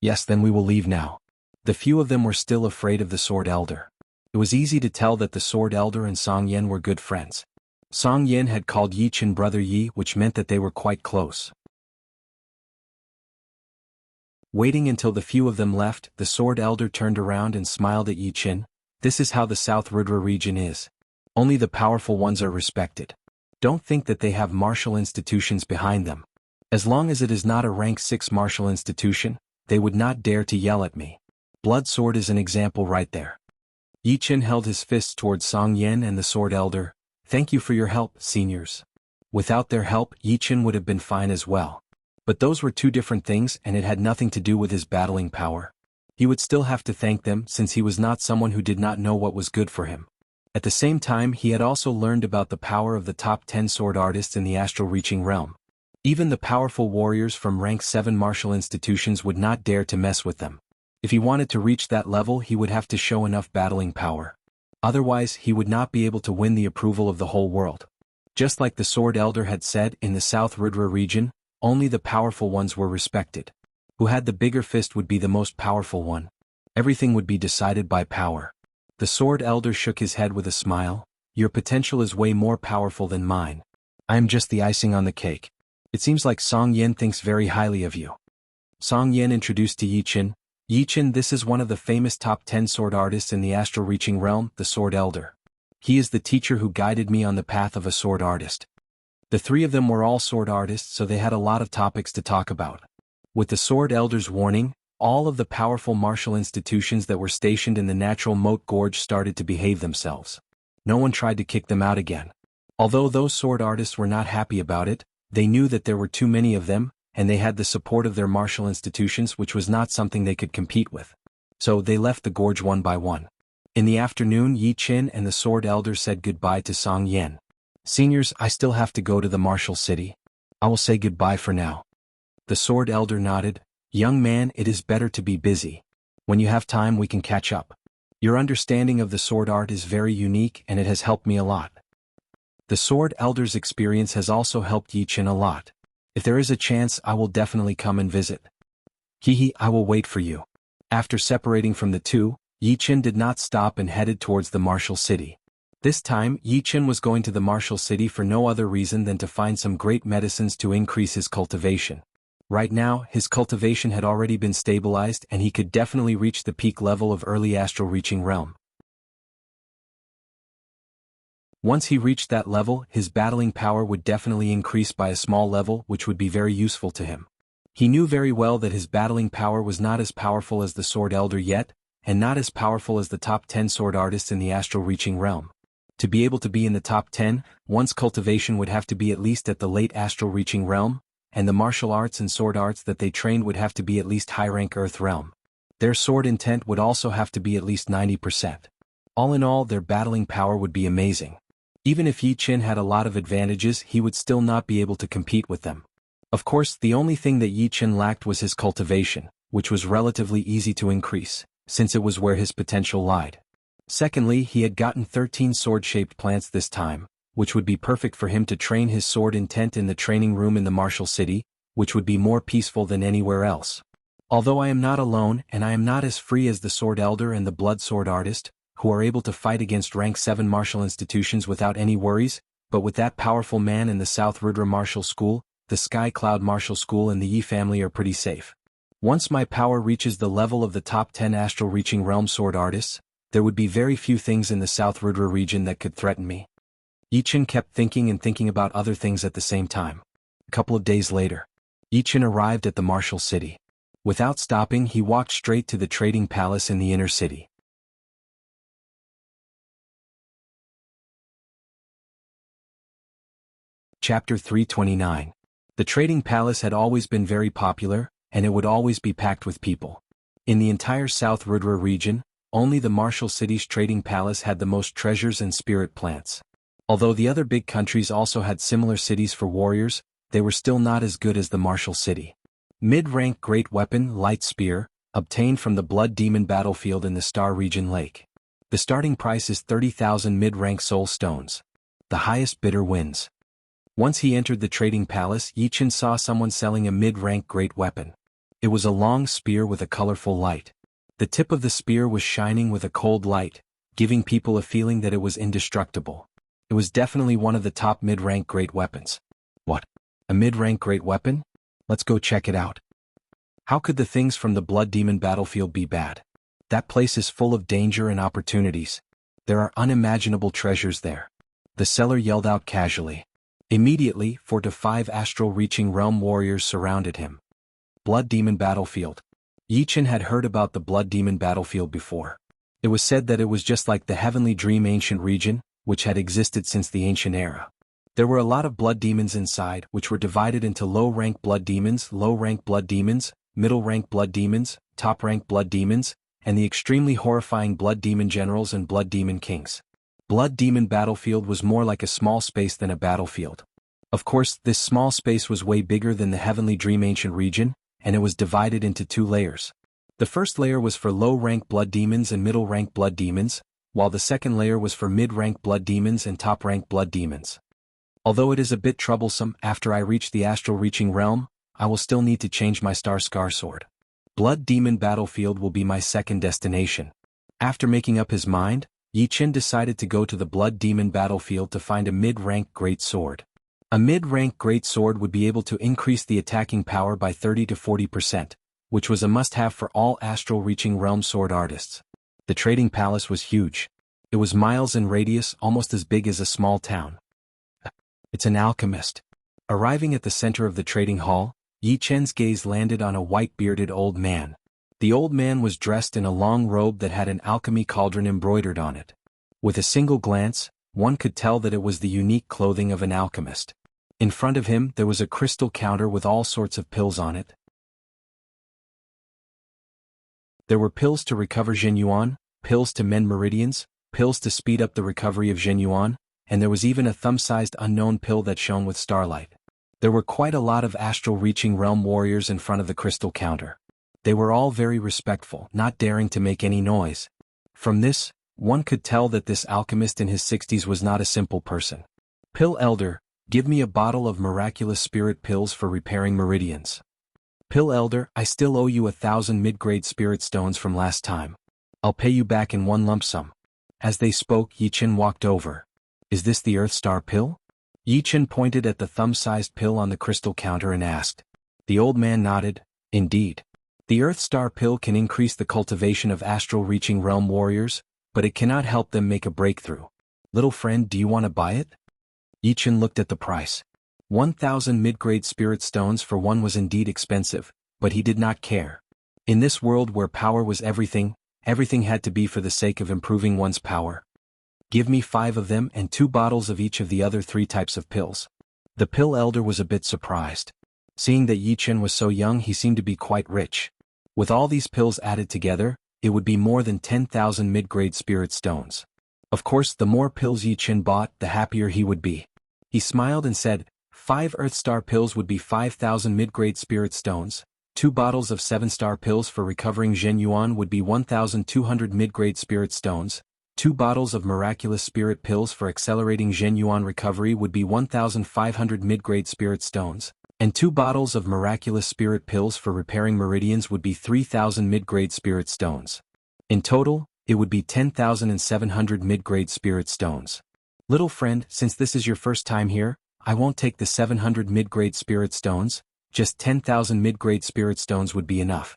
S1: Yes, then we will leave now. The few of them were still afraid of the sword elder. It was easy to tell that the sword elder and Song Yan were good friends. Song Yan had called Yi Chen brother Yi, which meant that they were quite close. Waiting until the few of them left, the sword elder turned around and smiled at Yi Chen. This is how the South Rudra region is. Only the powerful ones are respected. Don't think that they have martial institutions behind them. As long as it is not a rank 6 martial institution, they would not dare to yell at me. Blood sword is an example right there. Yi Chen held his fists towards Song Yan and the sword elder. Thank you for your help, seniors. Without their help, Yi Chen would have been fine as well. But those were two different things, and it had nothing to do with his battling power. He would still have to thank them since he was not someone who did not know what was good for him. At the same time, he had also learned about the power of the top 10 sword artists in the astral-reaching realm. Even the powerful warriors from rank 7 martial institutions would not dare to mess with them. If he wanted to reach that level, he would have to show enough battling power. Otherwise, he would not be able to win the approval of the whole world. Just like the sword elder had said, in the South Rudra region, only the powerful ones were respected. Who had the bigger fist would be the most powerful one. Everything would be decided by power. The sword elder shook his head with a smile. Your potential is way more powerful than mine. I am just the icing on the cake. It seems like Song Yan thinks very highly of you. Song Yan introduced to Yi Chen. Yi Chen, this is one of the famous top 10 sword artists in the astral-reaching realm, the sword elder. He is the teacher who guided me on the path of a sword artist. The three of them were all sword artists, so they had a lot of topics to talk about. With the sword elder's warning, all of the powerful martial institutions that were stationed in the natural moat gorge started to behave themselves. No one tried to kick them out again. Although those sword artists were not happy about it, they knew that there were too many of them, and they had the support of their martial institutions, which was not something they could compete with. So they left the gorge one by one. In the afternoon, Yi Chen and the sword elder said goodbye to Song Yan. Seniors, I still have to go to the martial city. I will say goodbye for now. The sword elder nodded. Young man, it is better to be busy. When you have time, we can catch up. Your understanding of the sword art is very unique, and it has helped me a lot. The sword elder's experience has also helped Yi Chen a lot. If there is a chance, I will definitely come and visit. Hehe, I will wait for you. After separating from the two, Yi Chen did not stop and headed towards the martial city. This time, Yi Chen was going to the martial city for no other reason than to find some great medicines to increase his cultivation. Right now, his cultivation had already been stabilized and he could definitely reach the peak level of early astral-reaching realm. Once he reached that level, his battling power would definitely increase by a small level, which would be very useful to him. He knew very well that his battling power was not as powerful as the sword elder yet, and not as powerful as the top 10 sword artists in the astral-reaching realm. To be able to be in the top 10, one's cultivation would have to be at least at the late astral-reaching realm, and the martial arts and sword arts that they trained would have to be at least high-rank earth realm. Their sword intent would also have to be at least 90%. All in all, their battling power would be amazing. Even if Yi Chen had a lot of advantages, he would still not be able to compete with them. Of course, the only thing that Yi Chen lacked was his cultivation, which was relatively easy to increase, since it was where his potential lied. Secondly, he had gotten 13 sword-shaped plants this time, which would be perfect for him to train his sword intent in the training room in the martial city, which would be more peaceful than anywhere else. Although I am not alone and I am not as free as the sword elder and the blood sword artist, who are able to fight against rank 7 martial institutions without any worries, but with that powerful man in the South Rudra Martial School, the Sky Cloud Martial School and the Yi family are pretty safe. Once my power reaches the level of the top 10 astral reaching realm sword artists, there would be very few things in the South Rudra region that could threaten me. Yichen kept thinking and thinking about other things at the same time. A couple of days later, Yichen arrived at the martial city. Without stopping, he walked straight to the trading palace in the inner city. Chapter 329. The trading palace had always been very popular, and it would always be packed with people. In the entire South Rudra region, only the martial city's trading palace had the most treasures and spirit plants. Although the other big countries also had similar cities for warriors, they were still not as good as the martial city. Mid-rank great weapon, light spear, obtained from the blood demon battlefield in the Star Region Lake. The starting price is 30,000 mid-rank soul stones. The highest bidder wins. Once he entered the trading palace, Yichen saw someone selling a mid-rank great weapon. It was a long spear with a colorful light. The tip of the spear was shining with a cold light, giving people a feeling that it was indestructible. It was definitely one of the top mid-rank great weapons. What? A mid-rank great weapon? Let's go check it out. How could the things from the blood demon battlefield be bad? That place is full of danger and opportunities. There are unimaginable treasures there. The seller yelled out casually. Immediately, 4 to 5 astral-reaching realm warriors surrounded him. Blood demon battlefield. Yichen had heard about the blood demon battlefield before. It was said that it was just like the heavenly dream ancient region, which had existed since the ancient era. There were a lot of blood demons inside, which were divided into low-rank blood demons, low-rank blood demons, middle-rank blood demons, top-rank blood demons, and the extremely horrifying blood demon generals and blood demon kings. Blood demon battlefield was more like a small space than a battlefield. Of course, this small space was way bigger than the heavenly dream ancient region, and it was divided into 2 layers. The first layer was for low-rank blood demons and middle-rank blood demons, while the second layer was for mid-rank blood demons and top-rank blood demons. Although it is a bit troublesome, after I reach the astral reaching realm, I will still need to change my star scar sword. Blood demon battlefield will be my second destination. After making up his mind, Yichen decided to go to the blood demon battlefield to find a mid-rank great sword. A mid-rank great sword would be able to increase the attacking power by 30 to 40%, which was a must-have for all astral-reaching realm sword artists. The trading palace was huge. It was miles in radius, almost as big as a small town. It's an alchemist. Arriving at the center of the trading hall, Yichen's gaze landed on a white-bearded old man. The old man was dressed in a long robe that had an alchemy cauldron embroidered on it. With a single glance, one could tell that it was the unique clothing of an alchemist. In front of him there was a crystal counter with all sorts of pills on it. There were pills to recover Zhenyuan, pills to mend meridians, pills to speed up the recovery of Zhenyuan, and there was even a thumb-sized unknown pill that shone with starlight. There were quite a lot of astral-reaching realm warriors in front of the crystal counter. They were all very respectful, not daring to make any noise. From this, one could tell that this alchemist in his 60s was not a simple person. Pill Elder, give me a bottle of miraculous spirit pills for repairing meridians. Pill Elder, I still owe you 1,000 mid-grade spirit stones from last time. I'll pay you back in one lump sum. As they spoke, Yichen walked over. Is this the Earth Star pill? Yichen pointed at the thumb-sized pill on the crystal counter and asked. The old man nodded. Indeed. The Earth Star pill can increase the cultivation of astral-reaching realm warriors, but it cannot help them make a breakthrough. Little friend, do you want to buy it? Yichen looked at the price. 1,000 mid-grade spirit stones for one was indeed expensive, but he did not care. In this world where power was everything, everything had to be for the sake of improving one's power. Give me 5 of them and 2 bottles of each of the other 3 types of pills. The pill elder was a bit surprised. Seeing that Yichen was so young, he seemed to be quite rich. With all these pills added together, it would be more than 10,000 mid-grade spirit stones. Of course, the more pills Yichen bought, the happier he would be. He smiled and said, 5 Earth Star pills would be 5,000 mid-grade spirit stones, 2 bottles of 7-star pills for recovering Zhenyuan would be 1,200 mid-grade spirit stones, 2 bottles of miraculous spirit pills for accelerating Zhenyuan recovery would be 1,500 mid-grade spirit stones, and 2 bottles of miraculous spirit pills for repairing meridians would be 3,000 mid-grade spirit stones. In total, it would be 10,700 mid-grade spirit stones. Little friend, since this is your first time here, I won't take the 700 mid-grade spirit stones, Just 10,000 mid-grade spirit stones would be enough.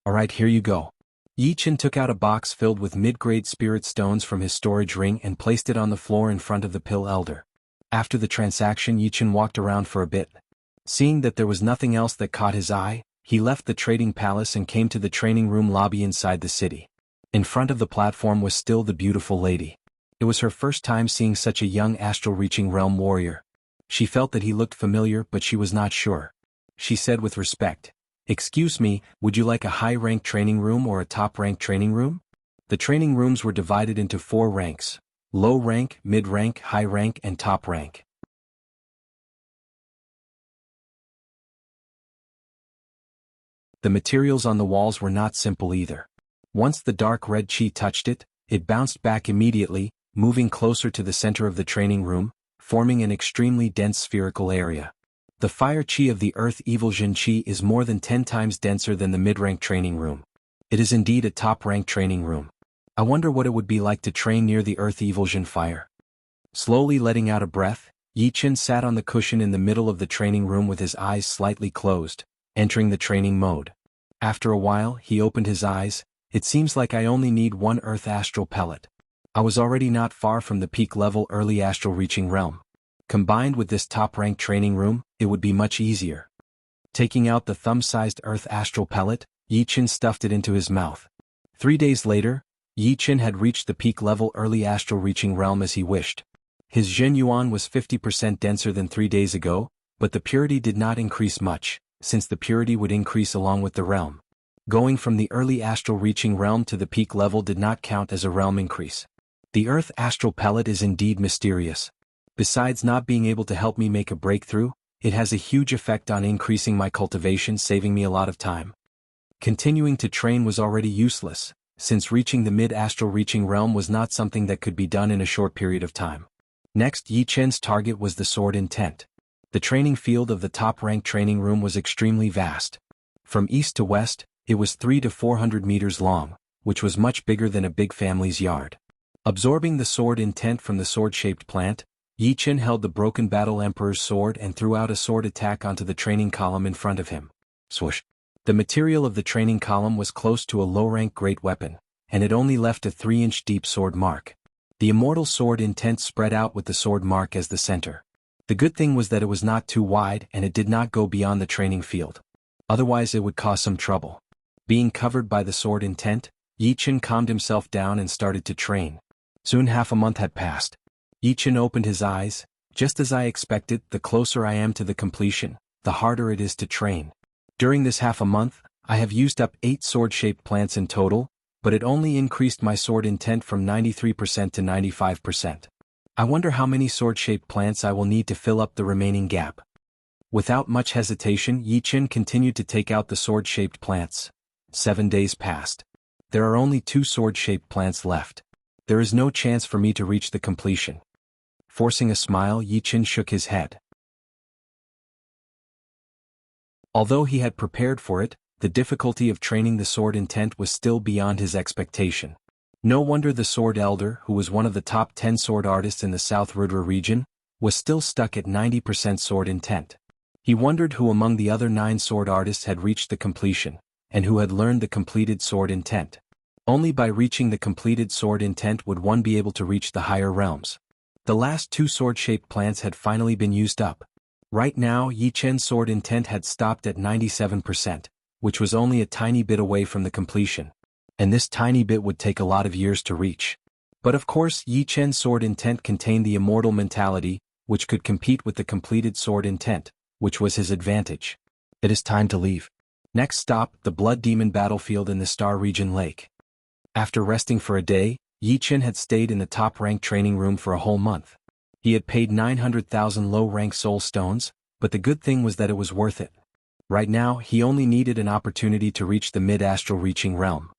S1: Alright, here you go. Yi Chen took out a box filled with mid-grade spirit stones from his storage ring and placed it on the floor in front of the pill elder. After the transaction, Yi Chen walked around for a bit. Seeing that there was nothing else that caught his eye, he left the trading palace and came to the training room lobby inside the city. In front of the platform was still the beautiful lady. It was her first time seeing such a young astral-reaching realm warrior. She felt that he looked familiar, but she was not sure. She said with respect, "Excuse me, would you like a high-rank training room or a top-rank training room?" The training rooms were divided into 4 ranks: low rank, mid-rank, high rank, and top rank. The materials on the walls were not simple either. Once the dark red chi touched it, it bounced back immediately, moving closer to the center of the training room, forming an extremely dense spherical area. The fire chi of the earth evil Jin chi is more than 10 times denser than the mid-rank training room. It is indeed a top-rank training room. I wonder what it would be like to train near the earth evil Jin fire. Slowly letting out a breath, Yi Chen sat on the cushion in the middle of the training room with his eyes slightly closed, entering the training mode. After a while, he opened his eyes. It seems like I only need 1 earth astral pellet. I was already not far from the peak level early astral reaching realm. Combined with this top-rank training room, it would be much easier. Taking out the thumb-sized earth astral pellet, Yi Chen stuffed it into his mouth. 3 days later, Yi Chen had reached the peak level early astral reaching realm as he wished. His Zhen Yuan was 50% denser than 3 days ago, but the purity did not increase much, since the purity would increase along with the realm. Going from the early astral reaching realm to the peak level did not count as a realm increase. The earth astral pellet is indeed mysterious. Besides not being able to help me make a breakthrough, it has a huge effect on increasing my cultivation, saving me a lot of time. Continuing to train was already useless, since reaching the mid-astral reaching realm was not something that could be done in a short period of time. Next, Yi Chen's target was the sword intent. The training field of the top-ranked training room was extremely vast. From east to west, it was 300 to 400 meters long, which was much bigger than a big family's yard. Absorbing the sword intent from the sword-shaped plant, Yi Chen held the broken battle emperor's sword and threw out a sword attack onto the training column in front of him. Swoosh! The material of the training column was close to a low-rank great weapon, and it only left a 3-inch deep sword mark. The immortal sword intent spread out with the sword mark as the center. The good thing was that it was not too wide and it did not go beyond the training field. Otherwise it would cause some trouble. Being covered by the sword intent, Yi Chen calmed himself down and started to train. Soon half a month had passed. Yi Chen opened his eyes. Just as I expected, the closer I am to the completion, the harder it is to train. During this half a month, I have used up 8 sword-shaped plants in total, but it only increased my sword intent from 93% to 95%. I wonder how many sword-shaped plants I will need to fill up the remaining gap. Without much hesitation, Yi Chen continued to take out the sword-shaped plants. 7 days passed. There are only 2 sword-shaped plants left. There is no chance for me to reach the completion. Forcing a smile, Yi Chen shook his head. Although he had prepared for it, the difficulty of training the sword intent was still beyond his expectation. No wonder the sword elder, who was one of the top 10 sword artists in the South Rudra region, was still stuck at 90% sword intent. He wondered who among the other 9 sword artists had reached the completion, and who had learned the completed sword intent. Only by reaching the completed sword intent would one be able to reach the higher realms. The last 2 sword-shaped plants had finally been used up. Right now, Yi Chen's sword intent had stopped at 97%, which was only a tiny bit away from the completion. And this tiny bit would take a lot of years to reach. But of course, Yi Chen's sword intent contained the immortal mentality, which could compete with the completed sword intent, which was his advantage. It is time to leave. Next stop, the Blood Demon battlefield in the Star Region Lake. After resting for a day, Yi Chen had stayed in the top-ranked training room for a whole month. He had paid 900,000 low-rank soul stones, but the good thing was that it was worth it. Right now, he only needed an opportunity to reach the mid-astral reaching realm.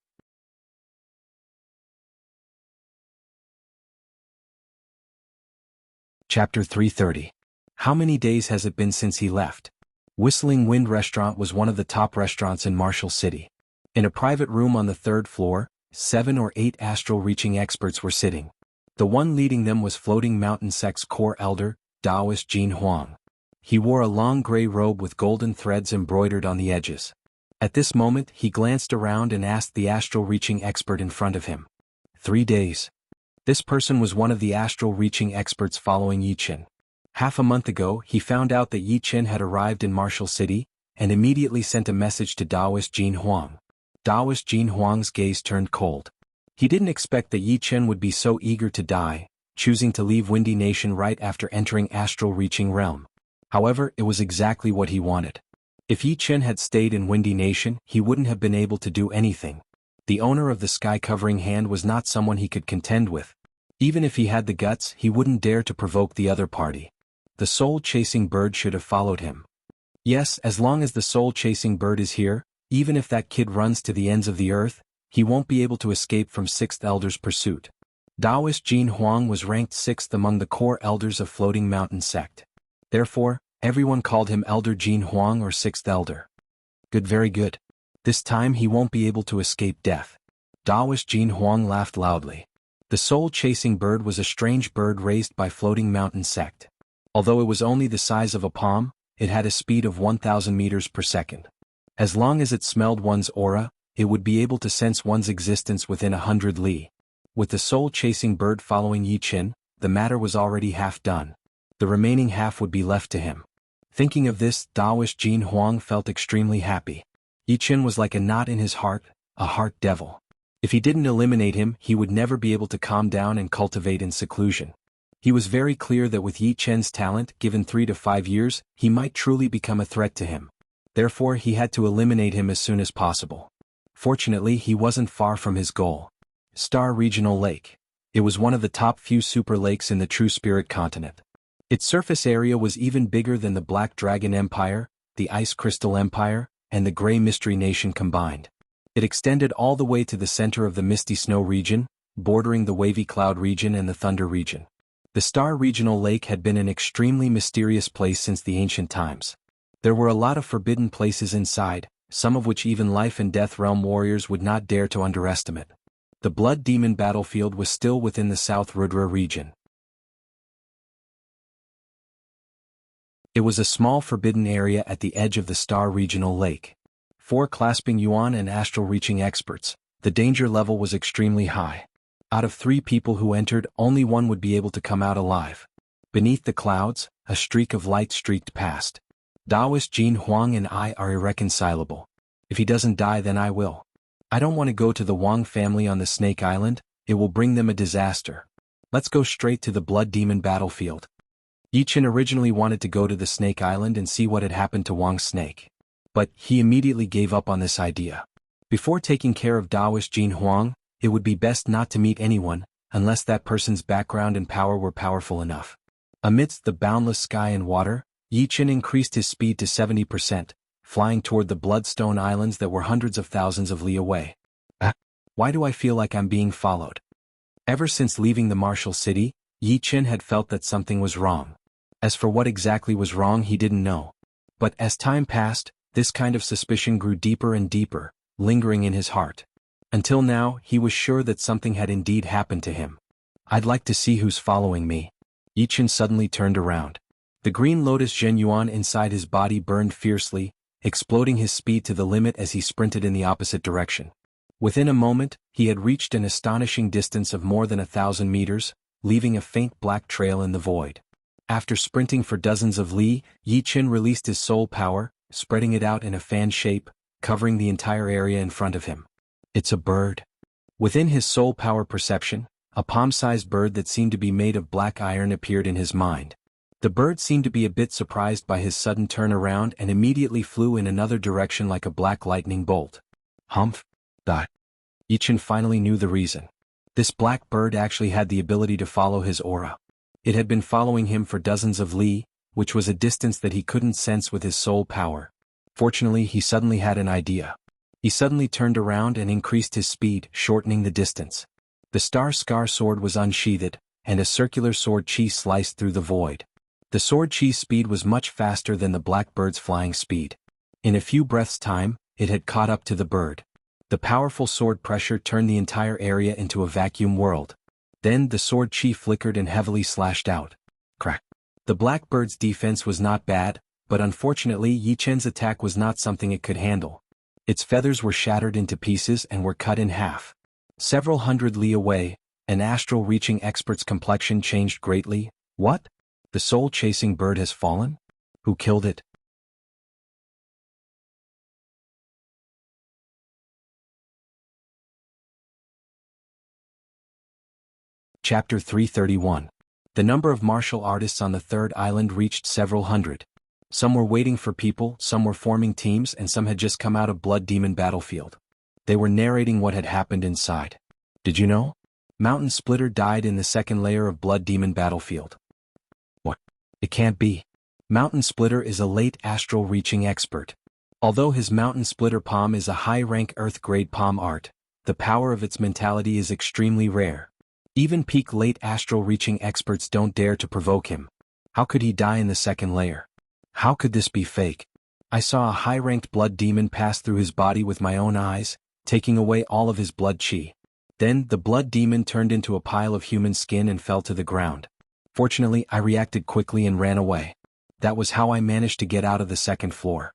S1: Chapter 330. How many days has it been since he left? Whistling Wind Restaurant was one of the top restaurants in Marshall City. In a private room on the 3rd floor, 7 or 8 astral-reaching experts were sitting. The one leading them was Floating Mountain Sect's core elder, Taoist Jin Huang. He wore a long gray robe with golden threads embroidered on the edges. At this moment he glanced around and asked the astral reaching expert in front of him. 3 days. This person was one of the astral reaching experts following Yi Qin. Half a month ago he found out that Yi Qin had arrived in Martial City, and immediately sent a message to Taoist Jin Huang. Taoist Jin Huang's gaze turned cold. He didn't expect that Yi Qin would be so eager to die, choosing to leave Windy Nation right after entering astral reaching realm. However, it was exactly what he wanted. If Yi Qin had stayed in Windy Nation, he wouldn't have been able to do anything. The owner of the sky-covering hand was not someone he could contend with. Even if he had the guts, he wouldn't dare to provoke the other party. The soul-chasing bird should have followed him. Yes, as long as the soul-chasing bird is here, even if that kid runs to the ends of the earth, he won't be able to escape from 6th Elder's pursuit. Taoist Jin Huang was ranked 6th among the core elders of Floating Mountain sect. Therefore, everyone called him Elder Jin Huang or 6th Elder. Good, very good. This time he won't be able to escape death. Taoist Jin Huang laughed loudly. The soul-chasing bird was a strange bird raised by Floating Mountain sect. Although it was only the size of a palm, it had a speed of 1,000 meters per second. As long as it smelled one's aura, it would be able to sense one's existence within 100 li. With the soul-chasing bird following Yi Qin, the matter was already half done. The remaining half would be left to him. Thinking of this, Taoist Jin Huang felt extremely happy. Yi Qin was like a knot in his heart, a heart devil. If he didn't eliminate him, he would never be able to calm down and cultivate in seclusion. He was very clear that with Yi Qin's talent, given 3 to 5 years, he might truly become a threat to him. Therefore he had to eliminate him as soon as possible. Fortunately, he wasn't far from his goal. Star Regional Lake. It was one of the top few super lakes in the True Spirit continent. Its surface area was even bigger than the Black Dragon Empire, the Ice Crystal Empire, and the Grey Mystery Nation combined. It extended all the way to the center of the Misty Snow region, bordering the Wavy Cloud region and the Thunder region. The Star Regional Lake had been an extremely mysterious place since the ancient times. There were a lot of forbidden places inside, some of which even Life and Death Realm warriors would not dare to underestimate. The Blood Demon battlefield was still within the South Rudra region. It was a small forbidden area at the edge of the Star Regional Lake. 4 clasping Yuan and astral reaching experts, the danger level was extremely high. Out of 3 people who entered, only 1 would be able to come out alive. Beneath the clouds, a streak of light streaked past. Taoist Jin Huang and I are irreconcilable. If he doesn't die, then I will. I don't want to go to the Wang family on the Snake Island, it will bring them a disaster. Let's go straight to the Blood Demon battlefield. Yi Qin originally wanted to go to the Snake Island and see what had happened to Wang's snake. But he immediately gave up on this idea. Before taking care of Taoist Jin Huang, it would be best not to meet anyone, unless that person's background and power were powerful enough. Amidst the boundless sky and water, Yi Qin increased his speed to 70%, flying toward the Bloodstone Islands that were hundreds of thousands of li away. Why do I feel like I'm being followed? Ever since leaving the Martial City, Yi Qin had felt that something was wrong. As for what exactly was wrong, he didn't know. But as time passed, this kind of suspicion grew deeper and deeper, lingering in his heart. Until now, he was sure that something had indeed happened to him. I'd like to see who's following me. Yi Qin suddenly turned around. The green lotus Zhen Yuan inside his body burned fiercely, exploding his speed to the limit as he sprinted in the opposite direction. Within a moment, he had reached an astonishing distance of more than 1,000 meters, leaving a faint black trail in the void. After sprinting for dozens of li, Yi Qin released his soul power, spreading it out in a fan shape, covering the entire area in front of him. It's a bird. Within his soul power perception, a palm-sized bird that seemed to be made of black iron appeared in his mind. The bird seemed to be a bit surprised by his sudden turnaround and immediately flew in another direction like a black lightning bolt. Humph! Yi Qin finally knew the reason. This black bird actually had the ability to follow his aura. It had been following him for dozens of li, which was a distance that he couldn't sense with his soul power. Fortunately, he suddenly had an idea. He suddenly turned around and increased his speed, shortening the distance. The Star Scar sword was unsheathed, and a circular sword chi sliced through the void. The sword chi's speed was much faster than the black bird's flying speed. In a few breaths' time, it had caught up to the bird. The powerful sword pressure turned the entire area into a vacuum world. Then the sword chi flickered and heavily slashed out. Crack! The Blackbird's defense was not bad, but unfortunately Yi Chen's attack was not something it could handle. Its feathers were shattered into pieces and were cut in half. Several hundred li away, an astral-reaching expert's complexion changed greatly. What? The soul-chasing bird has fallen? Who killed it? Chapter 331. The number of martial artists on the third island reached several hundred. Some were waiting for people, some were forming teams, and some had just come out of Blood Demon battlefield. They were narrating what had happened inside. Did you know? Mountain Splitter died in the second layer of Blood Demon battlefield. What? It can't be. Mountain Splitter is a late astral-reaching expert. Although his Mountain Splitter palm is a high-rank Earth-grade palm art, the power of its mentality is extremely rare. Even peak late astral-reaching experts don't dare to provoke him. How could he die in the second layer? How could this be fake? I saw a high-ranked blood demon pass through his body with my own eyes, taking away all of his blood chi. Then, the blood demon turned into a pile of human skin and fell to the ground. Fortunately, I reacted quickly and ran away. That was how I managed to get out of the second floor.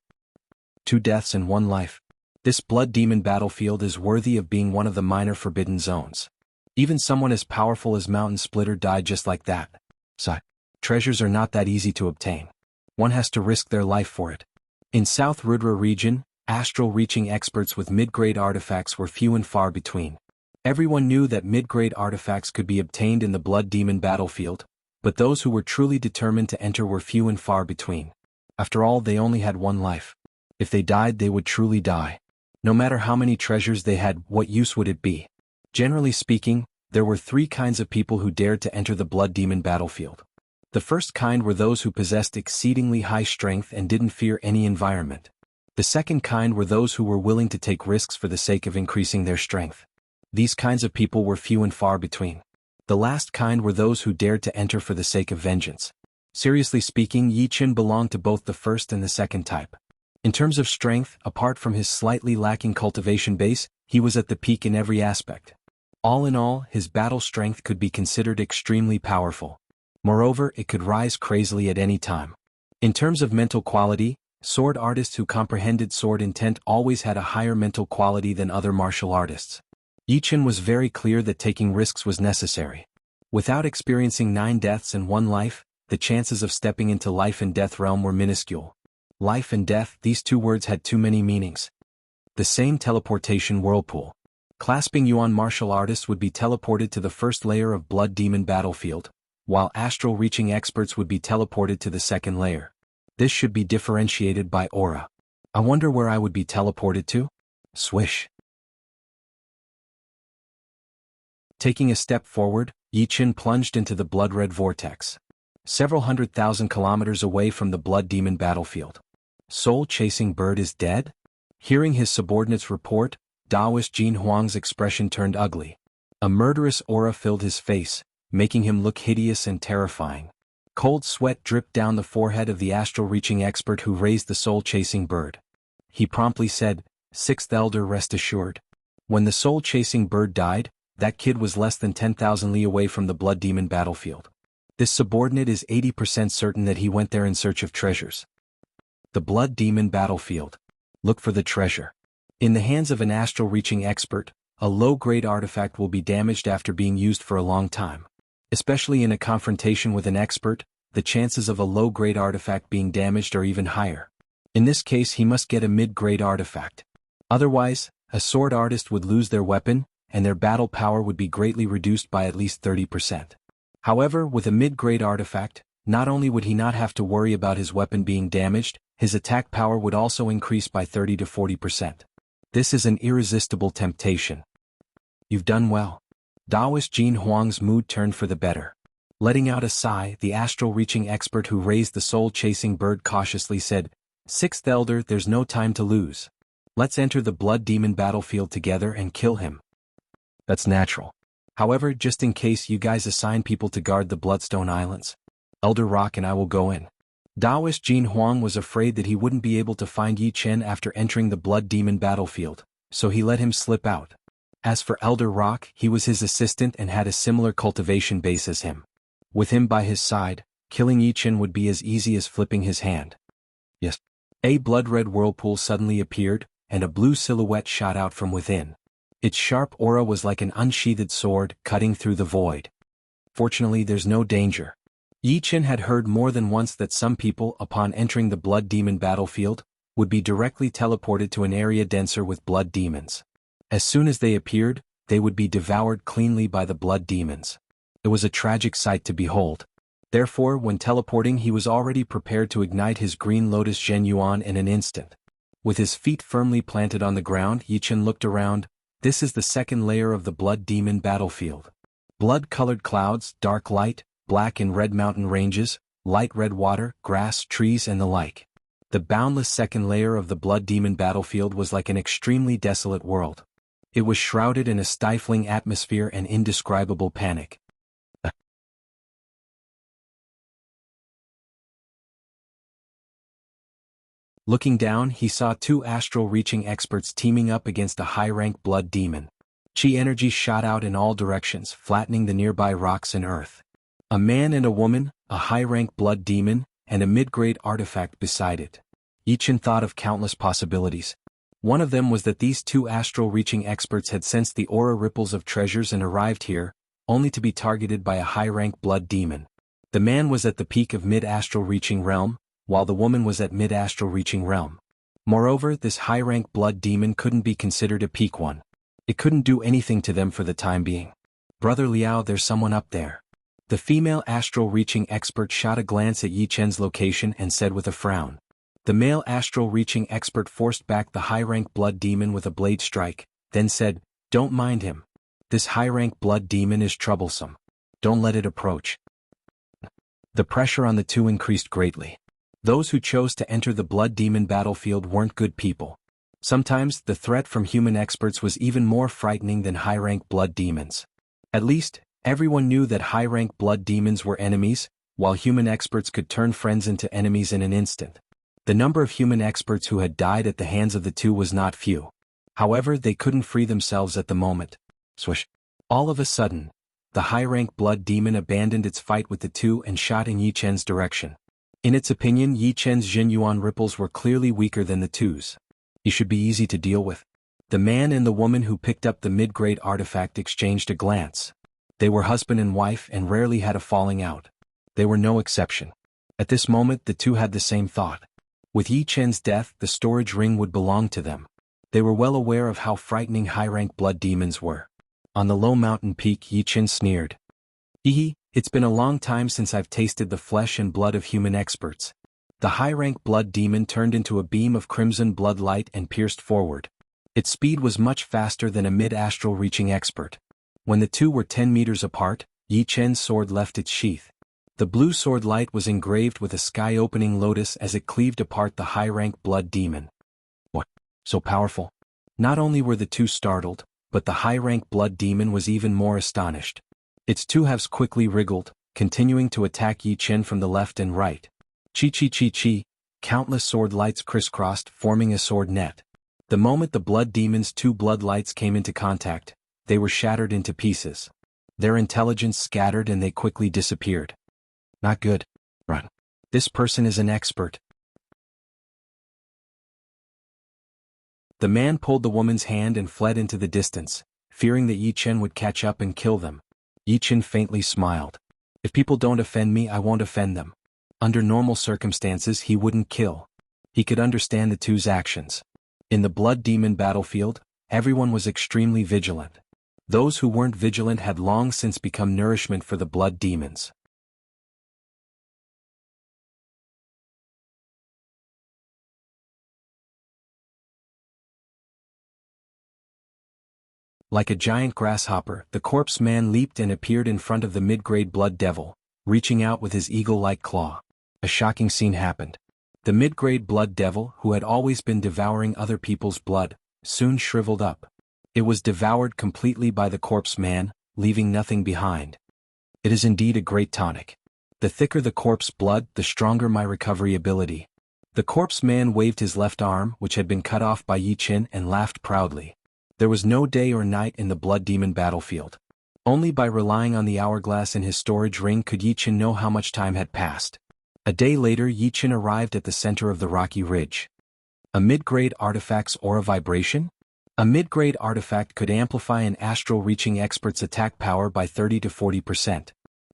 S1: 2 deaths and 1 life. This blood demon battlefield is worthy of being one of the minor forbidden zones. Even someone as powerful as Mountain Splitter died just like that. So, treasures are not that easy to obtain. One has to risk their life for it. In South Rudra region, astral-reaching experts with mid-grade artifacts were few and far between. Everyone knew that mid-grade artifacts could be obtained in the Blood Demon battlefield, but those who were truly determined to enter were few and far between. After all, they only had 1 life. If they died, they would truly die. No matter how many treasures they had, what use would it be? Generally speaking, there were 3 kinds of people who dared to enter the Blood Demon battlefield. The first kind were those who possessed exceedingly high strength and didn't fear any environment. The second kind were those who were willing to take risks for the sake of increasing their strength. These kinds of people were few and far between. The last kind were those who dared to enter for the sake of vengeance. Seriously speaking, Yi Chen belonged to both the first and the second type. In terms of strength, apart from his slightly lacking cultivation base, he was at the peak in every aspect. All in all, his battle strength could be considered extremely powerful. Moreover, it could rise crazily at any time. In terms of mental quality, sword artists who comprehended sword intent always had a higher mental quality than other martial artists. Yi Chen was very clear that taking risks was necessary. Without experiencing 9 deaths and 1 life, the chances of stepping into life and death realm were minuscule. Life and death, these 2 words had too many meanings. The same teleportation whirlpool. Clasping Yuan martial artists would be teleported to the first layer of Blood Demon battlefield, while astral-reaching experts would be teleported to the second layer. This should be differentiated by aura. I wonder where I would be teleported to? Swish. Taking a step forward, Yi Chen plunged into the blood-red vortex. Several 100,000 kilometers away from the Blood Demon battlefield. Soul-chasing bird is dead? Hearing his subordinates report, Taoist Jin Huang's expression turned ugly. A murderous aura filled his face, making him look hideous and terrifying. Cold sweat dripped down the forehead of the astral-reaching expert who raised the soul-chasing bird. He promptly said, "Sixth Elder, rest assured. When the soul-chasing bird died, that kid was less than 10,000 li away from the Blood Demon battlefield. This subordinate is 80% certain that he went there in search of treasures." The Blood Demon battlefield. Look for the treasure. In the hands of an astral-reaching expert, a low-grade artifact will be damaged after being used for a long time. Especially in a confrontation with an expert, the chances of a low-grade artifact being damaged are even higher. In this case, he must get a mid-grade artifact. Otherwise, a sword artist would lose their weapon, and their battle power would be greatly reduced by at least 30%. However, with a mid-grade artifact, not only would he not have to worry about his weapon being damaged, his attack power would also increase by 30 to 40%. This is an irresistible temptation. You've done well. Taoist Jin Huang's mood turned for the better. Letting out a sigh, the astral-reaching expert who raised the soul-chasing bird cautiously said, "Sixth Elder, there's no time to lose. Let's enter the Blood Demon battlefield together and kill him." That's natural. However, just in case you guys assign people to guard the Bloodstone Islands, Elder Rock and I will go in. Taoist Jin Huang was afraid that he wouldn't be able to find Yi Chen after entering the Blood Demon battlefield, so he let him slip out. As for Elder Rock, he was his assistant and had a similar cultivation base as him. With him by his side, Killing Yi Chen would be as easy as flipping his hand. Yes. A blood-red whirlpool suddenly appeared, and a blue silhouette shot out from within. Its sharp aura was like an unsheathed sword, cutting through the void. Fortunately, there's no danger. Yi Chen had heard more than once that some people, upon entering the blood demon battlefield, would be directly teleported to an area denser with blood demons. As soon as they appeared, they would be devoured cleanly by the blood demons. It was a tragic sight to behold. Therefore, when teleporting, he was already prepared to ignite his green lotus Zhenyuan in an instant. With his feet firmly planted on the ground, Yi Chen looked around. This is the second layer of the blood demon battlefield. Blood-colored clouds, dark light, black and red mountain ranges, light red water, grass, trees and the like. The boundless second layer of the blood demon battlefield was like an extremely desolate world. It was shrouded in a stifling atmosphere and indescribable panic. Looking down, he saw two astral-reaching experts teaming up against a high-rank blood demon. Chi energy shot out in all directions, flattening the nearby rocks and earth. A man and a woman, a high-rank blood demon, and a mid-grade artifact beside it. Yi Chen thought of countless possibilities. One of them was that these two astral-reaching experts had sensed the aura ripples of treasures and arrived here, only to be targeted by a high-rank blood demon. The man was at the peak of mid-astral reaching realm, while the woman was at mid-astral reaching realm. Moreover, this high-rank blood demon couldn't be considered a peak one. It couldn't do anything to them for the time being. Brother Liao, there's someone up there. The female astral-reaching expert shot a glance at Yi Chen's location and said with a frown. The male astral-reaching expert forced back the high-rank blood demon with a blade strike, then said, "Don't mind him. This high-rank blood demon is troublesome. Don't let it approach." The pressure on the two increased greatly. Those who chose to enter the blood demon battlefield weren't good people. Sometimes, the threat from human experts was even more frightening than high-rank blood demons. At least, everyone knew that high-rank blood demons were enemies, while human experts could turn friends into enemies in an instant. The number of human experts who had died at the hands of the two was not few. However, they couldn't free themselves at the moment. Swish. All of a sudden, the high-rank blood demon abandoned its fight with the two and shot in Yi Chen's direction. In its opinion, Yi Chen's Zhenyuan ripples were clearly weaker than the two's. He should be easy to deal with. The man and the woman who picked up the mid-grade artifact exchanged a glance. They were husband and wife and rarely had a falling out. They were no exception. At this moment, the two had the same thought. With Yi Chen's death, the storage ring would belong to them. They were well aware of how frightening high-rank blood demons were. On the low mountain peak, Yi Chen sneered. It's been a long time since I've tasted the flesh and blood of human experts. The high-rank blood demon turned into a beam of crimson blood light and pierced forward. Its speed was much faster than a mid-astral reaching expert. When the two were 10 meters apart, Yi Chen's sword left its sheath. The blue sword light was engraved with a sky-opening lotus as it cleaved apart the high-rank blood demon. What? So powerful? Not only were the two startled, but the high-rank blood demon was even more astonished. Its two halves quickly wriggled, continuing to attack Yi Chen from the left and right. Chi, countless sword lights crisscrossed, forming a sword net. The moment the blood demon's two blood lights came into contact, they were shattered into pieces. Their intelligence scattered and they quickly disappeared. Not good. Run. This person is an expert. The man pulled the woman's hand and fled into the distance, fearing that Yi Chen would catch up and kill them. Yi Chen faintly smiled. If people don't offend me, I won't offend them. Under normal circumstances, he wouldn't kill. He could understand the two's actions. In the blood demon battlefield, everyone was extremely vigilant. Those who weren't vigilant had long since become nourishment for the blood demons. Like a giant grasshopper, the corpse man leaped and appeared in front of the mid-grade blood devil, reaching out with his eagle-like claw. A shocking scene happened. The mid-grade blood devil, who had always been devouring other people's blood, soon shriveled up. It was devoured completely by the corpse man, leaving nothing behind. It is indeed a great tonic. The thicker the corpse blood, the stronger my recovery ability. The corpse man waved his left arm, which had been cut off by Yi Chen, and laughed proudly. There was no day or night in the blood demon battlefield. Only by relying on the hourglass in his storage ring could Yi Chen know how much time had passed. A day later, Yi Chen arrived at the center of the rocky ridge. A mid-grade artifact's aura vibration? A mid-grade artifact could amplify an astral-reaching expert's attack power by 30 to 40%.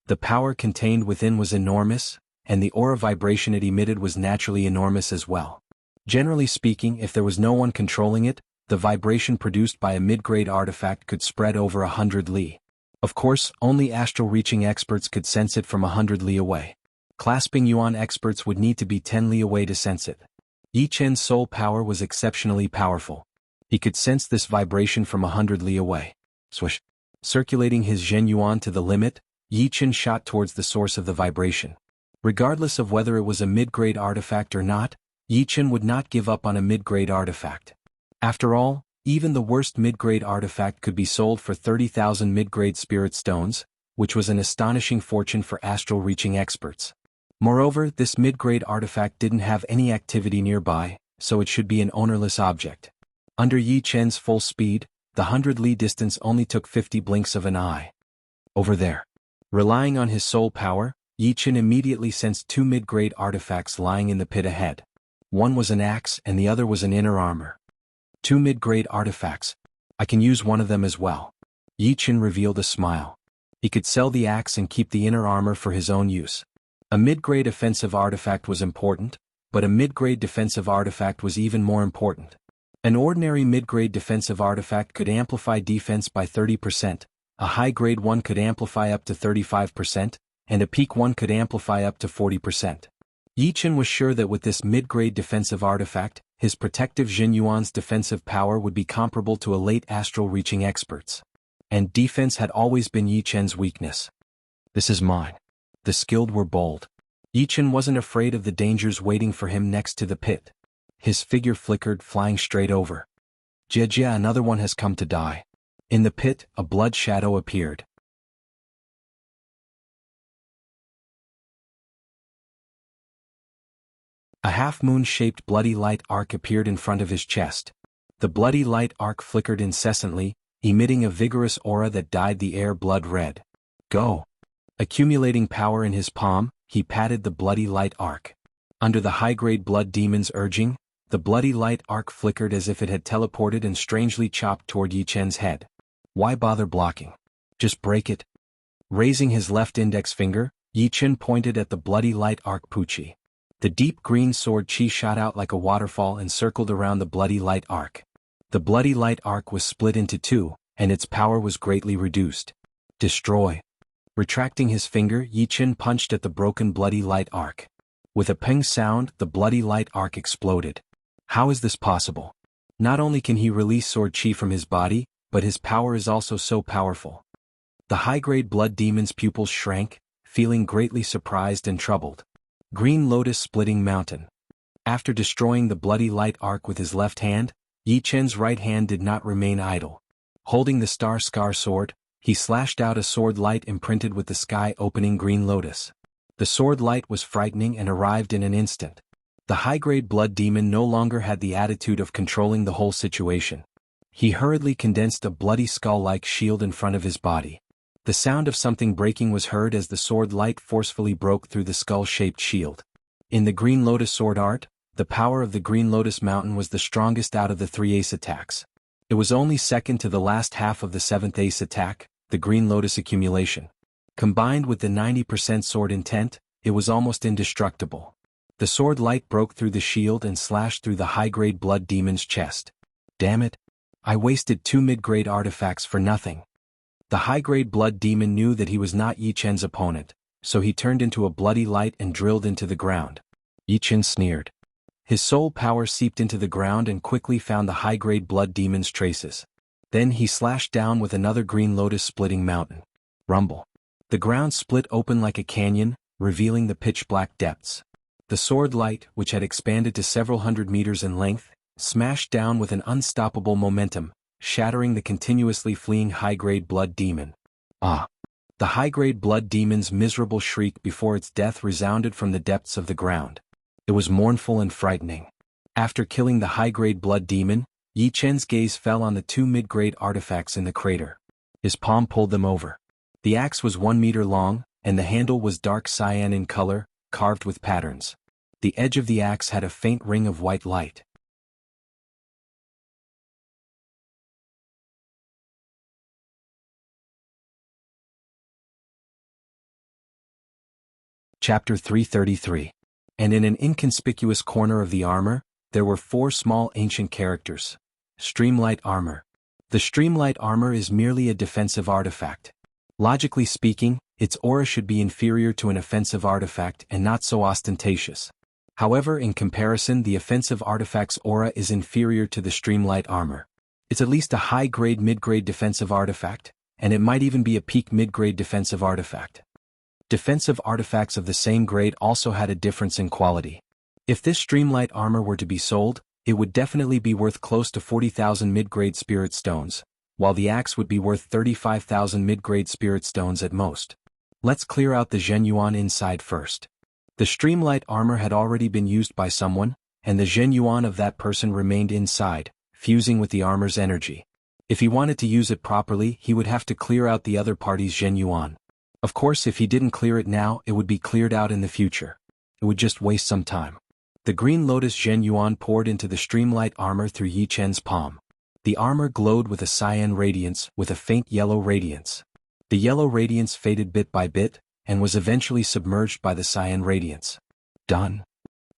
S1: The power contained within was enormous, and the aura vibration it emitted was naturally enormous as well. Generally speaking, if there was no one controlling it, the vibration produced by a mid-grade artifact could spread over 100 li. Of course, only astral-reaching experts could sense it from 100 li away. Clasping yuan experts would need to be 10 li away to sense it. Yi Chen's soul power was exceptionally powerful. He could sense this vibration from 100 li away. Swish. Circulating his Zhen Yuan to the limit, Yi Chen shot towards the source of the vibration. Regardless of whether it was a mid-grade artifact or not, Yi Chen would not give up on a mid-grade artifact. After all, even the worst mid-grade artifact could be sold for 30,000 mid-grade spirit stones, which was an astonishing fortune for astral-reaching experts. Moreover, this mid-grade artifact didn't have any activity nearby, so it should be an ownerless object. Under Yi Chen's full speed, the 100 li distance only took 50 blinks of an eye. Over there. Relying on his soul power, Yi Chen immediately sensed two mid-grade artifacts lying in the pit ahead. One was an axe and the other was an inner armor. Two mid-grade artifacts. I can use one of them as well. Yi Chen revealed a smile. He could sell the axe and keep the inner armor for his own use. A mid-grade offensive artifact was important, but a mid-grade defensive artifact was even more important. An ordinary mid-grade defensive artifact could amplify defense by 30%, a high-grade one could amplify up to 35%, and a peak one could amplify up to 40%. Yi Chen was sure that with this mid-grade defensive artifact, his protective Zhen Yuan's defensive power would be comparable to a late astral-reaching expert's. And defense had always been Yi Chen's weakness. This is mine. The skilled were bold. Yi Chen wasn't afraid of the dangers waiting for him next to the pit. His figure flickered, flying straight over. Jia, another one has come to die. In the pit, a blood shadow appeared. A half-moon-shaped bloody light arc appeared in front of his chest. The bloody light arc flickered incessantly, emitting a vigorous aura that dyed the air blood red. Go! Accumulating power in his palm, he patted the bloody light arc. Under the high-grade blood demon's urging, the bloody light arc flickered as if it had teleported and strangely chopped toward Yi Chen's head. Why bother blocking? Just break it. Raising his left index finger, Yi Chen pointed at the bloody light arc Puchi. The deep green sword chi shot out like a waterfall and circled around the bloody light arc. The bloody light arc was split into two, and its power was greatly reduced. Destroy. Retracting his finger, Yi Chen punched at the broken bloody light arc. With a ping sound, the bloody light arc exploded. How is this possible? Not only can he release sword chi from his body, but his power is also so powerful. The high-grade blood demon's pupils shrank, feeling greatly surprised and troubled. Green Lotus Splitting Mountain. After destroying the bloody light arc with his left hand, Yi Chen's right hand did not remain idle. Holding the Star Scar sword, he slashed out a sword light imprinted with the sky-opening Green Lotus. The sword light was frightening and arrived in an instant. The high-grade blood demon no longer had the attitude of controlling the whole situation. He hurriedly condensed a bloody skull-like shield in front of his body. The sound of something breaking was heard as the sword light forcefully broke through the skull-shaped shield. In the Green Lotus sword art, the power of the Green Lotus Mountain was the strongest out of the 3 ace attacks. It was only second to the last half of the 7th ace attack, the Green Lotus accumulation. Combined with the 90% sword intent, it was almost indestructible. The sword light broke through the shield and slashed through the high-grade blood demon's chest. Damn it! I wasted 2 mid-grade artifacts for nothing. The high-grade blood demon knew that he was not Yi Chen's opponent, so he turned into a bloody light and drilled into the ground. Yi Chen sneered. His soul power seeped into the ground and quickly found the high-grade blood demon's traces. Then he slashed down with another Green Lotus Splitting Mountain. Rumble. The ground split open like a canyon, revealing the pitch-black depths. The sword light, which had expanded to several hundred meters in length, smashed down with an unstoppable momentum, shattering the continuously fleeing high-grade blood demon. Ah! The high-grade blood demon's miserable shriek before its death resounded from the depths of the ground. It was mournful and frightening. After killing the high-grade blood demon, Yi Chen's gaze fell on the 2 mid-grade artifacts in the crater. His palm pulled them over. The axe was 1 meter long, and the handle was dark cyan in color, carved with patterns. The edge of the axe had a faint ring of white light. Chapter 333. And in an inconspicuous corner of the armor, there were 4 small ancient characters. Streamlight armor. The streamlight armor is merely a defensive artifact. Logically speaking, its aura should be inferior to an offensive artifact and not so ostentatious. However, in comparison, the offensive artifact's aura is inferior to the streamlight armor. It's at least a high-grade mid-grade defensive artifact, and it might even be a peak mid-grade defensive artifact. Defensive artifacts of the same grade also had a difference in quality. If this streamlight armor were to be sold, it would definitely be worth close to 40,000 mid-grade spirit stones, while the axe would be worth 35,000 mid-grade spirit stones at most. Let's clear out the Zhenyuan inside first. The streamlight armor had already been used by someone, and the Zhenyuan of that person remained inside, fusing with the armor's energy. If he wanted to use it properly, he would have to clear out the other party's Zhenyuan. Of course, if he didn't clear it now, it would be cleared out in the future. It would just waste some time. The green lotus Zhenyuan poured into the streamlight armor through Yi Chen's palm. The armor glowed with a cyan radiance, with a faint yellow radiance. The yellow radiance faded bit by bit, and was eventually submerged by the cyan radiance. Done.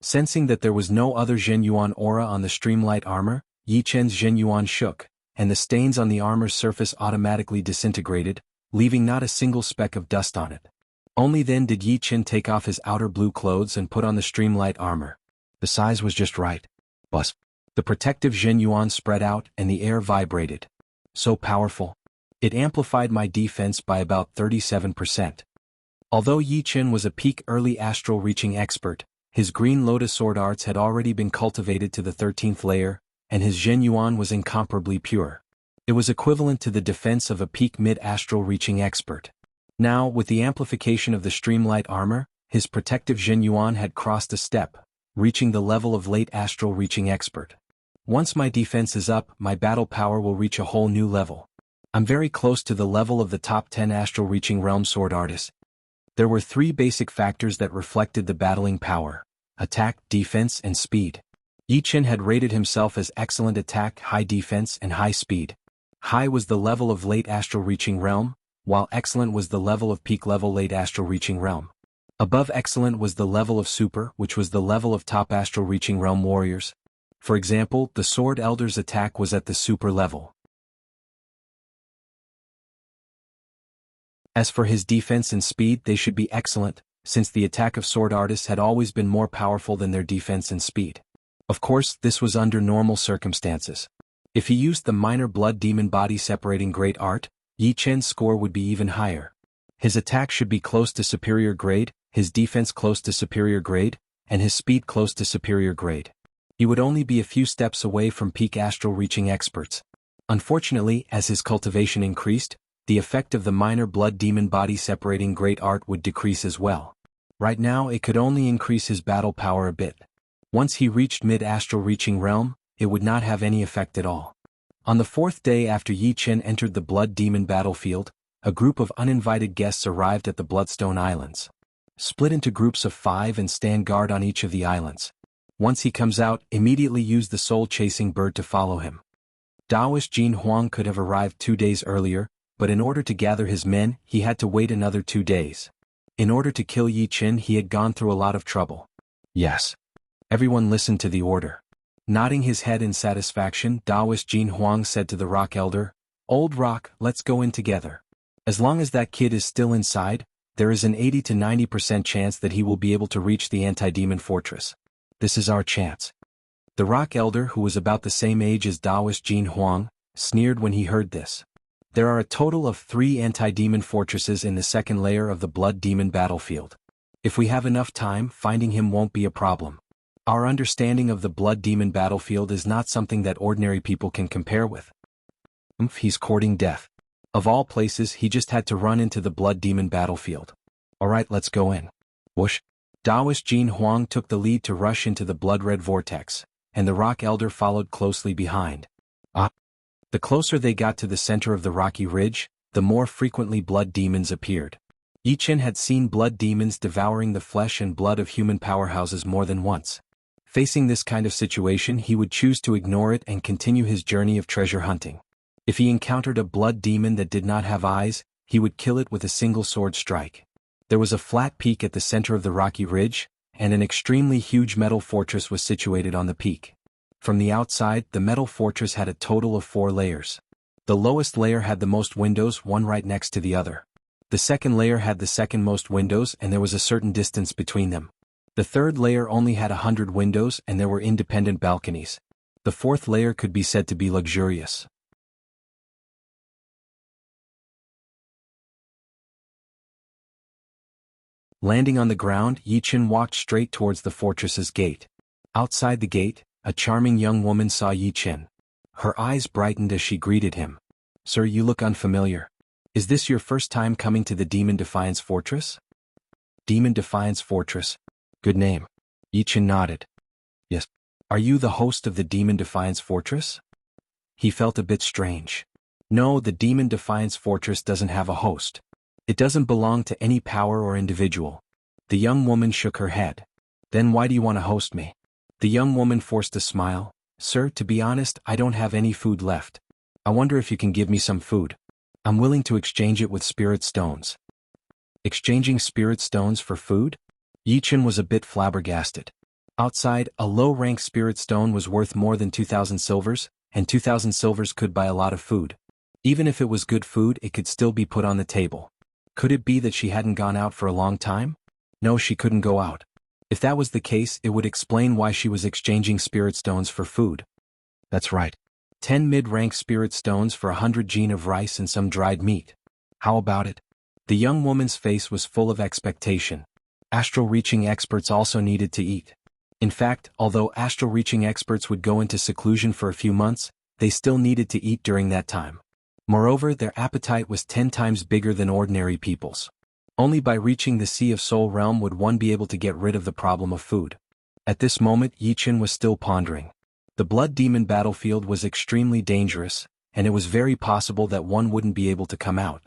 S1: Sensing that there was no other Zhenyuan aura on the streamlight armor, Yi Chen's Zhenyuan shook, and the stains on the armor's surface automatically disintegrated, leaving not a single speck of dust on it. Only then did Yi Chen take off his outer blue clothes and put on the streamlight armor. The size was just right. Buzz. The protective Zhenyuan spread out and the air vibrated. So powerful. It amplified my defense by about 37%. Although Yi Chen was a peak early astral reaching expert, his green lotus sword arts had already been cultivated to the 13th layer, and his Zhenyuan was incomparably pure. It was equivalent to the defense of a peak mid-astral reaching expert. Now, with the amplification of the streamlight armor, his protective Zhenyuan had crossed a step, reaching the level of late astral reaching expert. Once my defense is up, my battle power will reach a whole new level. I'm very close to the level of the top 10 astral reaching realm sword artists. There were 3 basic factors that reflected the battling power: attack, defense, and speed. Yi Chen had rated himself as excellent attack, high defense, and high speed. High was the level of late astral reaching realm, while excellent was the level of peak level late astral reaching realm. Above excellent was the level of super, which was the level of top astral reaching realm warriors. For example, the Sword Elder's attack was at the super level. As for his defense and speed, they should be excellent, since the attack of sword artists had always been more powerful than their defense and speed. Of course, this was under normal circumstances. If he used the minor blood demon body separating great art, Yi Chen's score would be even higher. His attack should be close to superior grade, his defense close to superior grade, and his speed close to superior grade. He would only be a few steps away from peak astral reaching experts. Unfortunately, as his cultivation increased, the effect of the minor blood demon body separating great art would decrease as well. Right now it could only increase his battle power a bit. Once he reached mid-astral reaching realm, it would not have any effect at all. On the 4th day after Yi Chen entered the blood demon battlefield, a group of uninvited guests arrived at the Bloodstone Islands. Split into groups of 5 and stand guard on each of the islands. Once he comes out, immediately use the soul-chasing bird to follow him. Taoist Jin Huang could have arrived 2 days earlier, but in order to gather his men, he had to wait another 2 days. In order to kill Yi Chen, he had gone through a lot of trouble. Yes. Everyone listened to the order. Nodding his head in satisfaction, Taoist Jin Huang said to the Rock Elder, "Old Rock, let's go in together. As long as that kid is still inside, there is an 80 to 90% chance that he will be able to reach the anti-demon fortress. This is our chance." The Rock Elder, who was about the same age as Taoist Jin Huang, sneered when he heard this. There are a total of 3 anti-demon fortresses in the 2nd layer of the blood demon battlefield. If we have enough time, finding him won't be a problem. Our understanding of the blood demon battlefield is not something that ordinary people can compare with. He's courting death. Of all places, he just had to run into the blood demon battlefield. Alright, let's go in. Whoosh. Taoist Jin Huang took the lead to rush into the blood-red vortex, and the Rock Elder followed closely behind. The closer they got to the center of the rocky ridge, the more frequently blood demons appeared. Yi Qin had seen blood demons devouring the flesh and blood of human powerhouses more than once. Facing this kind of situation, he would choose to ignore it and continue his journey of treasure hunting. If he encountered a blood demon that did not have eyes, he would kill it with a single sword strike. There was a flat peak at the center of the rocky ridge, and an extremely huge metal fortress was situated on the peak. From the outside, the metal fortress had a total of 4 layers. The lowest layer had the most windows, one right next to the other. The second layer had the second most windows, and there was a certain distance between them. The third layer only had 100 windows, and there were independent balconies. The fourth layer could be said to be luxurious. Landing on the ground, Yi Qin walked straight towards the fortress's gate. Outside the gate, a charming young woman saw Yi Qin. Her eyes brightened as she greeted him. "Sir, you look unfamiliar. Is this your first time coming to the Demon Defiance Fortress?" Demon Defiance Fortress. Good name. Yi Qin nodded. "Yes. Are you the host of the Demon Defiance Fortress?" He felt a bit strange. No, the Demon Defiance Fortress doesn't have a host. It doesn't belong to any power or individual. The young woman shook her head. "Then why do you want to host me?" The young woman forced a smile. "Sir, to be honest, I don't have any food left. I wonder if you can give me some food. I'm willing to exchange it with spirit stones." Exchanging spirit stones for food? Yi Qin was a bit flabbergasted. Outside, a low-rank spirit stone was worth more than 2,000 silvers, and 2,000 silvers could buy a lot of food. Even if it was good food, it could still be put on the table. Could it be that she hadn't gone out for a long time? No, she couldn't go out. If that was the case, it would explain why she was exchanging spirit stones for food. That's right. 10 mid-rank spirit stones for 100 jin of rice and some dried meat. How about it? The young woman's face was full of expectation. Astral-reaching experts also needed to eat. In fact, although astral-reaching experts would go into seclusion for a few months, they still needed to eat during that time. Moreover, their appetite was 10 times bigger than ordinary people's. Only by reaching the Sea of Soul realm would one be able to get rid of the problem of food. At this moment, Yi Qin was still pondering. The blood demon battlefield was extremely dangerous, and it was very possible that one wouldn't be able to come out.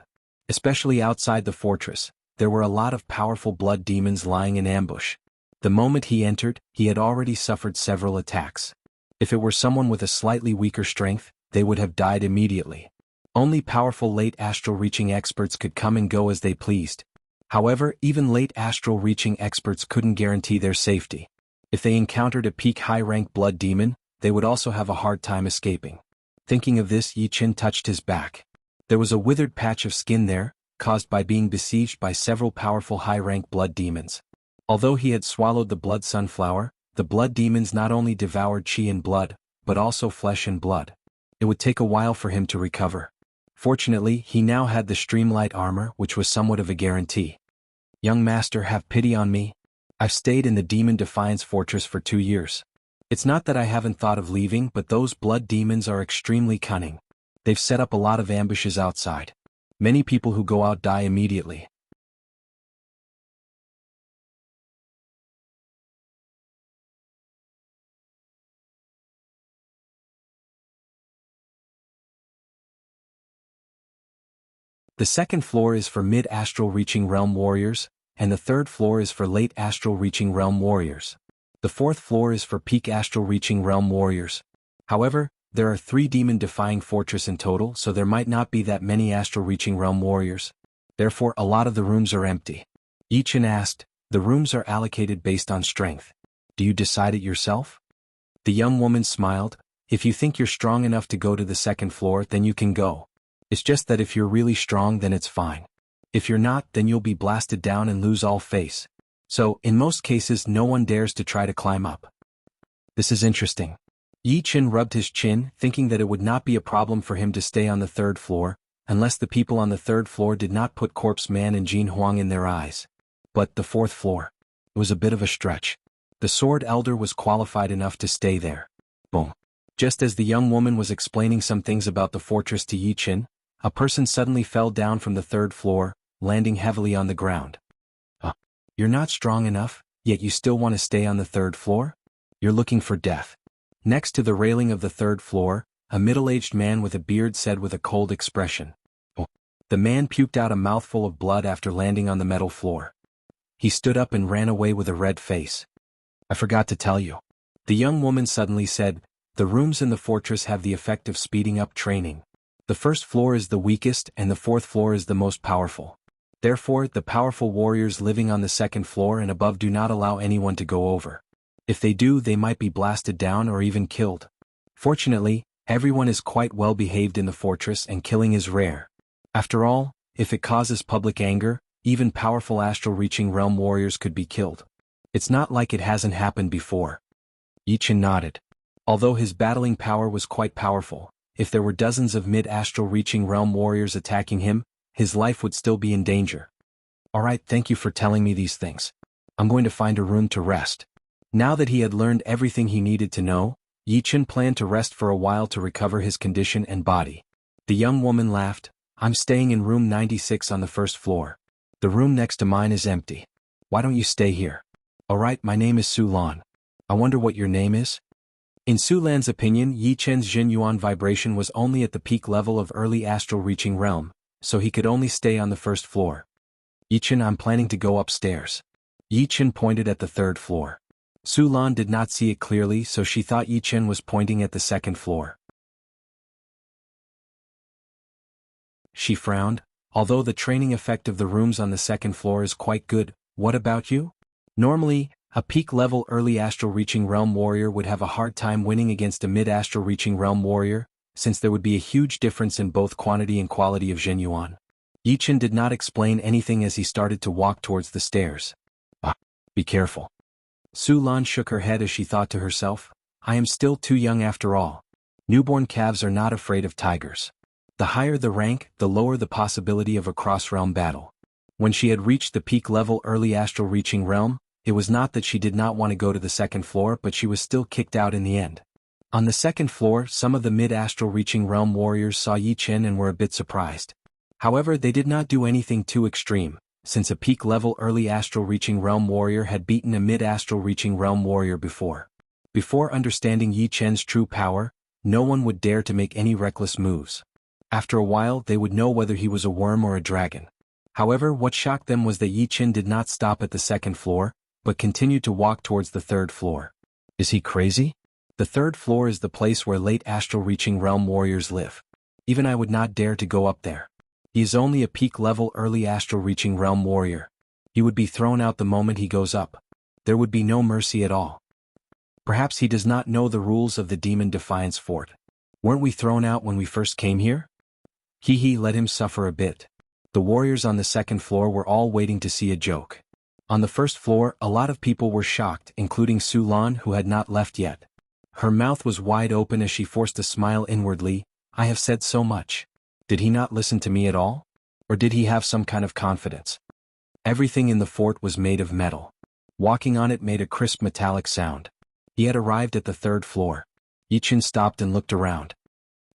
S1: Especially outside the fortress, there were a lot of powerful blood demons lying in ambush. The moment he entered, he had already suffered several attacks. If it were someone with a slightly weaker strength, they would have died immediately. Only powerful late astral-reaching experts could come and go as they pleased. However, even late astral-reaching experts couldn't guarantee their safety. If they encountered a peak high-rank blood demon, they would also have a hard time escaping. Thinking of this, Yi Qin touched his back. There was a withered patch of skin there, caused by being besieged by several powerful high-rank blood demons. Although he had swallowed the blood sunflower, the blood demons not only devoured chi and blood, but also flesh and blood. It would take a while for him to recover. Fortunately, he now had the streamlight armor, which was somewhat of a guarantee. "Young master, have pity on me. I've stayed in the Demon Defiance Fortress for 2 years. It's not that I haven't thought of leaving, but those blood demons are extremely cunning. They've set up a lot of ambushes outside. Many people who go out die immediately." The second floor is for mid-astral reaching realm warriors, and the third floor is for late astral reaching realm warriors. The fourth floor is for peak astral reaching realm warriors. However, there are 3 demon-defying fortresses in total, so there might not be that many astral reaching realm warriors. Therefore, a lot of the rooms are empty. Yi Qin asked, "The rooms are allocated based on strength. Do you decide it yourself?" The young woman smiled. "If you think you're strong enough to go to the second floor, then you can go. It's just that if you're really strong, then it's fine. If you're not, then you'll be blasted down and lose all face. So, in most cases, no one dares to try to climb up." This is interesting. Yi Qin rubbed his chin, thinking that it would not be a problem for him to stay on the third floor, unless the people on the third floor did not put Corpse Man and Jin Huang in their eyes. But the fourth floor. It was a bit of a stretch. The Sword Elder was qualified enough to stay there. Boom. Just as the young woman was explaining some things about the fortress to Yi Qin, a person suddenly fell down from the third floor, landing heavily on the ground. You're not strong enough, yet you still want to stay on the third floor? You're looking for death. Next to the railing of the third floor, a middle-aged man with a beard said with a cold expression. The man puked out a mouthful of blood after landing on the metal floor. He stood up and ran away with a red face. I forgot to tell you. The young woman suddenly said, the rooms in the fortress have the effect of speeding up training. The first floor is the weakest and the fourth floor is the most powerful. Therefore, the powerful warriors living on the second floor and above do not allow anyone to go over. If they do, they might be blasted down or even killed. Fortunately, everyone is quite well behaved in the fortress and killing is rare. After all, if it causes public anger, even powerful astral-reaching realm warriors could be killed. It's not like it hasn't happened before. Yi-Chin nodded. Although his battling power was quite powerful, if there were dozens of mid-astral reaching realm warriors attacking him, his life would still be in danger. Alright, thank you for telling me these things. I'm going to find a room to rest. Now that he had learned everything he needed to know, Yi-Chin planned to rest for a while to recover his condition and body. The young woman laughed. I'm staying in room 96 on the first floor. The room next to mine is empty. Why don't you stay here? Alright, my name is Su Lan. I wonder what your name is? In Su Lan's opinion, Yi-Chen's Jin Yuan vibration was only at the peak level of early astral reaching realm, so he could only stay on the first floor. Yi-Chen, I'm planning to go upstairs. Yi-Chen pointed at the third floor. Su Lan did not see it clearly, so she thought Yi-Chen was pointing at the second floor. She frowned. Although the training effect of the rooms on the second floor is quite good, what about you? Normally, a peak-level early astral-reaching realm warrior would have a hard time winning against a mid-astral-reaching realm warrior, since there would be a huge difference in both quantity and quality of Jin Yuan. Yi-Chen did not explain anything as he started to walk towards the stairs. Be careful. Su Lan shook her head as she thought to herself, I am still too young after all. Newborn calves are not afraid of tigers. The higher the rank, the lower the possibility of a cross-realm battle. When she had reached the peak-level early astral-reaching realm, it was not that she did not want to go to the second floor, but she was still kicked out in the end. On the second floor, some of the mid-astral-reaching realm warriors saw Yi-Chen and were a bit surprised. However, they did not do anything too extreme, since a peak-level early astral-reaching realm warrior had beaten a mid-astral-reaching realm warrior before. Before understanding Yi-Chen's true power, no one would dare to make any reckless moves. After a while, they would know whether he was a worm or a dragon. However, what shocked them was that Yi-Chen did not stop at the second floor, but continued to walk towards the third floor. Is he crazy? The third floor is the place where late astral-reaching realm warriors live. Even I would not dare to go up there. He is only a peak-level early astral-reaching realm warrior. He would be thrown out the moment he goes up. There would be no mercy at all. Perhaps he does not know the rules of the Demon Defiance Fort. Weren't we thrown out when we first came here? Let him suffer a bit. The warriors on the second floor were all waiting to see a joke. On the first floor, a lot of people were shocked, including Su Lan, who had not left yet. Her mouth was wide open as she forced a smile inwardly. I have said so much. Did he not listen to me at all? Or did he have some kind of confidence? Everything in the fort was made of metal. Walking on it made a crisp metallic sound. He had arrived at the third floor. Yi-Chen stopped and looked around.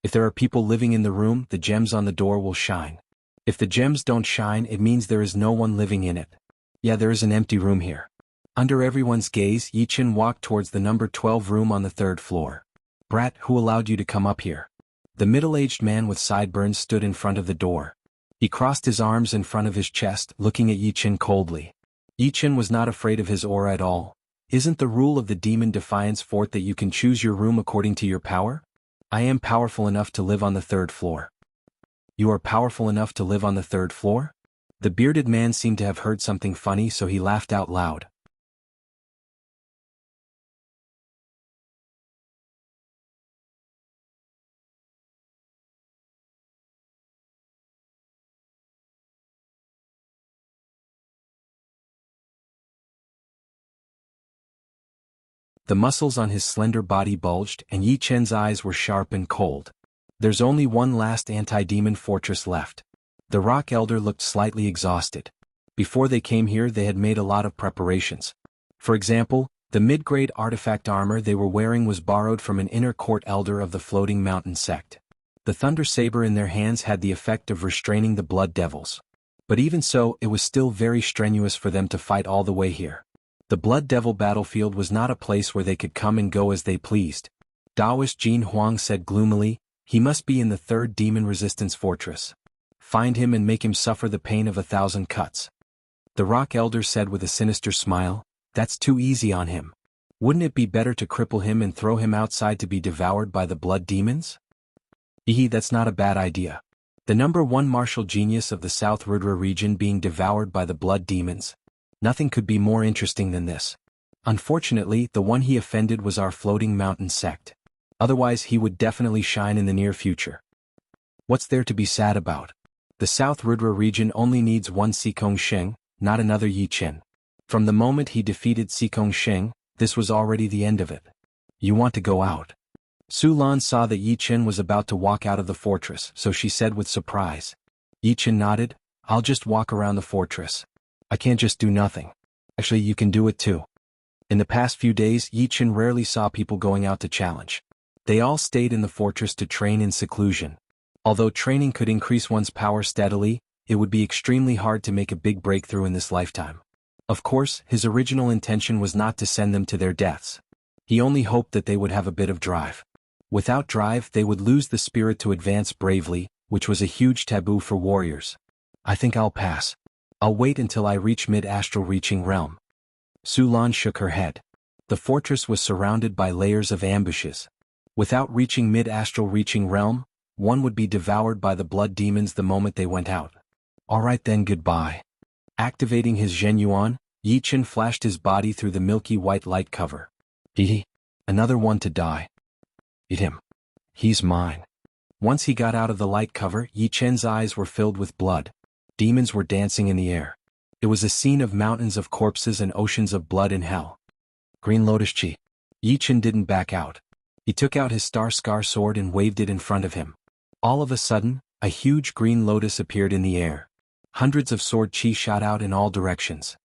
S1: If there are people living in the room, the gems on the door will shine. If the gems don't shine, it means there is no one living in it. Yeah, there is an empty room here. Under everyone's gaze, Yi-Chen walked towards the number 12 room on the third floor. Brat, who allowed you to come up here? The middle-aged man with sideburns stood in front of the door. He crossed his arms in front of his chest, looking at Yi-Chen coldly. Yi-Chen was not afraid of his aura at all. Isn't the rule of the Demon Defiance Fort that you can choose your room according to your power? I am powerful enough to live on the third floor. You are powerful enough to live on the third floor? The bearded man seemed to have heard something funny, so he laughed out loud. The muscles on his slender body bulged, and Yi-Chen's eyes were sharp and cold. There's only one last anti-demon fortress left. The rock elder looked slightly exhausted. Before they came here, they had made a lot of preparations. For example, the mid-grade artifact armor they were wearing was borrowed from an inner court elder of the Floating Mountain sect. The thunder saber in their hands had the effect of restraining the blood devils. But even so, it was still very strenuous for them to fight all the way here. The Blood Devil battlefield was not a place where they could come and go as they pleased. Taoist Jin Huang said gloomily, he must be in the third demon resistance fortress. Find him and make him suffer the pain of 1,000 cuts. The rock elder said with a sinister smile, "That's too easy on him. Wouldn't it be better to cripple him and throw him outside to be devoured by the blood demons?" That's not a bad idea. The #1 martial genius of the South Rudra region being devoured by the blood demons. Nothing could be more interesting than this. Unfortunately, the one he offended was our floating mountain sect. Otherwise he would definitely shine in the near future. What's there to be sad about? The South Rudra region only needs one Sikong Sheng, not another Yi Chen. From the moment he defeated Sikong Sheng, this was already the end of it. You want to go out? Su Lan saw that Yi Chen was about to walk out of the fortress, so she said with surprise. Yi Chen nodded, "I'll just walk around the fortress. I can't just do nothing. Actually, you can do it too." In the past few days, Yi Chen rarely saw people going out to challenge. They all stayed in the fortress to train in seclusion. Although training could increase one's power steadily, it would be extremely hard to make a big breakthrough in this lifetime. Of course, his original intention was not to send them to their deaths. He only hoped that they would have a bit of drive. Without drive, they would lose the spirit to advance bravely, which was a huge taboo for warriors. "I think I'll pass. I'll wait until I reach mid-astral reaching realm." Su Lan shook her head. The fortress was surrounded by layers of ambushes. Without reaching mid-astral reaching realm, one would be devoured by the blood demons the moment they went out. "All right then, goodbye." Activating his Zhen Yuan, Yi Chen flashed his body through the milky white light cover. Another one to die. Eat him. He's mine. Once he got out of the light cover, Yi Chen's eyes were filled with blood. Demons were dancing in the air. It was a scene of mountains of corpses and oceans of blood in hell. Green Lotus Chi. Yi Chen didn't back out. He took out his Star Scar sword and waved it in front of him. All of a sudden, a huge green lotus appeared in the air. Hundreds of sword chi shot out in all directions.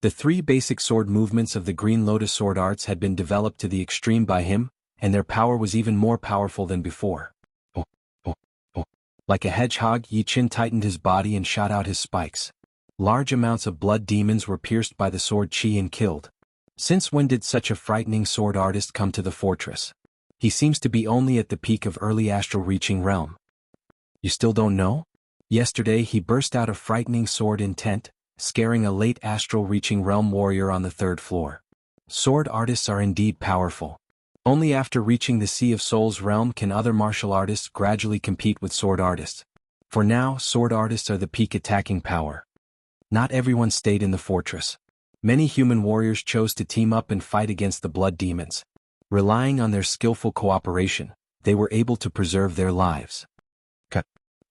S1: The 3 basic sword movements of the Green Lotus sword arts had been developed to the extreme by him, and their power was even more powerful than before. Oh, oh, oh. Like a hedgehog, Yi Chen tightened his body and shot out his spikes. Large amounts of blood demons were pierced by the sword chi and killed. Since when did such a frightening sword artist come to the fortress? He seems to be only at the peak of early astral reaching realm. You still don't know? Yesterday he burst out a frightening sword intent, scaring a late astral reaching realm warrior on the 3rd floor. Sword artists are indeed powerful. Only after reaching the Sea of Souls realm can other martial artists gradually compete with sword artists. For now, sword artists are the peak attacking power. Not everyone stayed in the fortress. Many human warriors chose to team up and fight against the blood demons. Relying on their skillful cooperation, they were able to preserve their lives.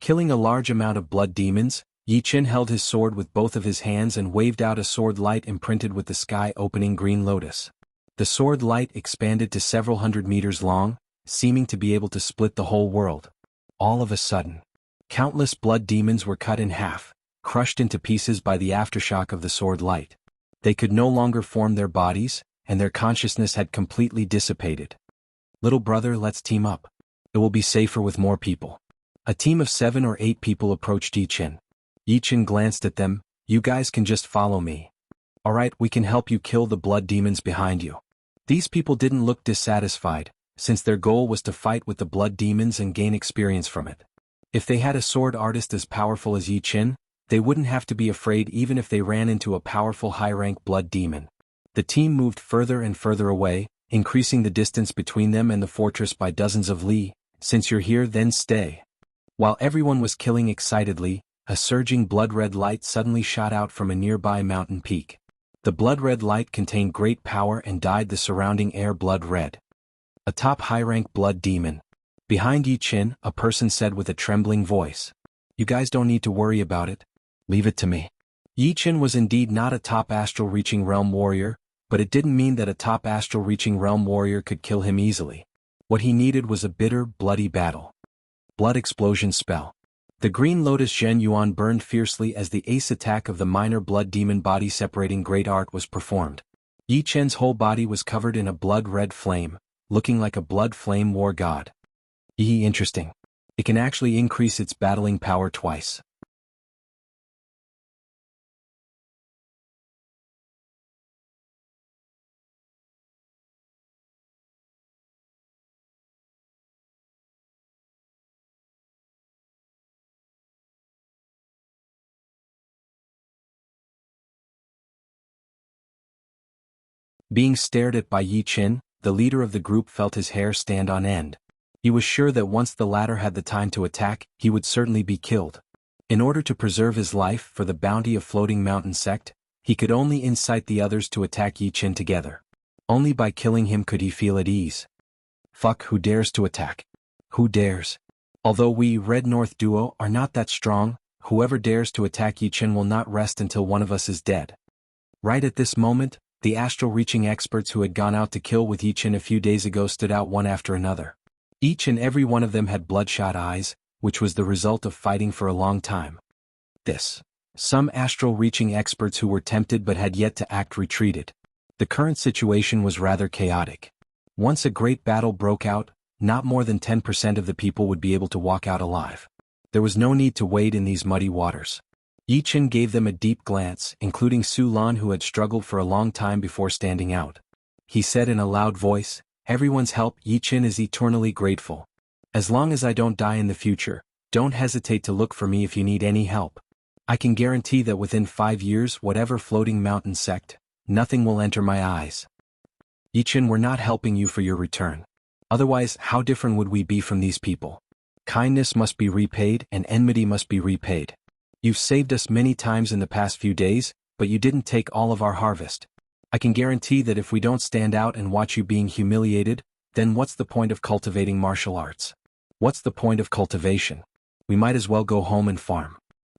S1: Killing a large amount of blood demons, Yi Chen held his sword with both of his hands and waved out a sword light imprinted with the sky-opening green lotus. The sword light expanded to several hundred meters long, seeming to be able to split the whole world. All of a sudden, countless blood demons were cut in half, crushed into pieces by the aftershock of the sword light. They could no longer form their bodies, and their consciousness had completely dissipated. "Little brother, let's team up. It will be safer with more people." A team of 7 or 8 people approached Yi Chen. Yi Chen glanced at them. "You guys can just follow me. Alright, we can help you kill the blood demons behind you." These people didn't look dissatisfied, since their goal was to fight with the blood demons and gain experience from it. If they had a sword artist as powerful as Yi Chen, they wouldn't have to be afraid even if they ran into a powerful high-rank blood demon. The team moved further and further away, increasing the distance between them and the fortress by dozens of li. "Since you're here, then stay." While everyone was killing excitedly, a surging blood-red light suddenly shot out from a nearby mountain peak. The blood-red light contained great power and dyed the surrounding air blood-red. A top high-rank blood demon. Behind Yi Chen, a person said with a trembling voice. "You guys don't need to worry about it. Leave it to me." Yi Chen was indeed not a top astral reaching realm warrior, but it didn't mean that a top astral reaching realm warrior could kill him easily. What he needed was a bitter, bloody battle. Blood explosion spell. The Green Lotus Zhen Yuan burned fiercely as the ace attack of the minor blood demon body separating great art was performed. Yi Chen's whole body was covered in a blood-red flame, looking like a blood flame war god. Interesting. It can actually increase its battling power twice. Being stared at by Yi Qin, the leader of the group felt his hair stand on end. He was sure that once the latter had the time to attack, he would certainly be killed. In order to preserve his life for the bounty of Floating Mountain Sect, he could only incite the others to attack Yi Qin together. Only by killing him could he feel at ease. Fuck, who dares to attack? Who dares? Although we, Red North duo, are not that strong, whoever dares to attack Yi Qin will not rest until one of us is dead. Right at this moment, the astral-reaching experts who had gone out to kill with Yi Qin a few days ago stood out one after another. Each and every one of them had bloodshot eyes, which was the result of fighting for a long time. Some astral-reaching experts who were tempted but had yet to act retreated. The current situation was rather chaotic. Once a great battle broke out, not more than 10% of the people would be able to walk out alive. There was no need to wade in these muddy waters. Yi Qin gave them a deep glance, including Su Lan, who had struggled for a long time before standing out. He said in a loud voice, "Everyone's help, Yi Qin is eternally grateful. As long as I don't die in the future, don't hesitate to look for me if you need any help. I can guarantee that within 5 years, whatever Floating Mountain Sect, nothing will enter my eyes." Yi Qin, we're not helping you for your return. Otherwise, how different would we be from these people? Kindness must be repaid and enmity must be repaid. You've saved us many times in the past few days, but you didn't take all of our harvest. I can guarantee that if we don't stand out and watch you being humiliated, then what's the point of cultivating martial arts? What's the point of cultivation? We might as well go home and farm.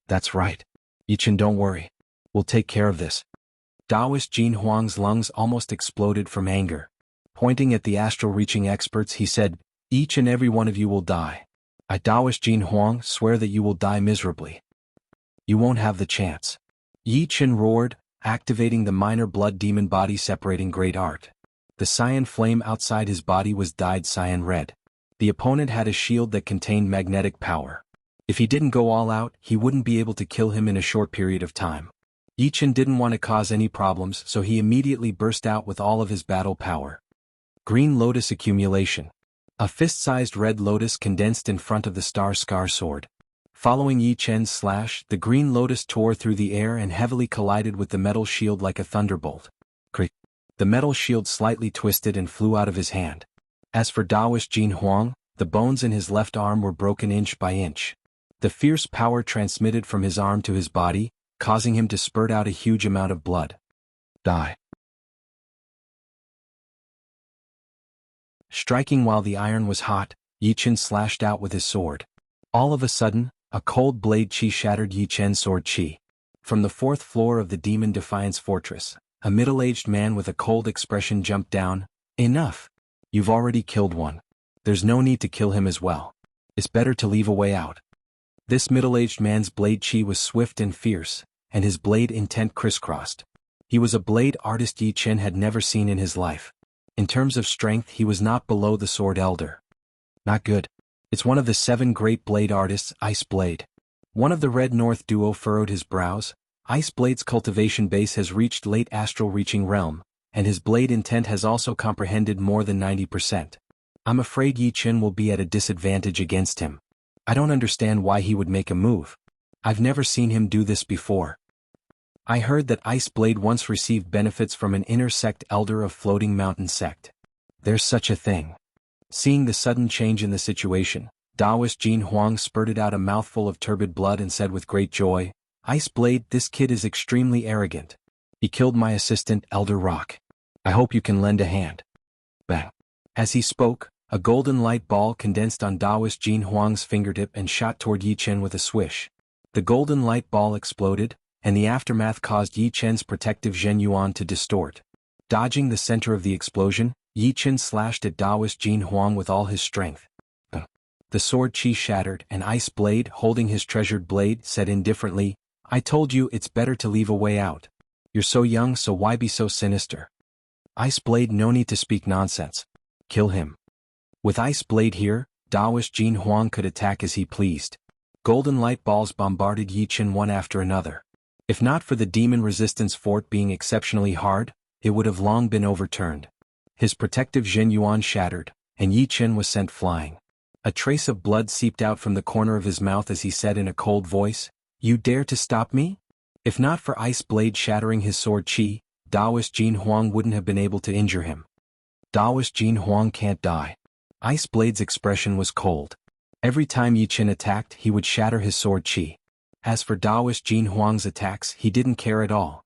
S1: That's right. Yi Qin, don't worry. We'll take care of this. Taoist Jin Huang's lungs almost exploded from anger. Pointing at the astral-reaching experts, he said, "Each and every one of you will die. I, Taoist Jin Huang, swear that you will die miserably. You won't have the chance." Yi Qin roared, activating the minor blood demon body separating great art. The cyan flame outside his body was dyed cyan red. The opponent had a shield that contained magnetic power. If he didn't go all out, he wouldn't be able to kill him in a short period of time. Yi Qin didn't want to cause any problems, so he immediately burst out with all of his battle power. Green Lotus accumulation. A fist-sized red lotus condensed in front of the Star Scar sword. Following Yi Qin's slash, the Green Lotus tore through the air and heavily collided with the metal shield like a thunderbolt. Creak. The metal shield slightly twisted and flew out of his hand. As for Taoist Jin Huang, the bones in his left arm were broken inch by inch. The fierce power transmitted from his arm to his body, causing him to spurt out a huge amount of blood. Die. Striking while the iron was hot, Yi Qin slashed out with his sword. All of a sudden, a cold blade chi shattered Yi Qin's sword chi. From the 4th floor of the Demon Defiance Fortress, a middle-aged man with a cold expression jumped down. "Enough. You've already killed one. There's no need to kill him as well. It's better to leave a way out." This middle-aged man's blade chi was swift and fierce, and his blade intent crisscrossed. He was a blade artist Yi Qin had never seen in his life. In terms of strength, he was not below the Sword Elder. Not good. It's one of the 7 great blade artists, Ice Blade. One of the Red North duo furrowed his brows. Ice Blade's cultivation base has reached late astral reaching realm, and his blade intent has also comprehended more than 90%. I'm afraid Yi Qin will be at a disadvantage against him. I don't understand why he would make a move. I've never seen him do this before. I heard that Ice Blade once received benefits from an inner sect elder of Floating Mountain Sect. There's such a thing. Seeing the sudden change in the situation, Taoist Jin Huang spurted out a mouthful of turbid blood and said with great joy, "Ice Blade, this kid is extremely arrogant. He killed my assistant, Elder Rock. I hope you can lend a hand." Bang. As he spoke, a golden light ball condensed on Taoist Jin Huang's fingertip and shot toward Yi Qin with a swish. The golden light ball exploded, and the aftermath caused Yi Qin's protective Zhen Yuan to distort. Dodging the center of the explosion, Yi Qin slashed at Taoist Jin Huang with all his strength. The sword chi shattered, and Ice Blade, holding his treasured blade, said indifferently, "I told you it's better to leave a way out. You're so young, so why be so sinister? Ice Blade, no need to speak nonsense. Kill him." With Ice Blade here, Taoist Jin Huang could attack as he pleased. Golden light balls bombarded Yi Qin one after another. If not for the demon resistance fort being exceptionally hard, it would have long been overturned. His protective Zhen Yuan shattered, and Yi Qin was sent flying. A trace of blood seeped out from the corner of his mouth as he said in a cold voice, "You dare to stop me?" If not for Ice Blade shattering his sword chi, Taoist Jin Huang wouldn't have been able to injure him. Taoist Jin Huang can't die. Ice Blade's expression was cold. Every time Yi Qin attacked, he would shatter his sword chi. As for Taoist Jin Huang's attacks, he didn't care at all.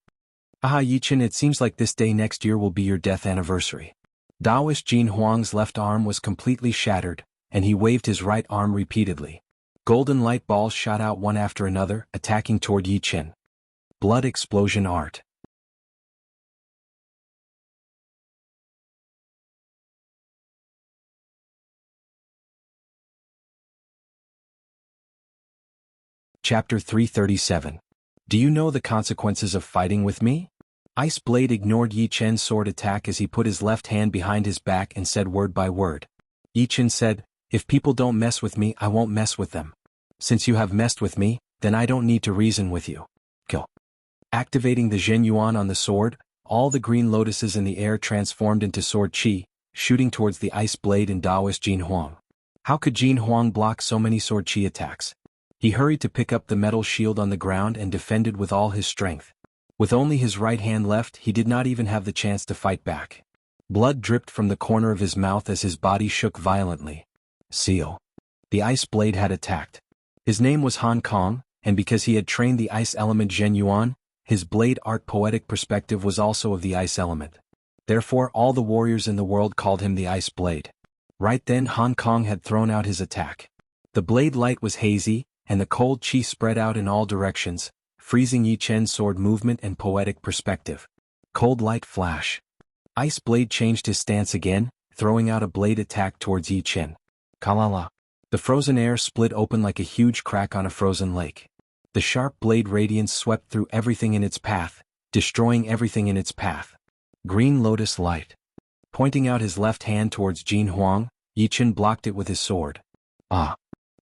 S1: Aha, Yi Qin, it seems like this day next year will be your death anniversary. Taoist Jin Huang's left arm was completely shattered, and he waved his right arm repeatedly. Golden light balls shot out one after another, attacking toward Yi Qin. Blood explosion art. Chapter 337. Do you know the consequences of fighting with me? Ice Blade ignored Yi Chen's sword attack as he put his left hand behind his back and said word by word. Yi Chen said, "If people don't mess with me, I won't mess with them. Since you have messed with me, then I don't need to reason with you. Kill." Activating the Zhen Yuan on the sword, all the green lotuses in the air transformed into sword chi, shooting towards the Ice Blade and Taoist Jin Huang. How could Jin Huang block so many sword chi attacks? He hurried to pick up the metal shield on the ground and defended with all his strength. With only his right hand left, he did not even have the chance to fight back. Blood dripped from the corner of his mouth as his body shook violently. Seal. The Ice Blade had attacked. His name was Hong Kong, and because he had trained the ice element Zhen Yuan, his blade art poetic perspective was also of the ice element. Therefore all the warriors in the world called him the Ice Blade. Right then Hong Kong had thrown out his attack. The blade light was hazy, and the cold chi spread out in all directions, freezing Yi Chen's sword movement and poetic perspective. Cold light flash. Ice Blade changed his stance again, throwing out a blade attack towards Yi Chen. Kalala. The frozen air split open like a huge crack on a frozen lake. The sharp blade radiance swept through everything in its path, destroying everything in its path. Green lotus light. Pointing out his left hand towards Jin Huang, Yi Chen blocked it with his sword. Ah!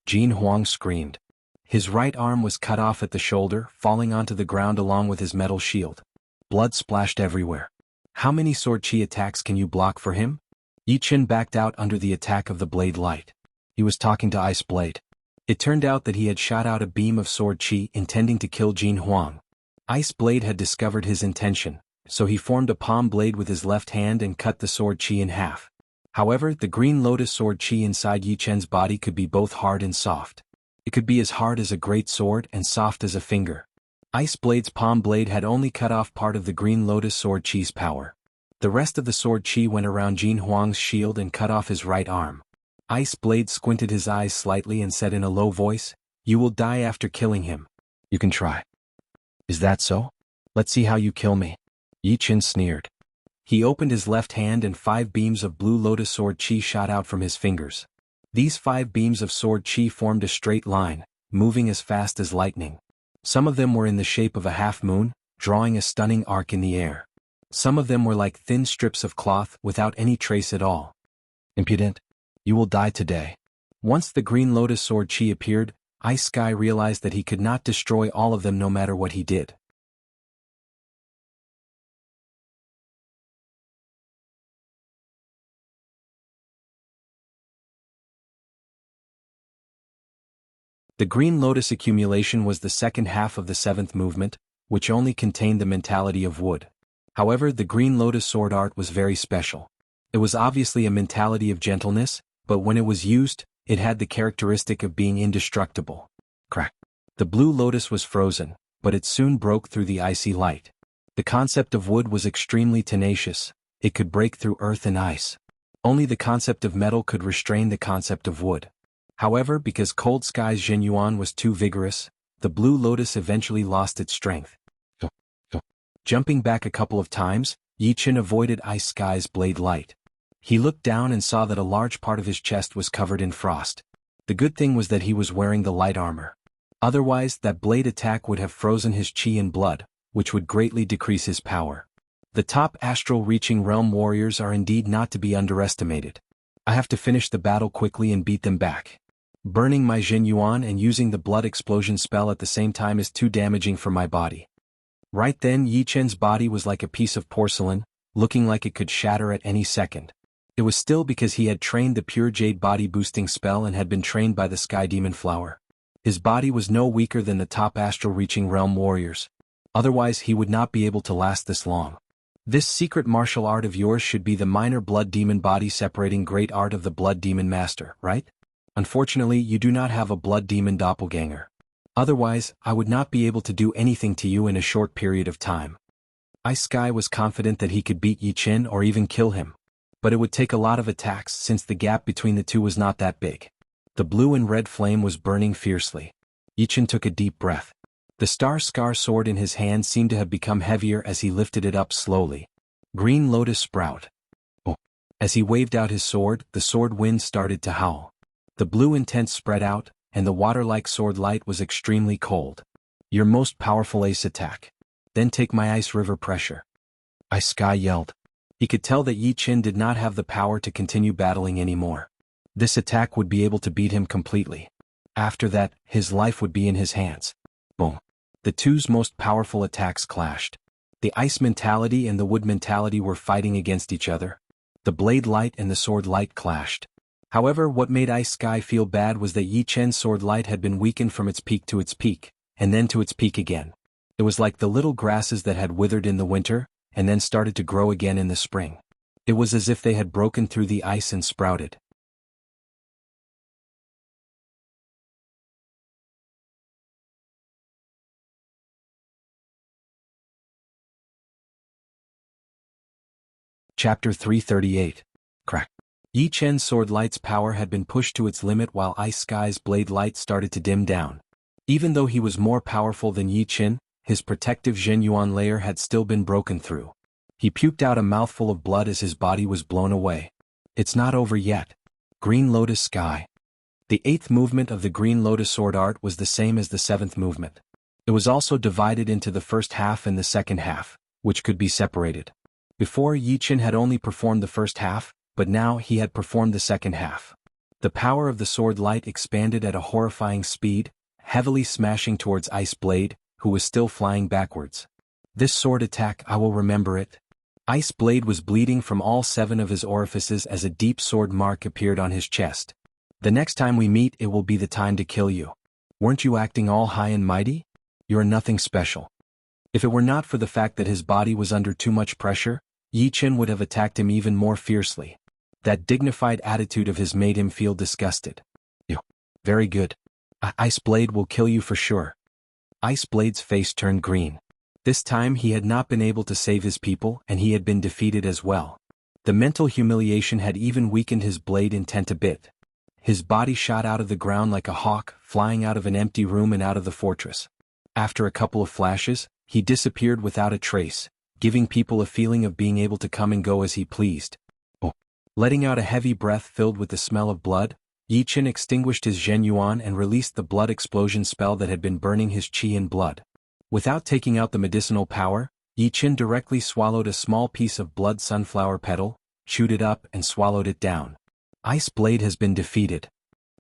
S1: Jin Huang screamed. His right arm was cut off at the shoulder, falling onto the ground along with his metal shield. Blood splashed everywhere. How many sword chi attacks can you block for him? Yi Chen backed out under the attack of the blade light. He was talking to Ice Blade. It turned out that he had shot out a beam of sword chi intending to kill Jin Huang. Ice Blade had discovered his intention, so he formed a palm blade with his left hand and cut the sword chi in half. However, the green lotus sword chi inside Yi Chen's body could be both hard and soft. It could be as hard as a great sword and soft as a finger. Ice Blade's palm blade had only cut off part of the green lotus sword chi's power. The rest of the sword chi went around Jin Huang's shield and cut off his right arm. Ice Blade squinted his eyes slightly and said in a low voice, "You will die after killing him. You can try." "Is that so? Let's see how you kill me." Yi Chen sneered. He opened his left hand and 5 beams of blue lotus sword chi shot out from his fingers. These 5 beams of sword chi formed a straight line, moving as fast as lightning. Some of them were in the shape of a half moon, drawing a stunning arc in the air. Some of them were like thin strips of cloth without any trace at all. "Impudent! You will die today." Once the green lotus sword chi appeared, Ice Sky realized that he could not destroy all of them no matter what he did. The green lotus accumulation was the second half of the 7th movement, which only contained the mentality of wood. However, the green lotus sword art was very special. It was obviously a mentality of gentleness, but when it was used, it had the characteristic of being indestructible. Crack. The blue lotus was frozen, but it soon broke through the icy light. The concept of wood was extremely tenacious. It could break through earth and ice. Only the concept of metal could restrain the concept of wood. However, because Cold Sky's Zhen Yuan was too vigorous, the blue lotus eventually lost its strength. Jumping back a couple of times, Yi Chen avoided Ice Sky's blade light. He looked down and saw that a large part of his chest was covered in frost. The good thing was that he was wearing the light armor. Otherwise, that blade attack would have frozen his chi and blood, which would greatly decrease his power. The top astral-reaching realm warriors are indeed not to be underestimated. I have to finish the battle quickly and beat them back. Burning my Zhen Yuan and using the blood explosion spell at the same time is too damaging for my body. Right then Yi Chen's body was like a piece of porcelain, looking like it could shatter at any second. It was still because he had trained the pure jade body boosting spell and had been trained by the Sky Demon Flower. His body was no weaker than the top astral reaching realm warriors. Otherwise he would not be able to last this long. This secret martial art of yours should be the minor blood demon body separating great art of the blood demon master, right? Unfortunately, you do not have a blood demon doppelganger. Otherwise, I would not be able to do anything to you in a short period of time. Ice Sky was confident that he could beat Yi Qin or even kill him. But it would take a lot of attacks since the gap between the two was not that big. The blue and red flame was burning fiercely. Yi Qin took a deep breath. The star-scar sword in his hand seemed to have become heavier as he lifted it up slowly. Green lotus sprout. Oh. As he waved out his sword, the sword wind started to howl. The blue intense spread out, and the water-like sword light was extremely cold. Your most powerful ace attack. Then take my ice river pressure. Ice Sky yelled. He could tell that Yi Qin did not have the power to continue battling anymore. This attack would be able to beat him completely. After that, his life would be in his hands. Boom. The two's most powerful attacks clashed. The ice mentality and the wood mentality were fighting against each other. The blade light and the sword light clashed. However, what made Ice Sky feel bad was that Yi Qin's sword light had been weakened from its peak to its peak, and then to its peak again. It was like the little grasses that had withered in the winter, and then started to grow again in the spring. It was as if they had broken through the ice and sprouted. Chapter 338. Crack. Yi Qin's sword light's power had been pushed to its limit while Ice Sky's blade light started to dim down. Even though he was more powerful than Yi Qin, his protective Zhenyuan layer had still been broken through. He puked out a mouthful of blood as his body was blown away. It's not over yet. Green Lotus Sky. The 8th movement of the Green Lotus sword art was the same as the 7th movement. It was also divided into the first half and the second half, which could be separated. Before, Yi Qin had only performed the first half, but now he had performed the second half. The power of the sword light expanded at a horrifying speed, heavily smashing towards Ice Blade, who was still flying backwards. This sword attack, I will remember it. Ice Blade was bleeding from all 7 of his orifices as a deep sword mark appeared on his chest. The next time we meet, it will be the time to kill you. Weren't you acting all high and mighty? You're nothing special. If it were not for the fact that his body was under too much pressure, Yi Qin would have attacked him even more fiercely. That dignified attitude of his made him feel disgusted. You. Very good. Ice Blade will kill you for sure. Ice Blade's face turned green. This time he had not been able to save his people and he had been defeated as well. The mental humiliation had even weakened his blade intent a bit. His body shot out of the ground like a hawk, flying out of an empty room and out of the fortress. After a couple of flashes, he disappeared without a trace, giving people a feeling of being able to come and go as he pleased. Oh. Letting out a heavy breath filled with the smell of blood, Yi Qin extinguished his Zhenyuan and released the blood explosion spell that had been burning his qi and blood. Without taking out the medicinal power, Yi Qin directly swallowed a small piece of blood sunflower petal, chewed it up and swallowed it down. Ice Blade has been defeated.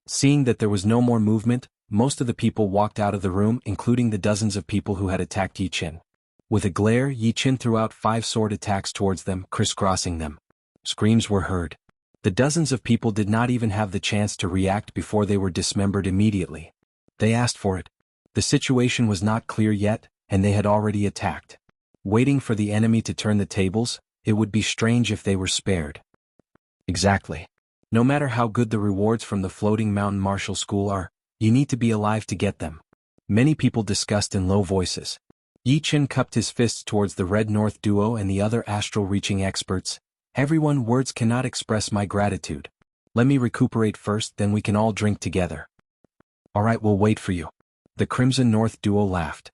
S1: Seeing that there was no more movement, most of the people walked out of the room, including the dozens of people who had attacked Yi Qin. With a glare, Yi Qin threw out 5 sword attacks towards them, crisscrossing them. Screams were heard. The dozens of people did not even have the chance to react before they were dismembered immediately. They asked for it. The situation was not clear yet, and they had already attacked. Waiting for the enemy to turn the tables, it would be strange if they were spared. Exactly. No matter how good the rewards from the Floating Mountain Martial School are, you need to be alive to get them. Many people discussed in low voices. Yi Qin cupped his fists towards the Red North duo and the other astral-reaching experts. Everyone, words cannot express my gratitude. Let me recuperate first, then we can all drink together. Alright, we'll wait for you. The Crimson North duo laughed.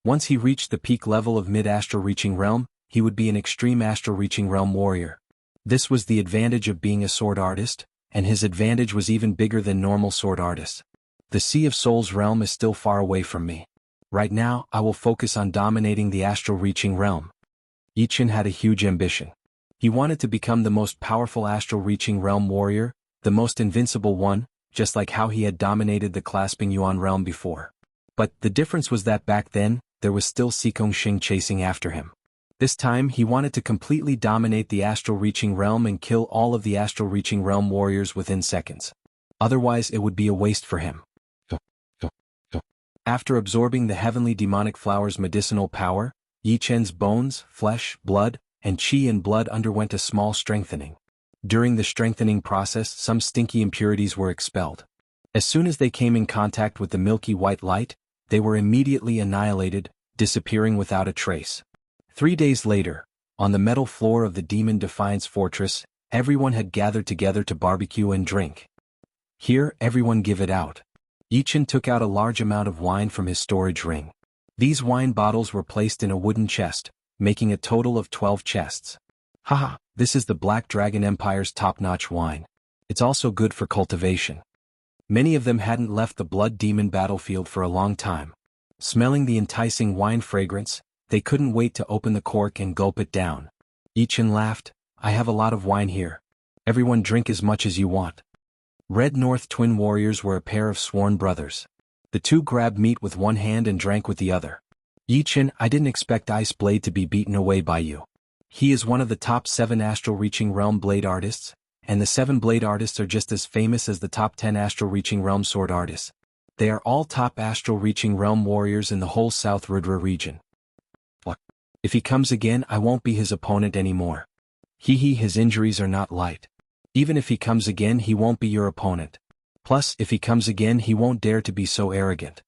S1: Once he reached the peak level of mid-astral reaching realm, he would be an extreme astral reaching realm warrior. This was the advantage of being a sword artist, and his advantage was even bigger than normal sword artists. The Sea of Souls realm is still far away from me. Right now, I will focus on dominating the astral reaching realm. Yi Qin had a huge ambition. He wanted to become the most powerful astral reaching realm warrior, the most invincible one, just like how he had dominated the clasping Yuan realm before. But the difference was that back then, there was still Xing chasing after him. This time he wanted to completely dominate the astral reaching realm and kill all of the astral reaching realm warriors within seconds. Otherwise it would be a waste for him. After absorbing the heavenly demonic flower's medicinal power, Yi Chen's bones, flesh, blood, and qi and blood underwent a small strengthening. During the strengthening process, some stinky impurities were expelled. As soon as they came in contact with the milky white light, they were immediately annihilated, disappearing without a trace. 3 days later, on the metal floor of the Demon Defiance Fortress, everyone had gathered together to barbecue and drink. Here, everyone give it out. Yi Chen took out a large amount of wine from his storage ring. These wine bottles were placed in a wooden chest, making a total of 12 chests. Haha, this is the Black Dragon Empire's top-notch wine. It's also good for cultivation. Many of them hadn't left the Blood Demon battlefield for a long time. Smelling the enticing wine fragrance, they couldn't wait to open the cork and gulp it down. Yi Chen laughed, I have a lot of wine here. Everyone drink as much as you want. Red North twin warriors were a pair of sworn brothers. The two grabbed meat with one hand and drank with the other. Yi Chen, I didn't expect Ice Blade to be beaten away by you. He is one of the top 7 astral reaching realm blade artists, and the 7 blade artists are just as famous as the top 10 astral reaching realm sword artists. They are all top astral reaching realm warriors in the whole South Rudra region. If he comes again, I won't be his opponent anymore. His injuries are not light. Even if he comes again, he won't be your opponent. Plus, if he comes again, he won't dare to be so arrogant.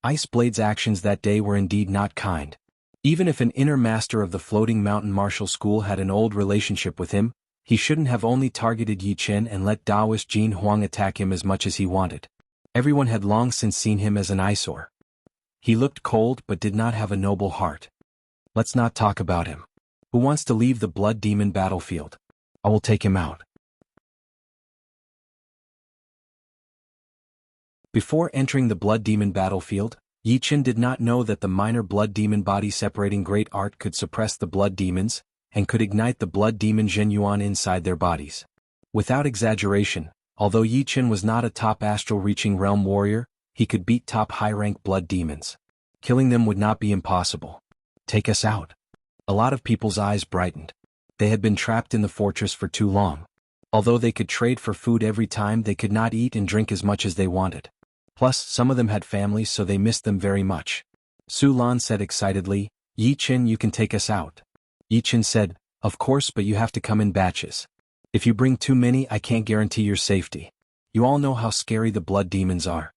S1: Ice Blade's actions that day were indeed not kind. Even if an inner master of the Floating Mountain Martial School had an old relationship with him, he shouldn't have only targeted Yi Chen and let Taoist Jin Huang attack him as much as he wanted. Everyone had long since seen him as an eyesore. He looked cold but did not have a noble heart. Let's not talk about him. Who wants to leave the Blood Demon battlefield? I will take him out. Before entering the Blood Demon battlefield, Yi Chen did not know that the minor Blood Demon body separating great art could suppress the Blood Demons, and could ignite the Blood Demon Zhenyuan inside their bodies. Without exaggeration, although Yi Chen was not a top astral reaching realm warrior, he could beat top high-rank Blood Demons. Killing them would not be impossible. Take us out. A lot of people's eyes brightened. They had been trapped in the fortress for too long. Although they could trade for food every time, they could not eat and drink as much as they wanted. Plus, some of them had families, so they missed them very much. Su Lan said excitedly, Yi Chen, you can take us out. Yi Chen said, of course, but you have to come in batches. If you bring too many, I can't guarantee your safety. You all know how scary the Blood Demons are.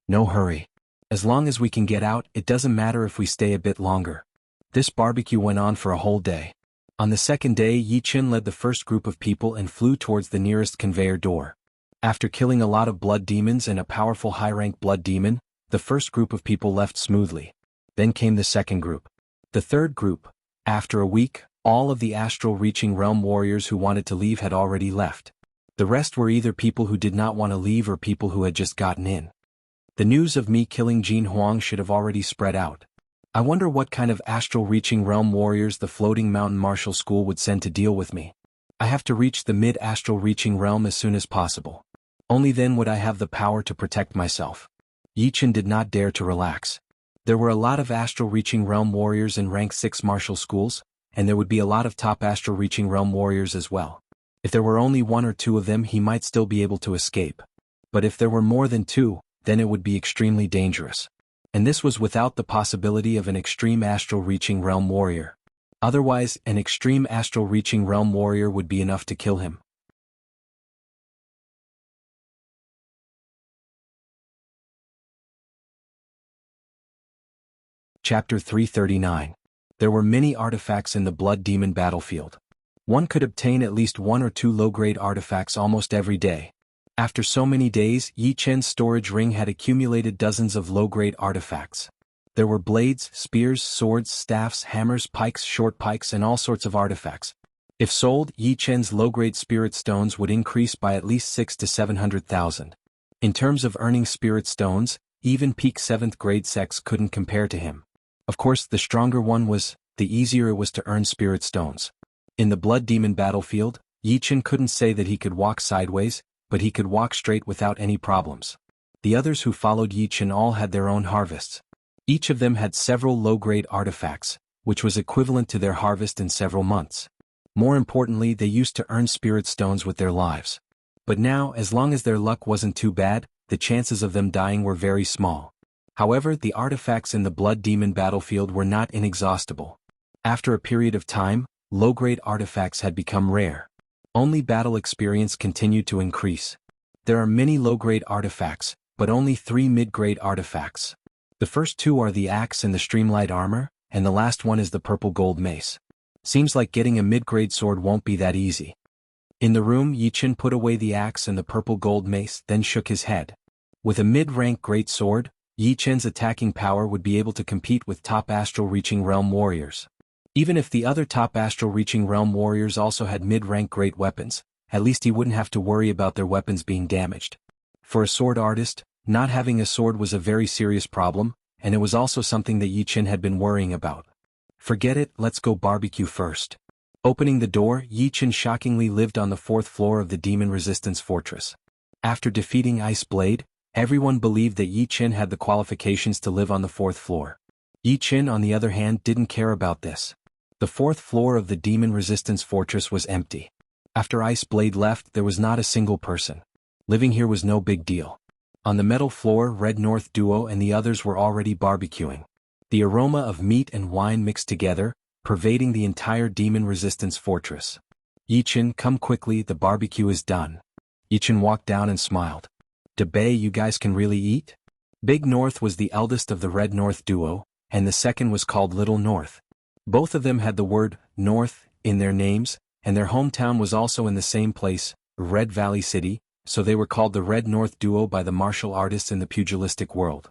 S1: No hurry. As long as we can get out, it doesn't matter if we stay a bit longer. This barbecue went on for a whole day. On the second day, Yi Chen led the first group of people and flew towards the nearest conveyor door. After killing a lot of Blood Demons and a powerful high-rank Blood Demon, the first group of people left smoothly. Then came the second group. The third group. After a week, all of the astral reaching realm warriors who wanted to leave had already left. The rest were either people who did not want to leave or people who had just gotten in. The news of me killing Jin Huang should have already spread out. I wonder what kind of astral reaching realm warriors the Floating Mountain Martial School would send to deal with me. I have to reach the mid-astral reaching realm as soon as possible. Only then would I have the power to protect myself. Yi Chen did not dare to relax. There were a lot of astral reaching realm warriors in rank 6 martial schools, and there would be a lot of top astral reaching realm warriors as well. If there were only 1 or 2 of them, he might still be able to escape. But if there were more than 2, then it would be extremely dangerous. And this was without the possibility of an extreme astral reaching realm warrior. Otherwise, an extreme astral reaching realm warrior would be enough to kill him. Chapter 339. There were many artifacts in the Blood Demon battlefield. One could obtain at least 1 or 2 low-grade artifacts almost every day. After so many days, Yi Chen's storage ring had accumulated dozens of low-grade artifacts. There were blades, spears, swords, staffs, hammers, pikes, short pikes, and all sorts of artifacts. If sold, Yi Chen's low-grade spirit stones would increase by at least 6 to 700,000. In terms of earning spirit stones, even peak 7th grade sects couldn't compare to him. Of course, the stronger one was, the easier it was to earn spirit stones. In the Blood Demon battlefield, Yi Chen couldn't say that he could walk sideways, but he could walk straight without any problems. The others who followed Yi Chen all had their own harvests. Each of them had several low-grade artifacts, which was equivalent to their harvest in several months. More importantly, they used to earn spirit stones with their lives. But now, as long as their luck wasn't too bad, the chances of them dying were very small. However, the artifacts in the Blood Demon battlefield were not inexhaustible. After a period of time, low-grade artifacts had become rare. Only battle experience continued to increase. There are many low-grade artifacts, but only 3 mid-grade artifacts. The first 2 are the axe and the streamlight armor, and the last one is the purple gold mace. Seems like getting a mid-grade sword won't be that easy. In the room, Yi Qin put away the axe and the purple gold mace, then shook his head. With a mid-rank great sword, Yi Qin's attacking power would be able to compete with top astral-reaching realm warriors. Even if the other top astral-reaching realm warriors also had mid-rank great weapons, at least he wouldn't have to worry about their weapons being damaged. For a sword artist, not having a sword was a very serious problem, and it was also something that Yi Qin had been worrying about. Forget it, let's go barbecue first. Opening the door, Yi Qin shockingly lived on the 4th floor of the Demon Resistance Fortress. After defeating Ice Blade, everyone believed that Yi Qin had the qualifications to live on the 4th floor. Yi Qin, on the other hand, didn't care about this. The 4th floor of the Demon Resistance Fortress was empty. After Ice Blade left, there was not a single person. Living here was no big deal. On the metal floor, Red North Duo and the others were already barbecuing. The aroma of meat and wine mixed together, pervading the entire Demon Resistance Fortress. Yi Qin, come quickly, the barbecue is done. Yi Qin walked down and smiled. Debay, you guys can really eat? Big North was the eldest of the Red North Duo, and the second was called Little North. Both of them had the word North in their names, and their hometown was also in the same place, Red Valley City, so they were called the Red North Duo by the martial artists in the pugilistic world.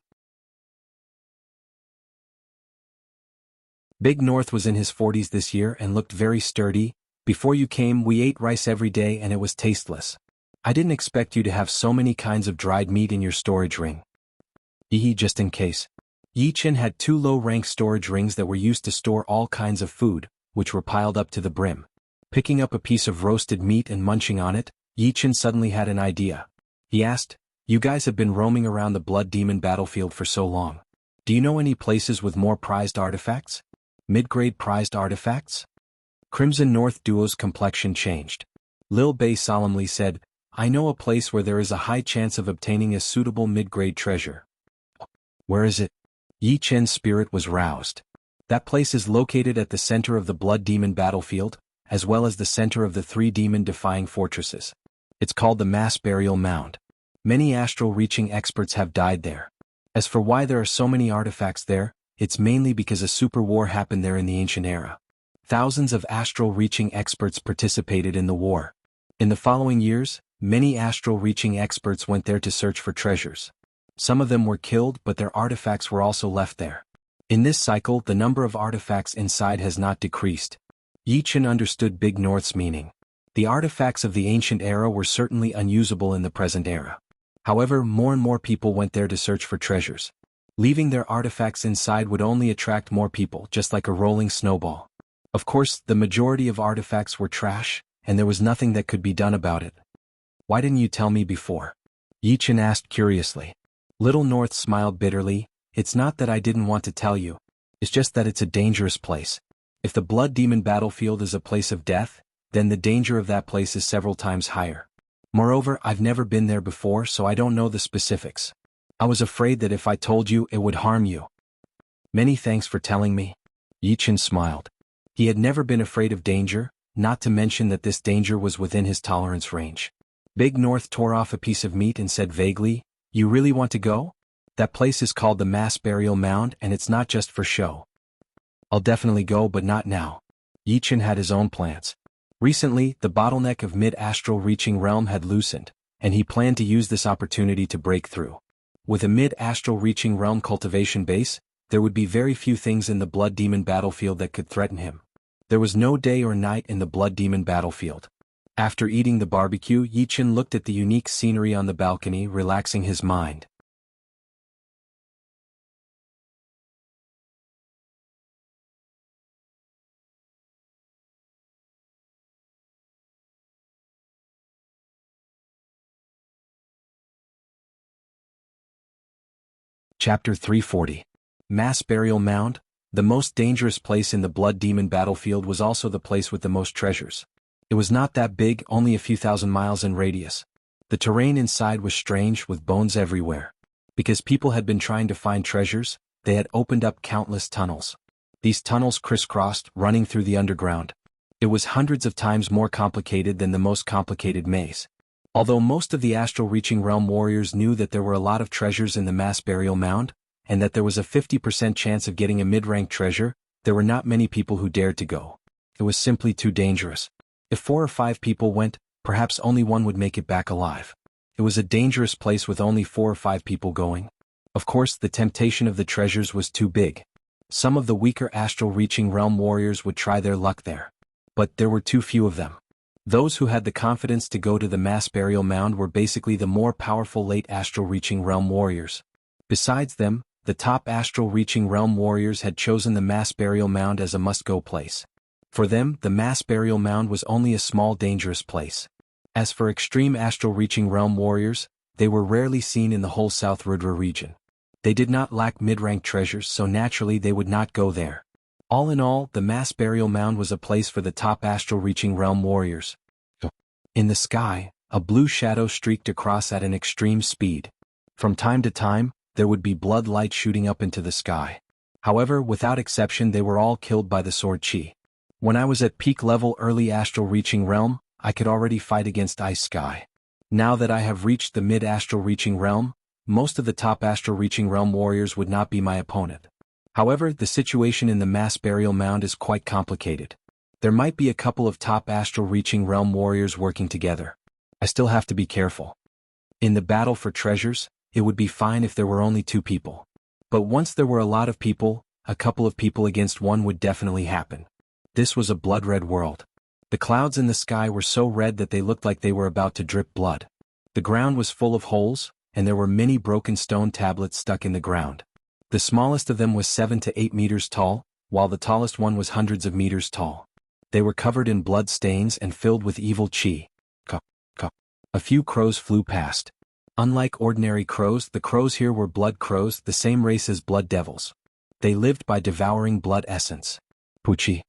S1: Big North was in his 40s this year and looked very sturdy. Before you came, we ate rice every day and it was tasteless. I didn't expect you to have so many kinds of dried meat in your storage ring. Just in case. Yi Qin had 2 low-rank storage rings that were used to store all kinds of food, which were piled up to the brim. Picking up a piece of roasted meat and munching on it, Yi Qin suddenly had an idea. He asked, you guys have been roaming around the Blood Demon battlefield for so long. Do you know any places with more prized artifacts? Mid-grade prized artifacts? Crimson North Duo's complexion changed. Lil Bei solemnly said, I know a place where there is a high chance of obtaining a suitable mid-grade treasure. Where is it? Yi Qin's spirit was roused. That place is located at the center of the Blood Demon battlefield, as well as the center of the 3 demon-defying fortresses. It's called the Mass Burial Mound. Many astral-reaching experts have died there. As for why there are so many artifacts there, it's mainly because a super war happened there in the ancient era. Thousands of astral-reaching experts participated in the war. In the following years, many astral-reaching experts went there to search for treasures. Some of them were killed, but their artifacts were also left there. In this cycle, the number of artifacts inside has not decreased. Yi Qin understood Big North's meaning. The artifacts of the ancient era were certainly unusable in the present era. However, more and more people went there to search for treasures. Leaving their artifacts inside would only attract more people, just like a rolling snowball. Of course, the majority of artifacts were trash, and there was nothing that could be done about it. Why didn't you tell me before? Yi Qin asked curiously. Little North smiled bitterly. It's not that I didn't want to tell you. It's just that it's a dangerous place. If the Blood Demon battlefield is a place of death, then the danger of that place is several times higher. Moreover, I've never been there before, so I don't know the specifics. I was afraid that if I told you, it would harm you. Many thanks for telling me. Yi Qin smiled. He had never been afraid of danger, not to mention that this danger was within his tolerance range. Big North tore off a piece of meat and said vaguely, you really want to go? That place is called the Mass Burial Mound and it's not just for show. I'll definitely go, but not now. Yi Qin had his own plans. Recently, the bottleneck of mid-astral reaching realm had loosened, and he planned to use this opportunity to break through. With a mid-astral reaching realm cultivation base, there would be very few things in the Blood Demon battlefield that could threaten him. There was no day or night in the Blood Demon battlefield. After eating the barbecue, Yi Qin looked at the unique scenery on the balcony, relaxing his mind. Chapter 340. Mass Burial Mound, The most dangerous place in the Blood Demon battlefield was also the place with the most treasures. It was not that big, only a few thousand miles in radius. The terrain inside was strange, with bones everywhere. Because people had been trying to find treasures, they had opened up countless tunnels. These tunnels crisscrossed, running through the underground. It was hundreds of times more complicated than the most complicated maze. Although most of the astral-reaching realm warriors knew that there were a lot of treasures in the mass burial mound, and that there was a 50% chance of getting a mid-rank treasure, there were not many people who dared to go. It was simply too dangerous. If 4 or 5 people went, perhaps only one would make it back alive. It was a dangerous place with only 4 or 5 people going. Of course, the temptation of the treasures was too big. Some of the weaker astral-reaching realm warriors would try their luck there. But there were too few of them. Those who had the confidence to go to the mass burial mound were basically the more powerful late astral-reaching realm warriors. Besides them, the top astral-reaching realm warriors had chosen the mass burial mound as a must-go place. For them, the mass burial mound was only a small dangerous place. As for extreme astral-reaching realm warriors, they were rarely seen in the whole South Rudra region. They did not lack mid-rank treasures, so naturally they would not go there. All in all, the mass burial mound was a place for the top astral-reaching realm warriors. In the sky, a blue shadow streaked across at an extreme speed. From time to time, there would be blood light shooting up into the sky. However, without exception they were all killed by the sword chi. When I was at peak level early astral-reaching realm, I could already fight against ice sky. Now that I have reached the mid-astral-reaching realm, most of the top astral-reaching realm warriors would not be my opponent. However, the situation in the mass burial mound is quite complicated. There might be a couple of top astral-reaching realm warriors working together. I still have to be careful. In the battle for treasures, it would be fine if there were only 2 people. But once there were a lot of people, a couple of people against one would definitely happen. This was a blood-red world. The clouds in the sky were so red that they looked like they were about to drip blood. The ground was full of holes, and there were many broken stone tablets stuck in the ground. The smallest of them was 7 to 8 meters tall, while the tallest one was hundreds of meters tall. They were covered in blood stains and filled with evil chi. A few crows flew past. Unlike ordinary crows, the crows here were blood crows, the same race as blood devils. They lived by devouring blood essence. Puchi.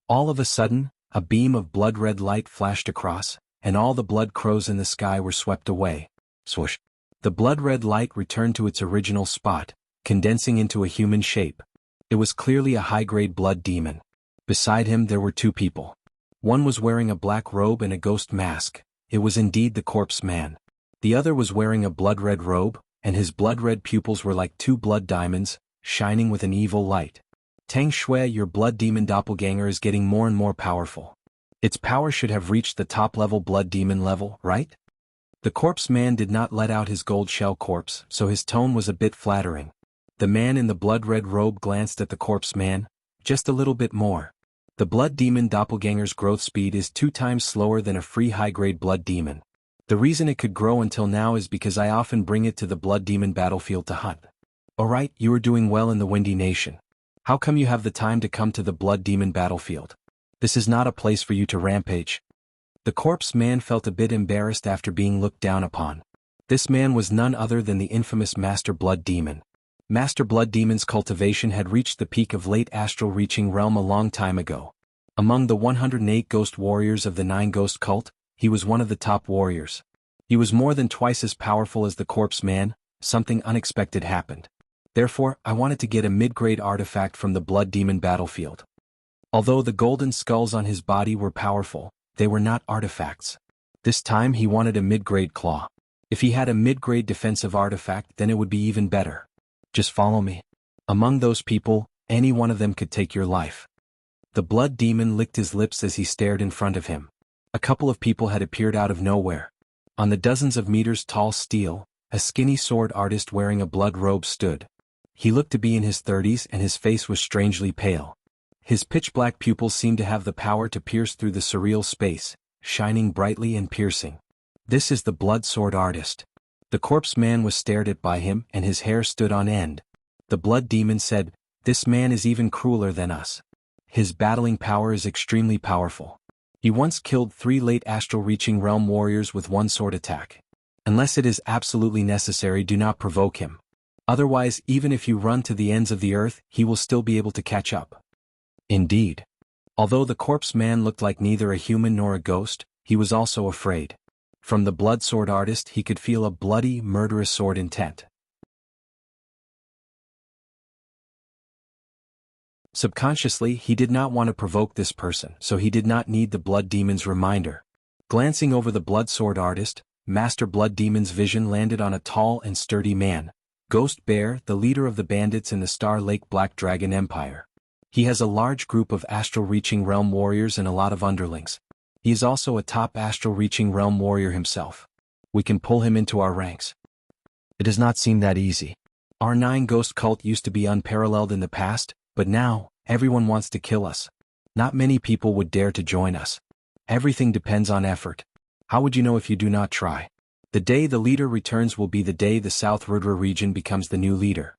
S1: All of a sudden, a beam of blood-red light flashed across, and all the blood crows in the sky were swept away. Swoosh. The blood-red light returned to its original spot, condensing into a human shape. It was clearly a high-grade blood demon. Beside him there were 2 people. One was wearing a black robe and a ghost mask. It was indeed the corpse man. The other was wearing a blood-red robe, and his blood-red pupils were like 2 blood diamonds, shining with an evil light. Tang Shui, your blood demon doppelganger is getting more and more powerful. Its power should have reached the top-level blood demon level, right? The corpse man did not let out his gold shell corpse, so his tone was a bit flattering. The man in the blood-red robe glanced at the corpse man, just a little bit more. The blood demon doppelganger's growth speed is 2 times slower than a free high-grade blood demon. The reason it could grow until now is because I often bring it to the blood demon battlefield to hunt. Alright, you are doing well in the Windy Nation. How come you have the time to come to the blood demon battlefield? This is not a place for you to rampage. The corpse man felt a bit embarrassed after being looked down upon. This man was none other than the infamous Master Blood Demon. Master Blood Demon's cultivation had reached the peak of late astral-reaching realm a long time ago. Among the 108 ghost warriors of the 9 ghost cult, he was one of the top warriors. He was more than twice as powerful as the corpse man. Something unexpected happened. Therefore, I wanted to get a mid-grade artifact from the blood demon battlefield. Although the golden skulls on his body were powerful, they were not artifacts. This time he wanted a mid-grade claw. If he had a mid-grade defensive artifact, then it would be even better. Just follow me. Among those people, any one of them could take your life. The blood demon licked his lips as he stared in front of him. A couple of people had appeared out of nowhere. On the dozens of meters tall stele, a skinny sword artist wearing a blood robe stood. He looked to be in his 30s and his face was strangely pale. His pitch-black pupils seemed to have the power to pierce through the surreal space, shining brightly and piercing. This is the blood sword artist. The corpse man was stared at by him and his hair stood on end. The blood demon said, "This man is even crueler than us. His battling power is extremely powerful. He once killed 3 late astral-reaching realm warriors with 1 sword attack. Unless it is absolutely necessary, do not provoke him. Otherwise, even if you run to the ends of the earth, he will still be able to catch up. Indeed. Although the corpse man looked like neither a human nor a ghost, he was also afraid. From the blood sword artist he could feel a bloody, murderous sword intent. Subconsciously, he did not want to provoke this person, so he did not need the blood demon's reminder. Glancing over the blood sword artist, Master Blood Demon's vision landed on a tall and sturdy man, Ghost Bear, the leader of the bandits in the Star Lake Black Dragon Empire. He has a large group of astral-reaching realm warriors and a lot of underlings. He is also a top astral-reaching realm warrior himself. We can pull him into our ranks. It does not seem that easy. Our 9 ghost cult used to be unparalleled in the past, but now, everyone wants to kill us. Not many people would dare to join us. Everything depends on effort. How would you know if you do not try? The day the leader returns will be the day the South Rudra region becomes the new leader.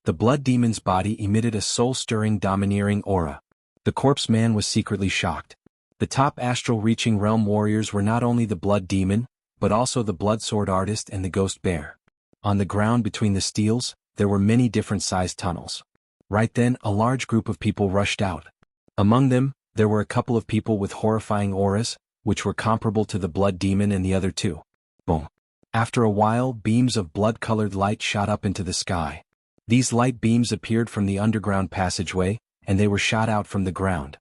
S1: The blood demon's body emitted a soul-stirring domineering aura. The corpse man was secretly shocked. The top astral-reaching realm warriors were not only the blood demon, but also the blood sword artist and the ghost bear. On the ground between the steels, there were many different sized tunnels. Right then, a large group of people rushed out. Among them, there were a couple of people with horrifying auras, which were comparable to the blood demon and the other two. Boom. After a while, beams of blood-colored light shot up into the sky. These light beams appeared from the underground passageway, and they were shot out from the ground.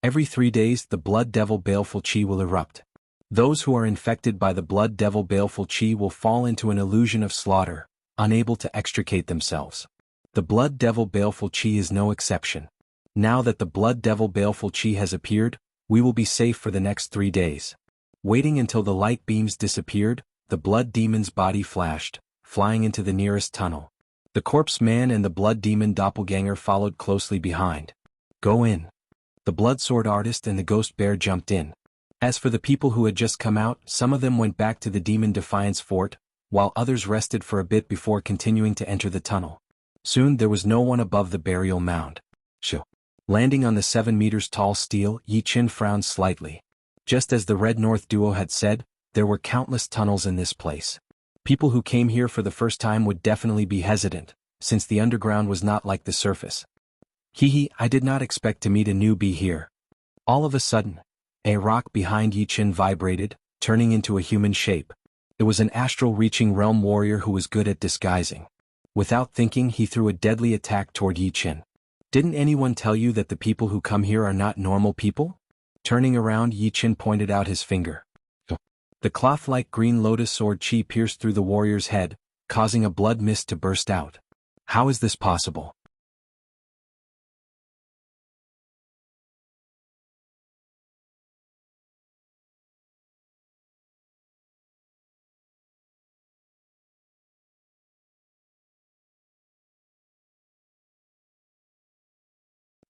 S1: Every 3 days, the blood devil baleful chi will erupt. Those who are infected by the blood devil baleful chi will fall into an illusion of slaughter, unable to extricate themselves. The blood devil baleful chi is no exception. Now that the blood devil baleful chi has appeared, we will be safe for the next 3 days. Waiting until the light beams disappeared, the blood demon's body flashed, flying into the nearest tunnel. The corpse man and the blood demon doppelganger followed closely behind. Go in. The blood sword artist and the ghost bear jumped in. As for the people who had just come out, some of them went back to the demon defiance fort, while others rested for a bit before continuing to enter the tunnel. Soon there was no one above the burial mound. Shoo. Landing on the 7 meters tall steel, Yi Qin frowned slightly. Just as the Red North duo had said, there were countless tunnels in this place. People who came here for the first time would definitely be hesitant, since the underground was not like the surface. I did not expect to meet a newbie here. All of a sudden, a rock behind Yi Qin vibrated, turning into a human shape. It was an astral-reaching realm warrior who was good at disguising. Without thinking, he threw a deadly attack toward Yi Qin. Didn't anyone tell you that the people who come here are not normal people? Turning around, Yi Qin pointed out his finger. The cloth-like green lotus sword chi pierced through the warrior's head, causing a blood mist to burst out. How is this possible?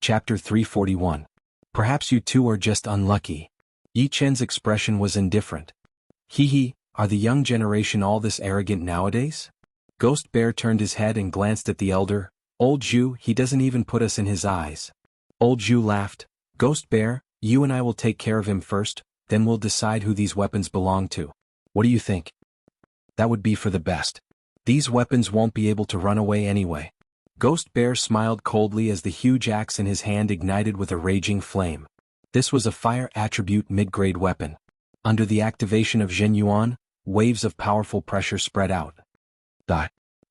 S1: Chapter 341. Perhaps you two are just unlucky. Yi Chen's expression was indifferent. Are the young generation all this arrogant nowadays? Ghost Bear turned his head and glanced at the elder. Old Zhu, he doesn't even put us in his eyes. Old Zhu laughed. Ghost Bear, you and I will take care of him first, then we'll decide who these weapons belong to. What do you think? That would be for the best. These weapons won't be able to run away anyway. Ghost Bear smiled coldly as the huge axe in his hand ignited with a raging flame. This was a fire attribute mid-grade weapon. Under the activation of Zhen Yuan, waves of powerful pressure spread out.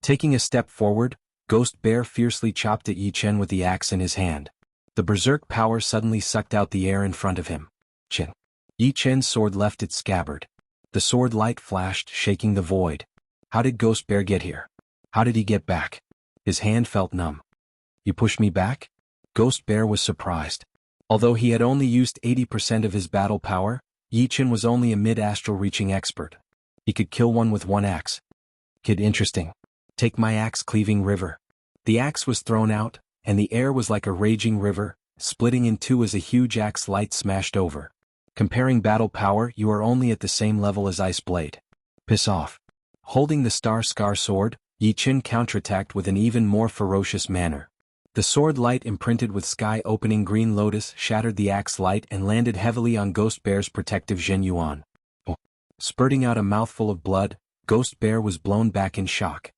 S1: Taking a step forward, Ghost Bear fiercely chopped at Yi Chen with the axe in his hand. The berserk power suddenly sucked out the air in front of him. Yi Chen's sword left its scabbard. The sword light flashed, shaking the void. How did Ghost Bear get here? How did he get back? His hand felt numb. You pushed me back? Ghost Bear was surprised. Although he had only used 80% of his battle power, Yi Chen was only a mid-astral reaching expert. He could kill one with one axe. Kid, interesting. Take my axe-cleaving river. The axe was thrown out, and the air was like a raging river, splitting in two as a huge axe light smashed over. Comparing battle power, you are only at the same level as Ice Blade. Piss off. Holding the Star Scar sword, Yi Chen counterattacked with an even more ferocious manner. The sword light imprinted with sky-opening green lotus shattered the axe light and landed heavily on Ghost Bear's protective Zhen Yuan. Spurting out a mouthful of blood, Ghost Bear was blown back in shock.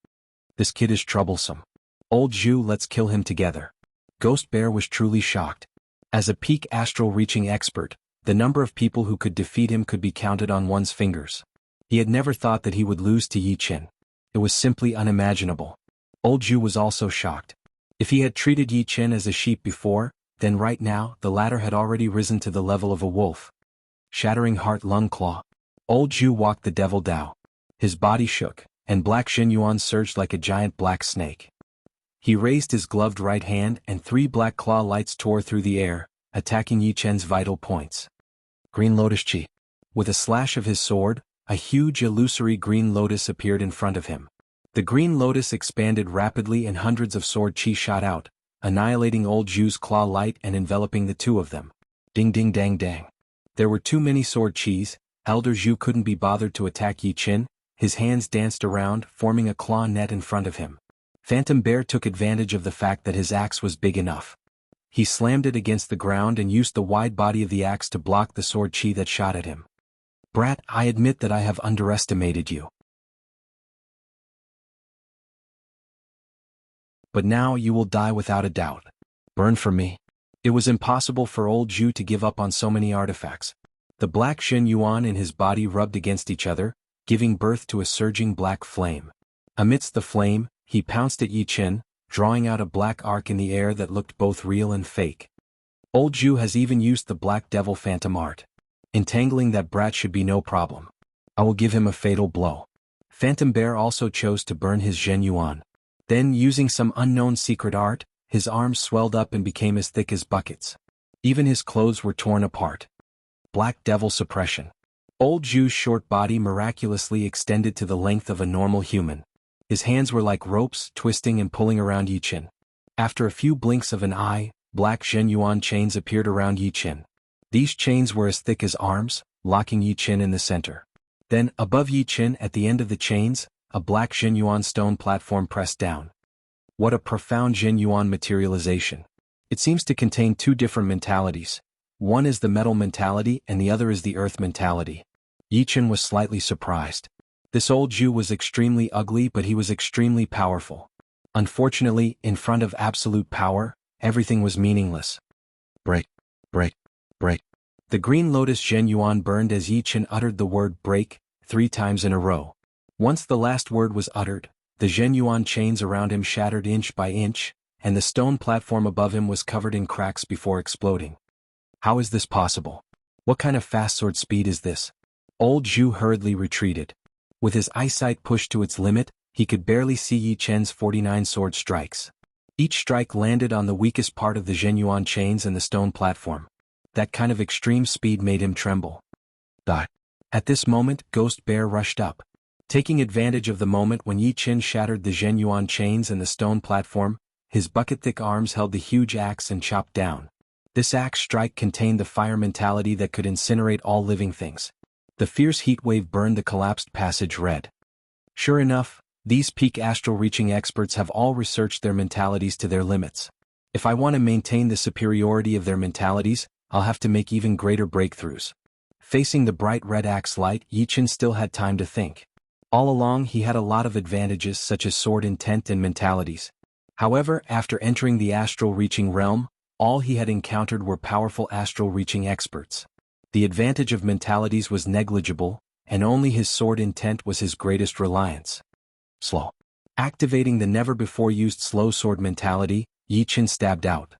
S1: This kid is troublesome. Old Zhu, let's kill him together. Ghost Bear was truly shocked. As a peak astral reaching expert, the number of people who could defeat him could be counted on one's fingers. He had never thought that he would lose to Yi Qin. It was simply unimaginable. Old Zhu was also shocked. If he had treated Yi Qin as a sheep before, then right now the latter had already risen to the level of a wolf. Shattering Heart Lung Claw. Old Zhu walked the Devil Dao. His body shook, and Black Xinyuan surged like a giant black snake. He raised his gloved right hand and 3 black claw lights tore through the air, attacking Yi Qin's vital points. Green Lotus Chi. With a slash of his sword, a huge illusory green lotus appeared in front of him. The green lotus expanded rapidly and hundreds of sword chi shot out, annihilating Old Zhu's claw light and enveloping the two of them. Ding ding dang dang. There were too many sword chis. Elder Zhu couldn't be bothered to attack Yi Qin. His hands danced around, forming a claw net in front of him. Phantom Bear took advantage of the fact that his axe was big enough. He slammed it against the ground and used the wide body of the axe to block the sword chi that shot at him. Brat, I admit that I have underestimated you. But now you will die without a doubt. Burn for me. It was impossible for Old Zhu to give up on so many artifacts. The black Xinyuan in his body rubbed against each other, giving birth to a surging black flame. Amidst the flame, he pounced at Yi Qin, drawing out a black arc in the air that looked both real and fake. Old Zhu has even used the Black Devil Phantom art. Entangling that brat should be no problem. I will give him a fatal blow. Phantom Bear also chose to burn his Xinyuan. Then, using some unknown secret art, his arms swelled up and became as thick as buckets. Even his clothes were torn apart. Black Devil Suppression. Old Zhu's short body miraculously extended to the length of a normal human. His hands were like ropes, twisting and pulling around Yi Qin. After a few blinks of an eye, black Xinyuan chains appeared around Yi Qin. These chains were as thick as arms, locking Yi Qin in the center. Then, above Yi Qin at the end of the chains, a black Xinyuan stone platform pressed down. What a profound Xinyuan materialization. It seems to contain 2 different mentalities. One is the metal mentality and the other is the earth mentality. Yi Qin was slightly surprised. This Old Zhu was extremely ugly, but he was extremely powerful. Unfortunately, in front of absolute power, everything was meaningless. Break, break, break. The green lotus Xinyuan burned as Yi Qin uttered the word break 3 times in a row. Once the last word was uttered, the Xinyuan chains around him shattered inch by inch, and the stone platform above him was covered in cracks before exploding. How is this possible? What kind of fast sword speed is this? Old Zhu hurriedly retreated. With his eyesight pushed to its limit, he could barely see Yi Qin's 49 sword strikes. Each strike landed on the weakest part of the Xinyuan chains and the stone platform. That kind of extreme speed made him tremble. Die. At this moment, Ghost Bear rushed up. Taking advantage of the moment when Yi Qin shattered the Xinyuan chains and the stone platform, his bucket-thick arms held the huge axe and chopped down. This axe strike contained the fire mentality that could incinerate all living things. The fierce heat wave burned the collapsed passage red. Sure enough, these peak astral reaching experts have all researched their mentalities to their limits. If I want to maintain the superiority of their mentalities, I'll have to make even greater breakthroughs. Facing the bright red axe light, Yi Qin still had time to think. All along he had a lot of advantages such as sword intent and mentalities. However, after entering the astral reaching realm, all he had encountered were powerful astral reaching experts. The advantage of mentalities was negligible, and only his sword intent was his greatest reliance. Slow. Activating the never-before-used slow sword mentality, Yi Qin stabbed out.